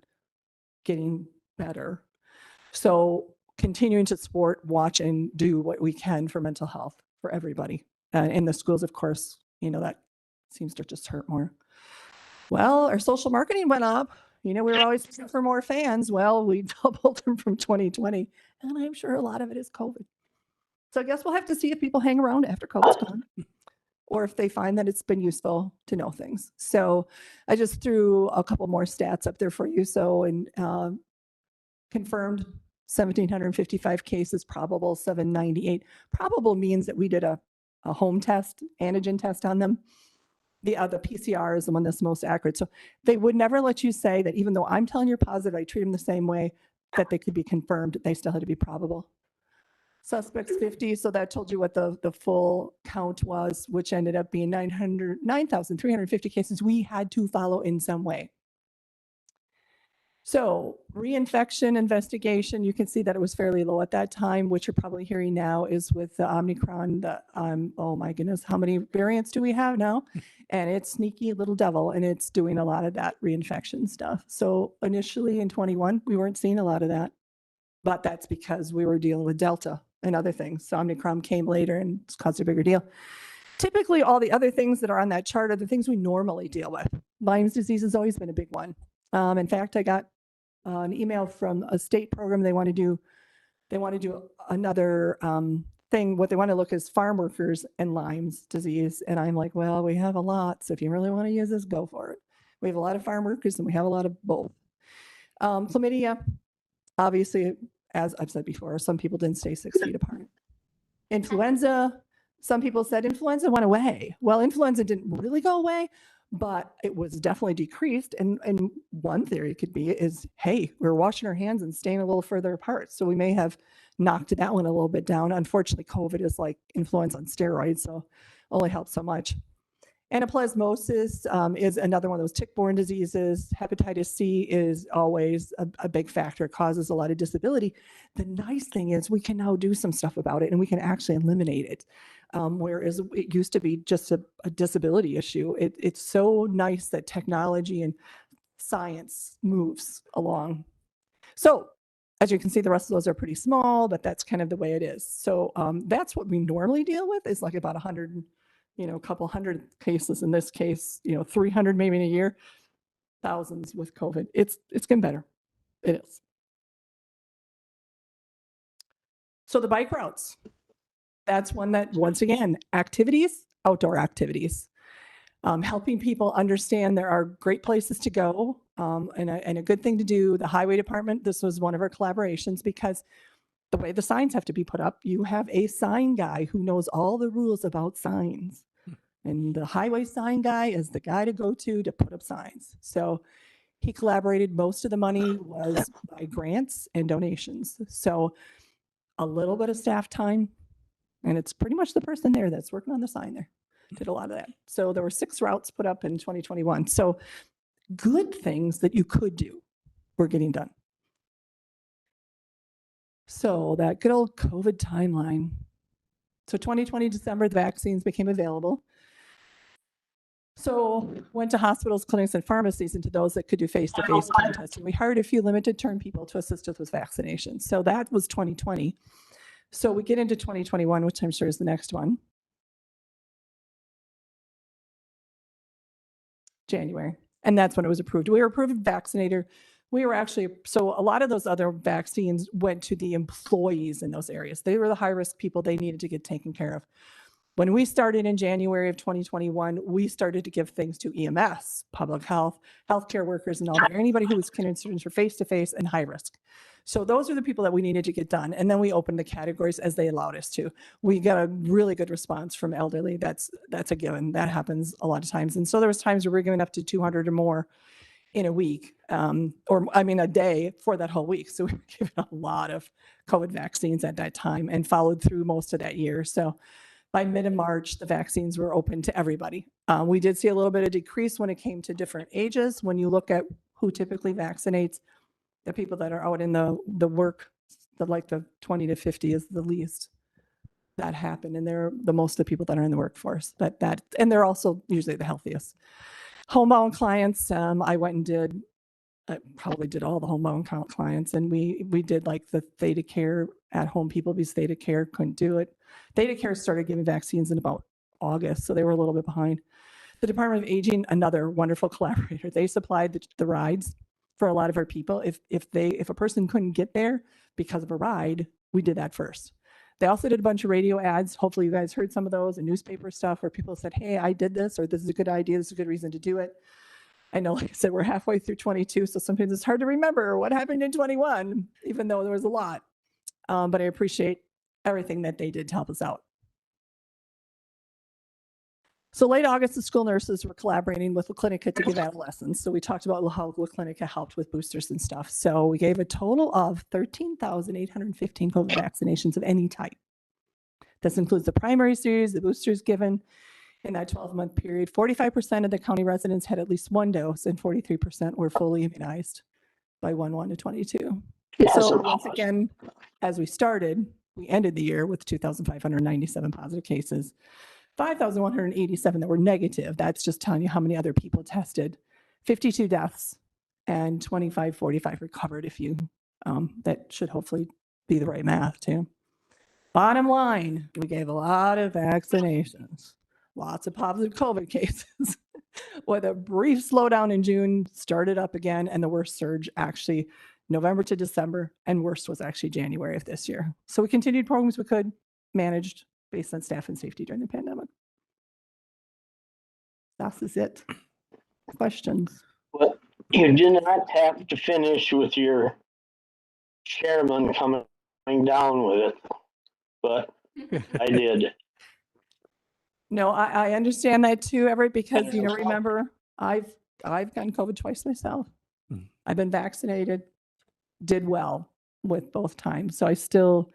getting better. So continuing to support, watch, and do what we can for mental health for everybody. In the schools, of course, that seems to just hurt more. Well, our social marketing went up. We were always looking for more fans. Well, we doubled them from 2020. And I'm sure a lot of it is COVID. So I guess we'll have to see if people hang around after COVID's gone, or if they find that it's been useful to know things. So I just threw a couple more stats up there for you. So confirmed 1,755 cases, probable 798. Probable means that we did a home test, antigen test on them. The PCR is the one that's most accurate. So they would never let you say that even though I'm telling you positive, I treat them the same way, that they could be confirmed. They still had to be probable. Suspects 50, so that told you what the full count was, which ended up being 9,350 cases we had to follow in some way. So reinfection investigation, you can see that it was fairly low at that time. What you're probably hearing now is with the Omicron, oh my goodness, how many variants do we have now? And it's sneaky little devil, and it's doing a lot of that reinfection stuff. So initially in 21, we weren't seeing a lot of that, but that's because we were dealing with Delta and other things. So Omicron came later and it's caused a bigger deal. Typically, all the other things that are on that chart are the things we normally deal with. Lyme's disease has always been a big one. In fact, I got an email from a state program. They want to do another thing. What they want to look is farm workers and Lyme's disease. And I'm like, well, we have a lot. So if you really want to use this, go for it. We have a lot of farm workers and we have a lot of both. Chlamydia, obviously, as I've said before, some people didn't stay 6 feet apart. Influenza, some people said influenza went away. Well, influenza didn't really go away, but it was definitely decreased. And one theory could be is, hey, we're washing our hands and staying a little further apart. So we may have knocked that one a little bit down. Unfortunately, COVID is like influenza on steroids, so only helps so much. Anaplasmosis is another one of those tick-borne diseases. Hepatitis C is always a big factor. It causes a lot of disability. The nice thing is we can now do some stuff about it and we can actually eliminate it. Whereas it used to be just a disability issue. It's so nice that technology and science moves along. So as you can see, the rest of those are pretty small, but that's kind of the way it is. So that's what we normally deal with, is like about 100, a couple hundred cases. In this case, 300 maybe in a year, thousands with COVID. It's getting better. It is. So the bike routes, that's one that, once again, activities, outdoor activities, helping people understand there are great places to go and a good thing to do. The highway department, this was one of our collaborations, because the way the signs have to be put up, you have a sign guy who knows all the rules about signs. And the highway sign guy is the guy to go to put up signs. So he collaborated. Most of the money was by grants and donations. So a little bit of staff time, and it's pretty much the person there that's working on the sign there. Did a lot of that. So there were 6 routes put up in 2021. So good things that you could do were getting done. So that good old COVID timeline. So 2020 December, the vaccines became available. So went to hospitals, clinics, and pharmacies, and to those that could do face-to-face testing. We hired a few limited-term people to assist us with vaccinations. So that was 2020. So we get into 2021, which I'm sure is the next one. January. And that's when it was approved. We were approved vaccinator. We were actually, so a lot of those other vaccines went to the employees in those areas. They were the high-risk people they needed to get taken care of. When we started in January of 2021, we started to give things to EMS, public health, healthcare workers, and all that, anybody who was considered for face-to-face and high risk. So those are the people that we needed to get done. And then we opened the categories as they allowed us to. We got a really good response from elderly. That's a given. That happens a lot of times. And so there was times where we were giving up to 200 or more in a week, a day for that whole week. So we were giving a lot of COVID vaccines at that time and followed through most of that year. So by mid of March, the vaccines were open to everybody. We did see a little bit of decrease when it came to different ages. When you look at who typically vaccinates, the people that are out in the work, the 20 to 50 is the least that happened. And they're the most of the people that are in the workforce, and they're also usually the healthiest. Homebound clients, I probably did all the homebound clients, and we did like the Theta Care at home people because Theta Care couldn't do it. Theta Care started giving vaccines in about August, so they were a little bit behind. The Department of Aging, another wonderful collaborator, they supplied the rides for a lot of our people. If a person couldn't get there because of a ride, we did that first. They also did a bunch of radio ads. Hopefully you guys heard some of those, and newspaper stuff where people said, hey, I did this, or this is a good idea, this is a good reason to do it. I know, like I said, we're halfway through 22, so sometimes it's hard to remember what happened in 21, even though there was a lot. But I appreciate everything that they did to help us out. So late August, the school nurses were collaborating with La Clinica to give adolescents. So we talked about how La Clinica helped with boosters and stuff. So we gave a total of 13,815 COVID vaccinations of any type. This includes the primary series, the boosters given in that 12-month period. 45% of the county residents had at least one dose, and 43% were fully immunized by 1/1 to 22. So once again, as we started, we ended the year with 2,597 positive cases. 5,187 that were negative. That's just telling you how many other people tested. 52 deaths and 45 recovered if you, that should hopefully be the right math too. Bottom line, we gave a lot of vaccinations, lots of positive COVID cases with a brief slowdown in June, started up again, and the worst surge actually November to December, and worst was actually January of this year. So we continued programs we could, managed based on staff and safety during the pandemic. That is it. Questions? Well, you did not have to finish with your chairman coming down with it, but I did. No, I understand that too, Everett, because remember, I've gotten COVID twice myself. I've been vaccinated, did well with both times. So I still,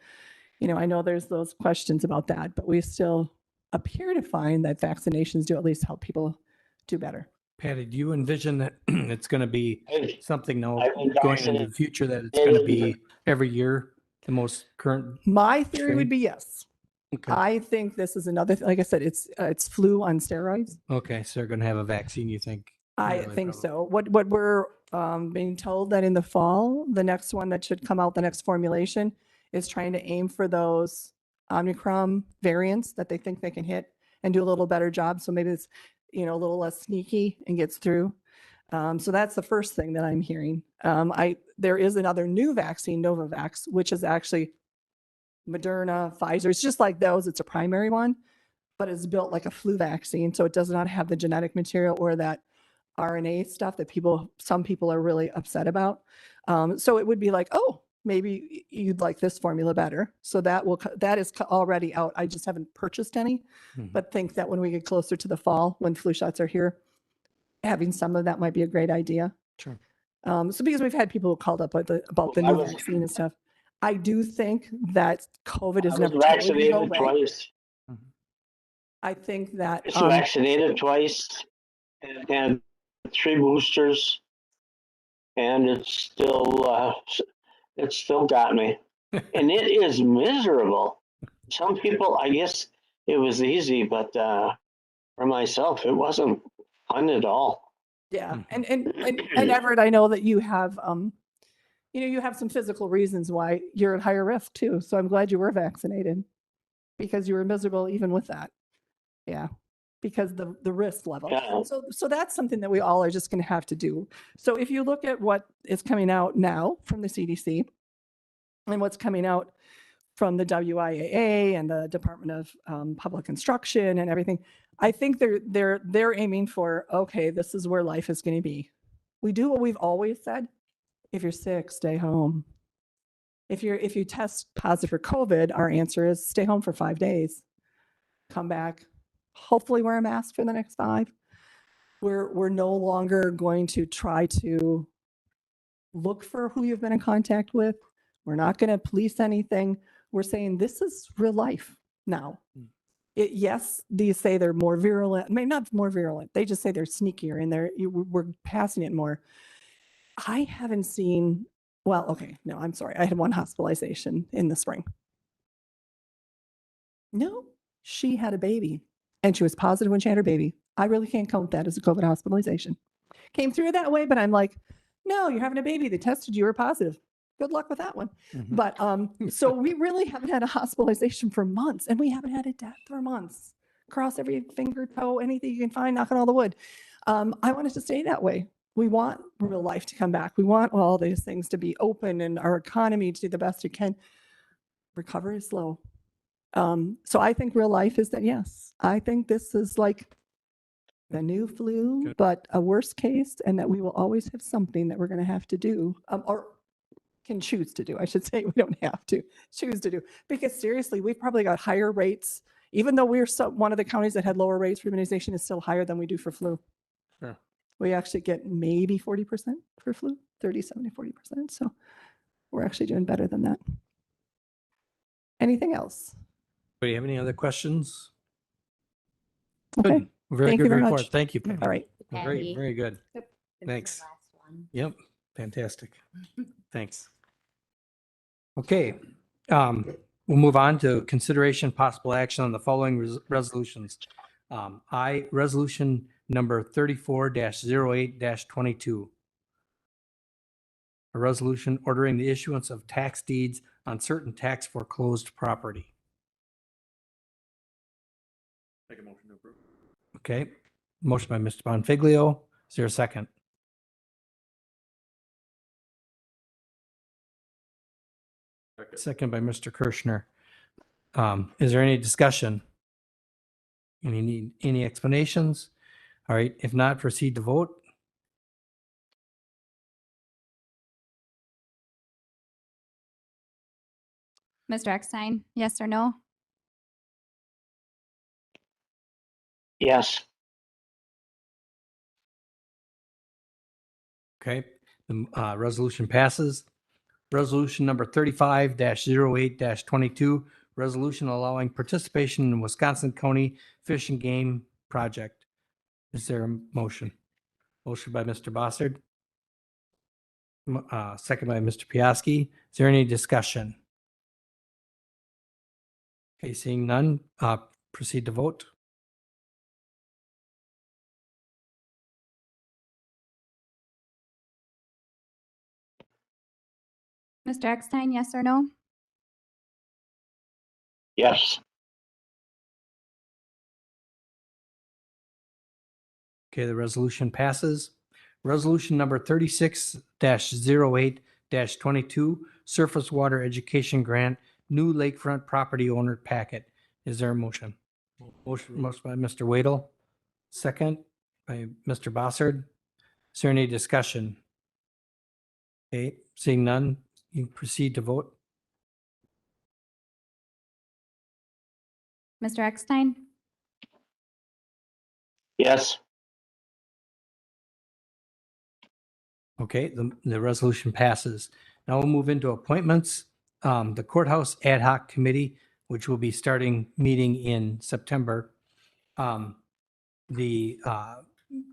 I know there's those questions about that, but we still appear to find that vaccinations do at least help people do better. Patty, do you envision that it's going to be something now I've been going into the future that it's going to be every year, the most current? My theory would be yes. Okay. I think this is another, like I said, it's flu on steroids. Okay, so they're going to have a vaccine, you think? I think so. What we're being told that in the fall, the next one that should come out, the next formulation, is trying to aim for those Omicron variants that they think they can hit and do a little better job. So maybe it's, a little less sneaky and gets through. So that's the first thing that I'm hearing. There is another new vaccine, Novavax, which is actually Moderna, Pfizer. It's just like those. It's a primary one, but it's built like a flu vaccine. So it does not have the genetic material or that RNA stuff that some people are really upset about. So it would be like, oh, maybe you'd like this formula better. So that is already out. I just haven't purchased any, but think that when we get closer to the fall, when flu shots are here, having some of that might be a great idea. Sure. So because we've had people who called up about the new vaccine and stuff, I do think that COVID is never totally go away. Twice. I think that It's vaccinated twice and 3 boosters, and it's still got me. And it is miserable. Some people, I guess it was easy, but for myself, it wasn't fun at all. Yeah. And Everett, I know that you have, you have some physical reasons why you're at higher risk too. So I'm glad you were vaccinated because you were miserable even with that. Yeah. Because the risk level. Yeah. So that's something that we all are just going to have to do. So if you look at what is coming out now from the CDC and what's coming out from the WIAA and the Department of Public Instruction and everything, I think they're aiming for, okay, this is where life is going to be. We do what we've always said. If you're sick, stay home. If you test positive for COVID, our answer is stay home for 5 days. Come back. Hopefully wear a mask for the next 5. We're no longer going to try to look for who you've been in contact with. We're not going to police anything. We're saying this is real life now. Yes, these say they're more virulent, maybe not more virulent. They just say they're sneakier and we're passing it more. I haven't seen, well, okay, no, I'm sorry. I had one hospitalization in the spring. No, she had a baby and she was positive when she had her baby. I really can't count that as a COVID hospitalization. Came through that way, but I'm like, no, you're having a baby. They tested you, were positive. Good luck with that one. But so we really haven't had a hospitalization for months, and we haven't had a death for months. Cross every finger, toe, anything you can find, knock on all the wood. I want it to stay that way. We want real life to come back. We want all these things to be open and our economy to do the best it can. Recovery is slow. So I think real life is that, yes, I think this is like the new flu, but a worst case, and that we will always have something that we're going to have to do, or can choose to do. I should say we don't have to choose to do, because seriously, we've probably got higher rates, even though we're one of the counties that had lower rates for immunization is still higher than we do for flu. Sure. We actually get maybe 40% for flu, 37 to 40%. So we're actually doing better than that. Anything else? Do you have any other questions? Okay. Good. Very Thank good you very report. much. Thank you. Patty. All right. Very, very good. Yep. Thanks. The last one. Yep. Fantastic. Thanks. Okay. We'll move on to consideration possible action on the following resolutions. Resolution number 34-08-22. A resolution ordering the issuance of tax deeds on certain tax foreclosed property. Make a motion to approve. Okay. Motion by Mr. Bonfiglio. Is there a second? Second by Mr. Kirschner. Is there any discussion? Any explanations? All right. If not, proceed to vote. Mr. Eckstein, yes or no? Yes. Okay. The resolution passes. Resolution number 35-08-22, resolution allowing participation in Wisconsin County Fish and Game Project. Is there a motion? Motion by Mr. Bossard. Second by Mr. Piaski. Is there any discussion? Okay, seeing none, proceed to vote. Mr. Eckstein, yes or no? Yes. Okay, the resolution passes. Resolution number 36-08-22, Surface Water Education Grant, new lakefront property owner packet. Is there a motion? Motion by Mr. Wadle, second by Mr. Bossard. Is there any discussion? Okay, seeing none, you can proceed to vote. Mr. Eckstein? Yes. Okay, the resolution passes. Now we'll move into appointments. The Courthouse Ad Hoc Committee, which will be starting meeting in September. The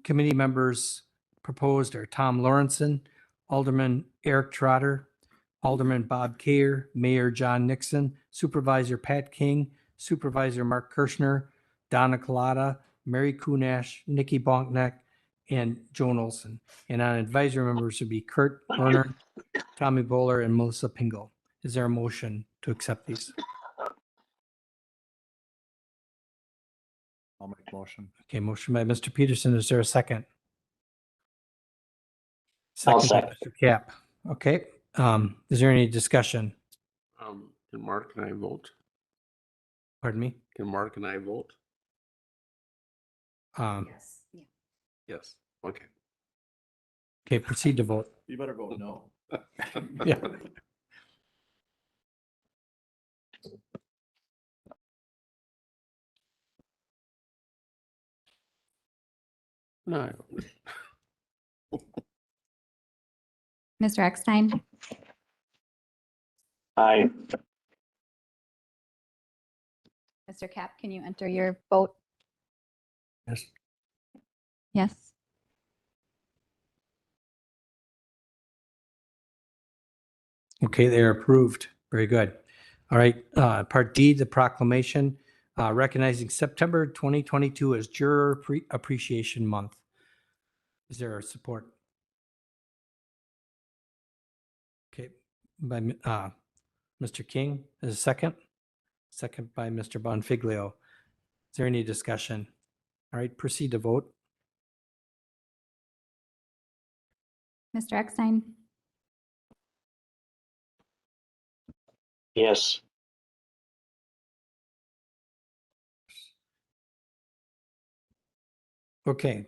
committee members proposed are Tom Lawrenson, Alderman Eric Trotter, Alderman Bob Kayer, Mayor John Nixon, Supervisor Pat King, Supervisor Mark Kirschner, Donna Collada, Mary Kunash, Nikki Bonkneck, and Joan Olson. And on advisory members would be Kurt Lerner, Tommy Bowler, and Melissa Pingle. Is there a motion to accept these? I'll make a motion. Okay, motion by Mr. Peterson. Is there a second? I'll Second by Mr. Cap. Okay. Is there any discussion? Can Mark and I vote? Pardon me? Can Mark and I vote? Yes. Yeah. Yes. Okay. Okay, proceed to vote. You better vote no. Yeah. No, I don't. Mr. Eckstein? Aye. Mr. Cap, can you enter your vote? Yes. Yes. Okay, they are approved. Very good. All right, Part D, the proclamation recognizing September 2022 as Juror Appreciation Month. Is there support? Okay, by Mr. King, is a second? Second by Mr. Bonfiglio. Is there any discussion? All right, proceed to vote. Mr. Eckstein, Yes. Okay.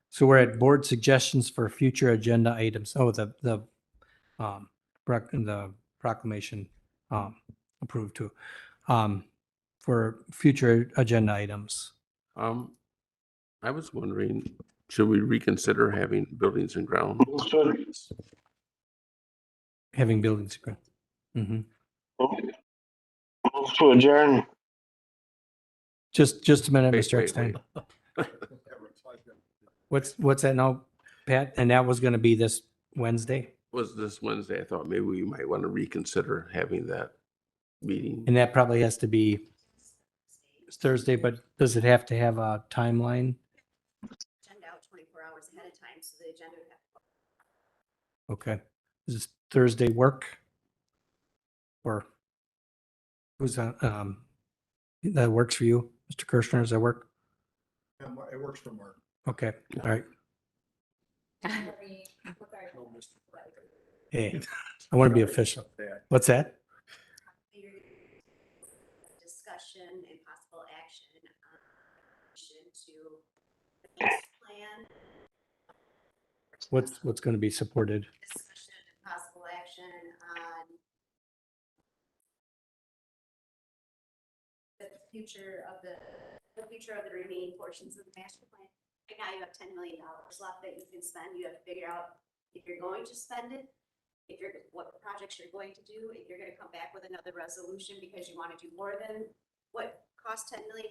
So we're at board suggestions for future agenda items. Oh, the proclamation approved too. For future agenda items. I was wondering, should we reconsider having buildings and grounds? Having buildings. Mm-hmm. Move to adjourn. Just a minute, Wait, Mr. wait, Eckstein. wait. What's that now, Pat? And that was going to be this Wednesday? Was this Wednesday? I thought maybe we might want to reconsider having that meeting. And that probably has to be Thursday, but does it have to have a timeline? Agenda out 24 hours ahead of time, so the agenda would have to. Okay. Does Thursday work? Or who's that? That works for you, Mr. Kirschner? Does that work? It works for Mark. Okay, all right. Hey, I want to be official. What's that? Discussion and possible action to the plan. What's going to be supported? Discussion and possible action on the future of the remaining portions of the master plan. Right now you have $10 million left that you can spend. You have to figure out if you're going to spend it, what projects you're going to do, if you're going to come back with another resolution because you want to do more than what cost $10 million.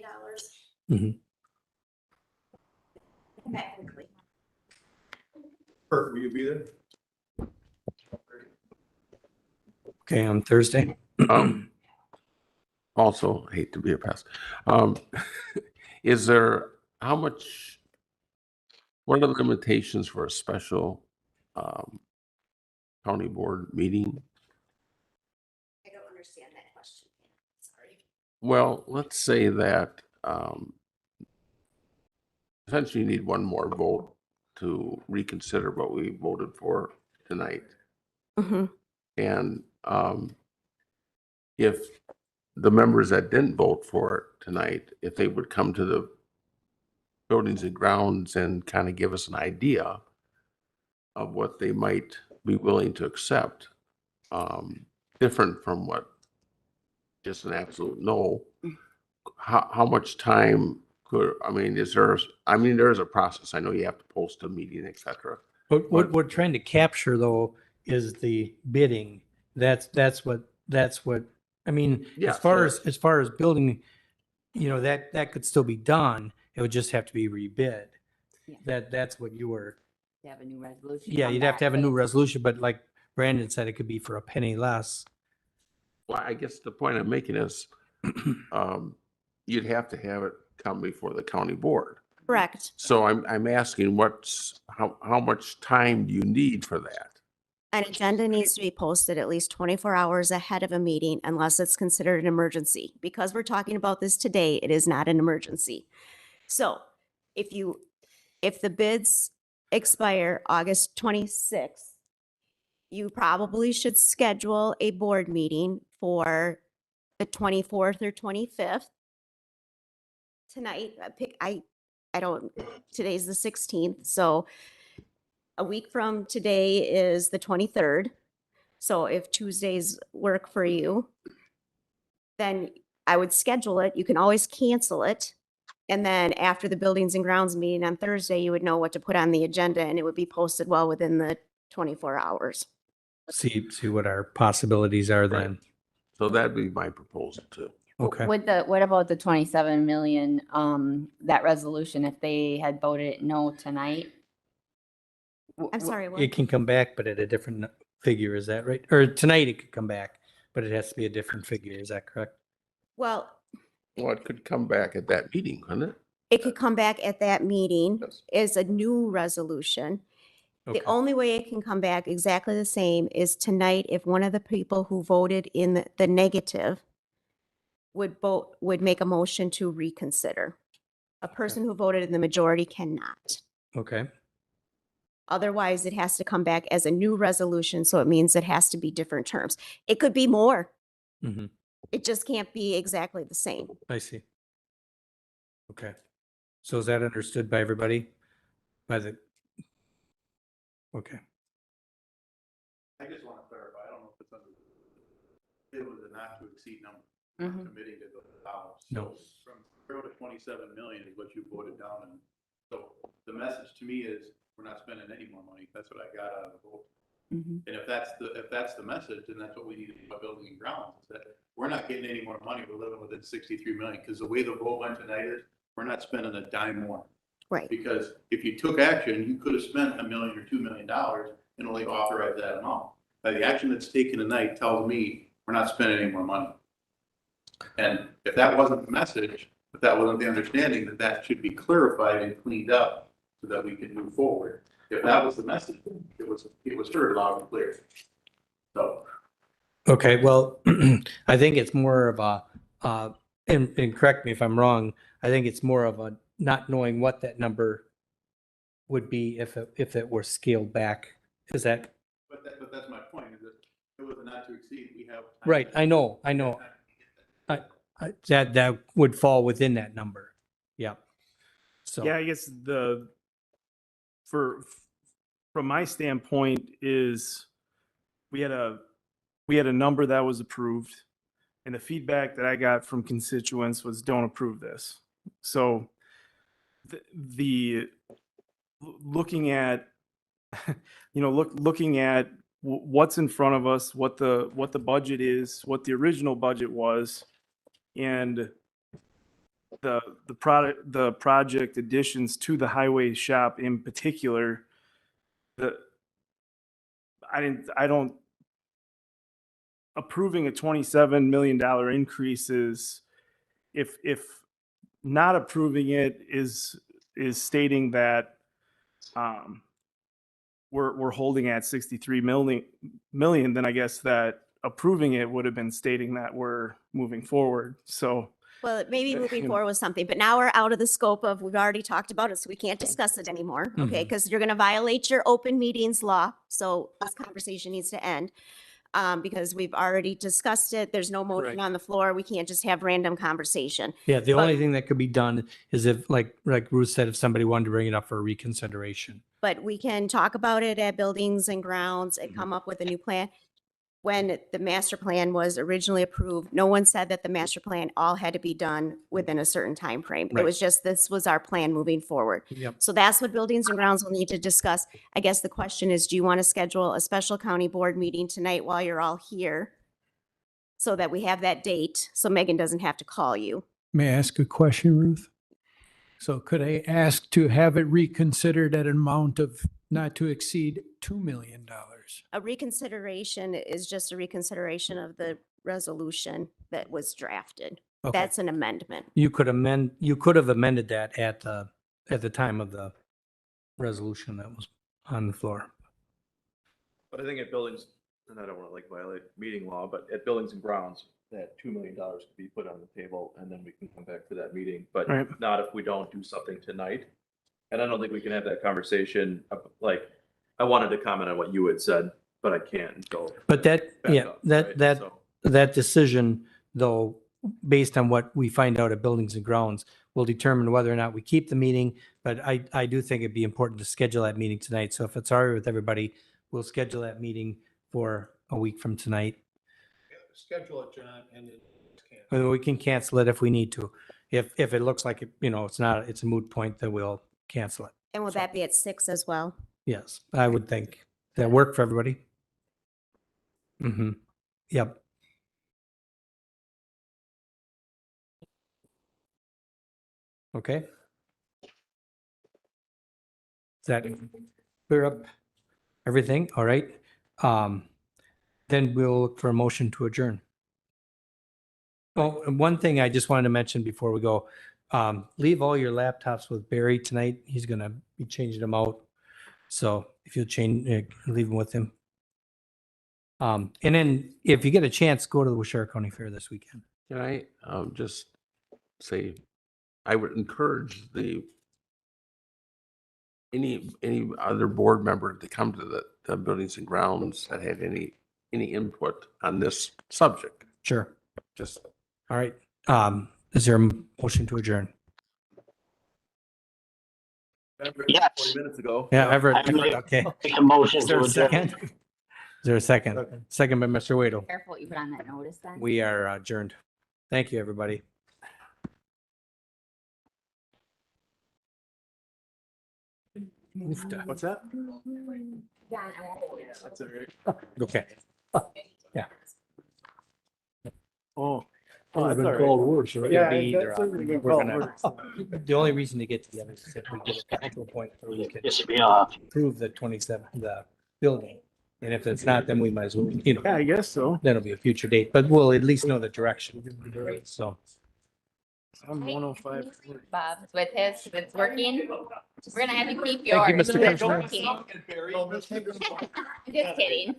Mm-hmm. Technically. Kurt, will you be there? Okay, on Thursday. Also, hate to be a pest. Is there, what are the limitations for a special county board meeting? I don't understand that question. Sorry. Well, let's say that essentially you need one more vote to reconsider what we voted for tonight. Mm-hmm. And if the members that didn't vote for it tonight, if they would come to the buildings and grounds and kind of give us an idea of what they might be willing to accept, different from what just an absolute no. How much time there's a process. I know you have to post a meeting, et cetera. But what we're trying to capture though is the bidding. That's what I mean, Yeah, as far as building, that could still be done. It would just have to be rebid. Yeah. That's what you were. To have a new resolution. Yeah, come you'd have back, to have a but new it's- resolution, but like Brandon said, it could be for a penny less. Well, I guess the point I'm making is you'd have to have it come before the county board. Correct. So I'm asking how much time do you need for that? An agenda needs to be posted at least 24 hours ahead of a meeting unless it's considered an emergency. Because we're talking about this today, it is not an emergency. So if the bids expire August 26th, you probably should schedule a board meeting for the 24th or 25th. Tonight, today's the 16th, so a week from today is the 23rd. So if Tuesdays work for you, then I would schedule it. You can always cancel it. And then after the buildings and grounds meeting on Thursday, you would know what to put on the agenda and it would be posted well within the 24 hours. See what our possibilities are then. So that'd be my proposal too. Okay. What about the 27 million, that resolution, if they had voted no tonight? I'm sorry, what? It can come back, but at a different figure, is that right? Or tonight it could come back, but it has to be a different figure, is that correct? Well, Well, it could come back at that meeting, couldn't it? it could come back at that meeting Yes. as a new resolution. Okay. The only way it can come back exactly the same is tonight if one of the people who voted in the negative would make a motion to reconsider. A person who voted in the majority cannot. Okay. Otherwise, it has to come back as a new resolution, so it means it has to be different terms. It could be more. Mhm. It just can't be exactly the same. I see. Okay. So is that understood by everybody? By the, okay. I just want to clarify, I don't know if it's under, it was a not to exceed number, Mhm. committing to go down. No. So from 0 to 27 million is what you voted down. And so the message to me is we're not spending any more money. That's what I got out of the vote. Mhm. And if that's the message, then that's what we need to do about building and grounds, is that we're not getting any more money. We're living within 63 million, because the way the vote went tonight is, we're not spending a dime more. Right. Because if you took action, you could have spent $1 million or $2 million and only authorized that amount. The action that's taken tonight tells me we're not spending any more money. And if that wasn't the message, if that wasn't the understanding, that should be clarified and cleaned up so that we can move forward. If that was the message, it was heard loud and clear. So. Okay, well, I think it's more of a, and correct me if I'm wrong, I think it's more of a not knowing what that number would be if it were scaled back. Is that? But that's my point, is that it was not to exceed, we have. Right, I know. That would fall within that number. Yeah. So. Yeah, I guess from my standpoint is we had a number that was approved, and the feedback that I got from constituents was don't approve this. So the looking at, looking at what's in front of us, what the budget is, what the original budget was, and the project additions to the highway shop in particular, I don't approving a $27 million increase is, if not approving it is stating that we're holding at 63 million, then I guess that approving it would have been stating that we're moving forward. So Well, it may be moving forward with something, but now we're out of the scope of, we've already talked about it, so we can't discuss it anymore, okay? Mhm. Because you're going to violate your open meetings law, so this conversation needs to end. Because we've already discussed it, there's no motion Right. on the floor, we can't just have random conversation. Yeah, the But- only thing that could be done is if, like Ruth said, if somebody wanted to bring it up for reconsideration. But we can talk about it at Buildings and Grounds and come up with a new plan. When the master plan was originally approved, no one said that the master plan all had to be done within a certain time frame. It Right. was just, this was our plan moving forward. Yep. So that's what Buildings and Grounds will need to discuss. I guess the question is, do you want to schedule a special county board meeting tonight while you're all here? So that we have that date, so Megan doesn't have to call you. May I ask a question, Ruth? So could I ask to have it reconsidered at an amount of not to exceed $2 million? A reconsideration is just a reconsideration of the resolution that was drafted. Okay. That's an amendment. You could have amended that at the time of the resolution that was on the floor. But I think at buildings, and I don't want to violate meeting law, but at buildings and grounds, that $2 million could be put on the table and then we can come back to that meeting, but Right. not if we don't do something tonight. And I don't think we can have that conversation, I wanted to comment on what you had said, but I can't until. But that, back yeah, up, that, right? that, So- that decision, though, based on what we find out at Buildings and Grounds, will determine whether or not we keep the meeting. But I do think it'd be important to schedule that meeting tonight. So if it's all right with everybody, we'll schedule that meeting for a week from tonight. Schedule it, John, and it can't. And we can cancel it if we need to. If it looks like, it's a moot point, then we'll cancel it. And will that be at 6 as well? Yes, I would think. That work for everybody? Mm-hmm. Yep. Okay. Is that clear up everything? All right. Then we'll look for a motion to adjourn. Oh, and one thing I just wanted to mention before we go, leave all your laptops with Barry tonight. He's gonna be changing them out. So if you'll leave them with him. And then if you get a chance, go to the Waushara County Fair this weekend. Can I just say, I would encourage any other board member to come to the Buildings and Grounds that had any input on this subject. Sure. Just All right. Is there a motion to adjourn? Yes. 20 minutes ago. Yeah, Everett. I make- Okay. Make a motion Is there to a adjourn. second? Is there a second? Second by Mr. Waddle. Careful what you put on that notice then. We are adjourned. Thank you, everybody. What's that? Okay. Yeah. Oh. I've been called worse, right? Yeah, Be either that's certainly been we're called gonna- worse. The only reason to get together is if we get it back to a point where we can Yes, to be off. approve the 27th, the building. And if it's not, then we might as well, you Yeah, know, I guess so. that'll be a future date, but we'll at least know the direction. So, I'm 105. Bob, with it's working. We're gonna have to keep Thank you, yours. Mr. It's Commissioner. working. Just kidding.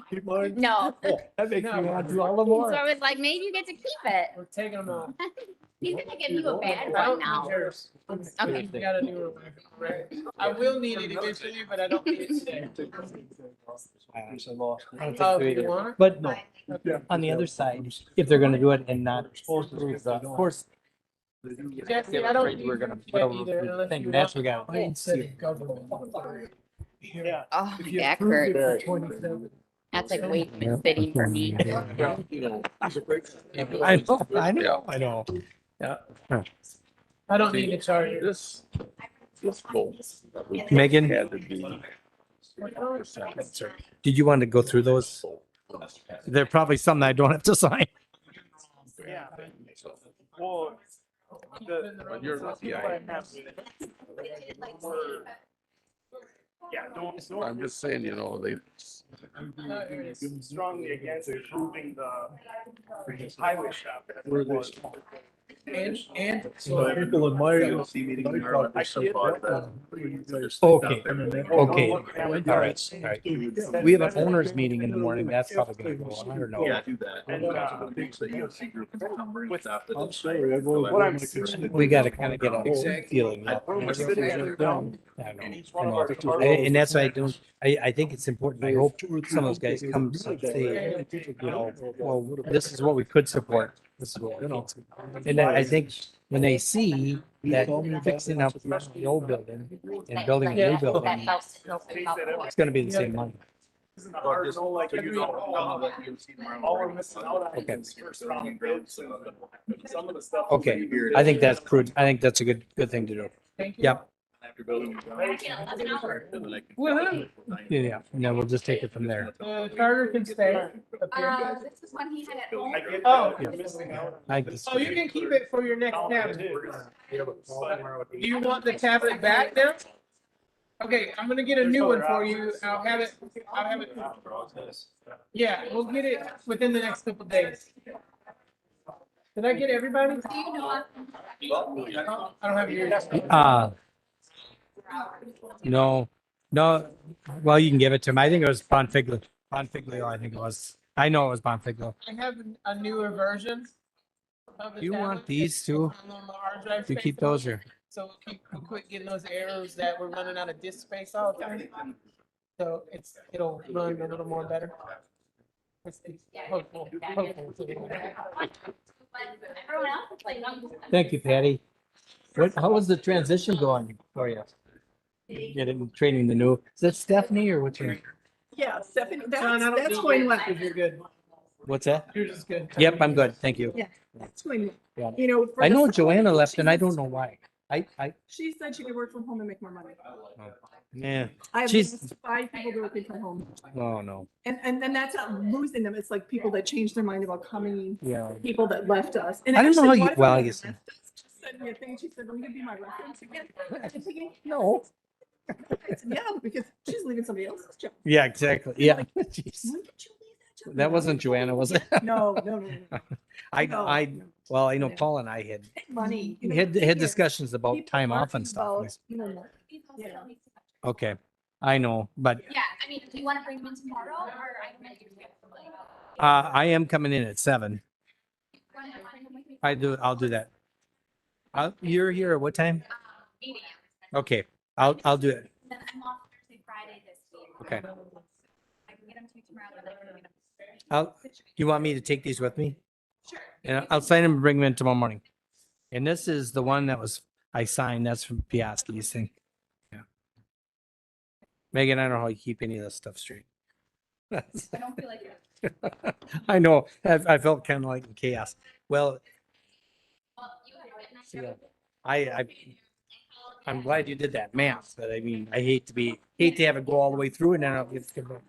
Keep mine. No. that makes me want to do all the So I was like, maybe you get to keep it. We're taking them off. He's gonna give you a bad I one don't now. need yours. Okay. We got a new one. Right. I will need it eventually, but I don't need it today. I don't think Oh, so you either. want it? But no, on the other side, if they're gonna do it and not, of course, Jesse, I don't afraid need we're gonna that build either, the unless thing. you That's want- we got. Yeah. Oh, If you back approve it for hurts. 27. That's like weight sitting for me. I know. Yeah. I don't need to charge you. this goal. Megan, Had to be. did you want to go through those? There are probably some that I don't have to sign. Yeah. Well, But you're lucky I am. Yeah, don't. I'm just saying, you know, they. Strongly against approving the highway shop. Where they- And So people in my. Okay, okay. All right, all right. We have an owners meeting in the morning. That's probably gonna go on. I don't know. Yeah, do that. I'm sorry, I've always. What I'm- We gotta kind of get a feeling. Yeah. I know. And that's why I don't, I think it's important. I hope some of those guys come and say, you know, well, this is what we could support. This is what we don't. And then I think when they see that fixing up the old building and building a new building, it's gonna be the same money. all we're missing out on Okay. is first round bids and some of the stuff. Okay, I think that's prudent. I think that's a good thing to do. Thank you. Yep. After building. Woohoo. Yeah, and then we'll just take it from there. Carter can stay. up here. This is one he had at home. Oh. I just- Oh, you can keep it for your next tablet. Do you want the tablet back now? Okay, I'm gonna get a new one for you. I'll have it. Yeah, we'll get it within the next couple days. Did I get everybody? I don't have yours. No, well, you can give it to him. I think it was Bonfiglio, I think it was. I know it was Bonfiglio. I have a newer version. of the You want tablet. these too? I'm on the hard drive You space keep now. those or? So we quit getting those errors that we're running out of disk space all the time. So it'll run a little more better. Hopeful. Thank you, Patty. How was the transition going for you? Getting, training the new, is that Stephanie or what's your, Yeah, Stephanie, John, I don't that's need going yours well. if You're good. what's that? You're just good. Yep, I'm good. Thank you. Yeah, that's going, Yeah. you know. for I the know summer, Joanna left she and I said- don't know why. She said she could work from home and make more money. Yeah, I have She's- lost 5 people working from home. oh, no. And then that's not losing them. It's like people that changed their mind about coming, Yeah. people that left us. And I don't know actually, how you- one of well, I them guess- left us just sent me a thing. She said, "Will you be my reference again?" I said, No. I said, "Yeah, because she's leaving somebody else's job." Yeah, exactly. I'm Yeah. like, Jeez. "When did you leave that job?" That wasn't Joanna, was it? No, no, no, no. No, no. Well, I know Yeah. Paul and I had, Money. You know, had the thing is, discussions about people time off argue and stuff. about, you know, yeah. Okay, I know, but Yeah, I mean, do you want to bring them in tomorrow or I can make you get like? I am coming in at 7. I'll do that. You're here at what time? 8 a.m. Okay, I'll do it. Then I'm off Thursday, Friday this week. Okay. I can get them to you tomorrow. Then I can get them. You want me to take these with me? Sure. And I'll sign them and bring them in tomorrow morning. And this is the one that I signed. That's from Piaski's thing. Yeah. Megan, I don't know how you keep any of this stuff straight. I don't feel like it. I know. I felt kind of like in chaos. Well, Well, you have it. so yeah, I'm glad you did that math, but I mean, I hate to have it go all the way through and then I'll get to go.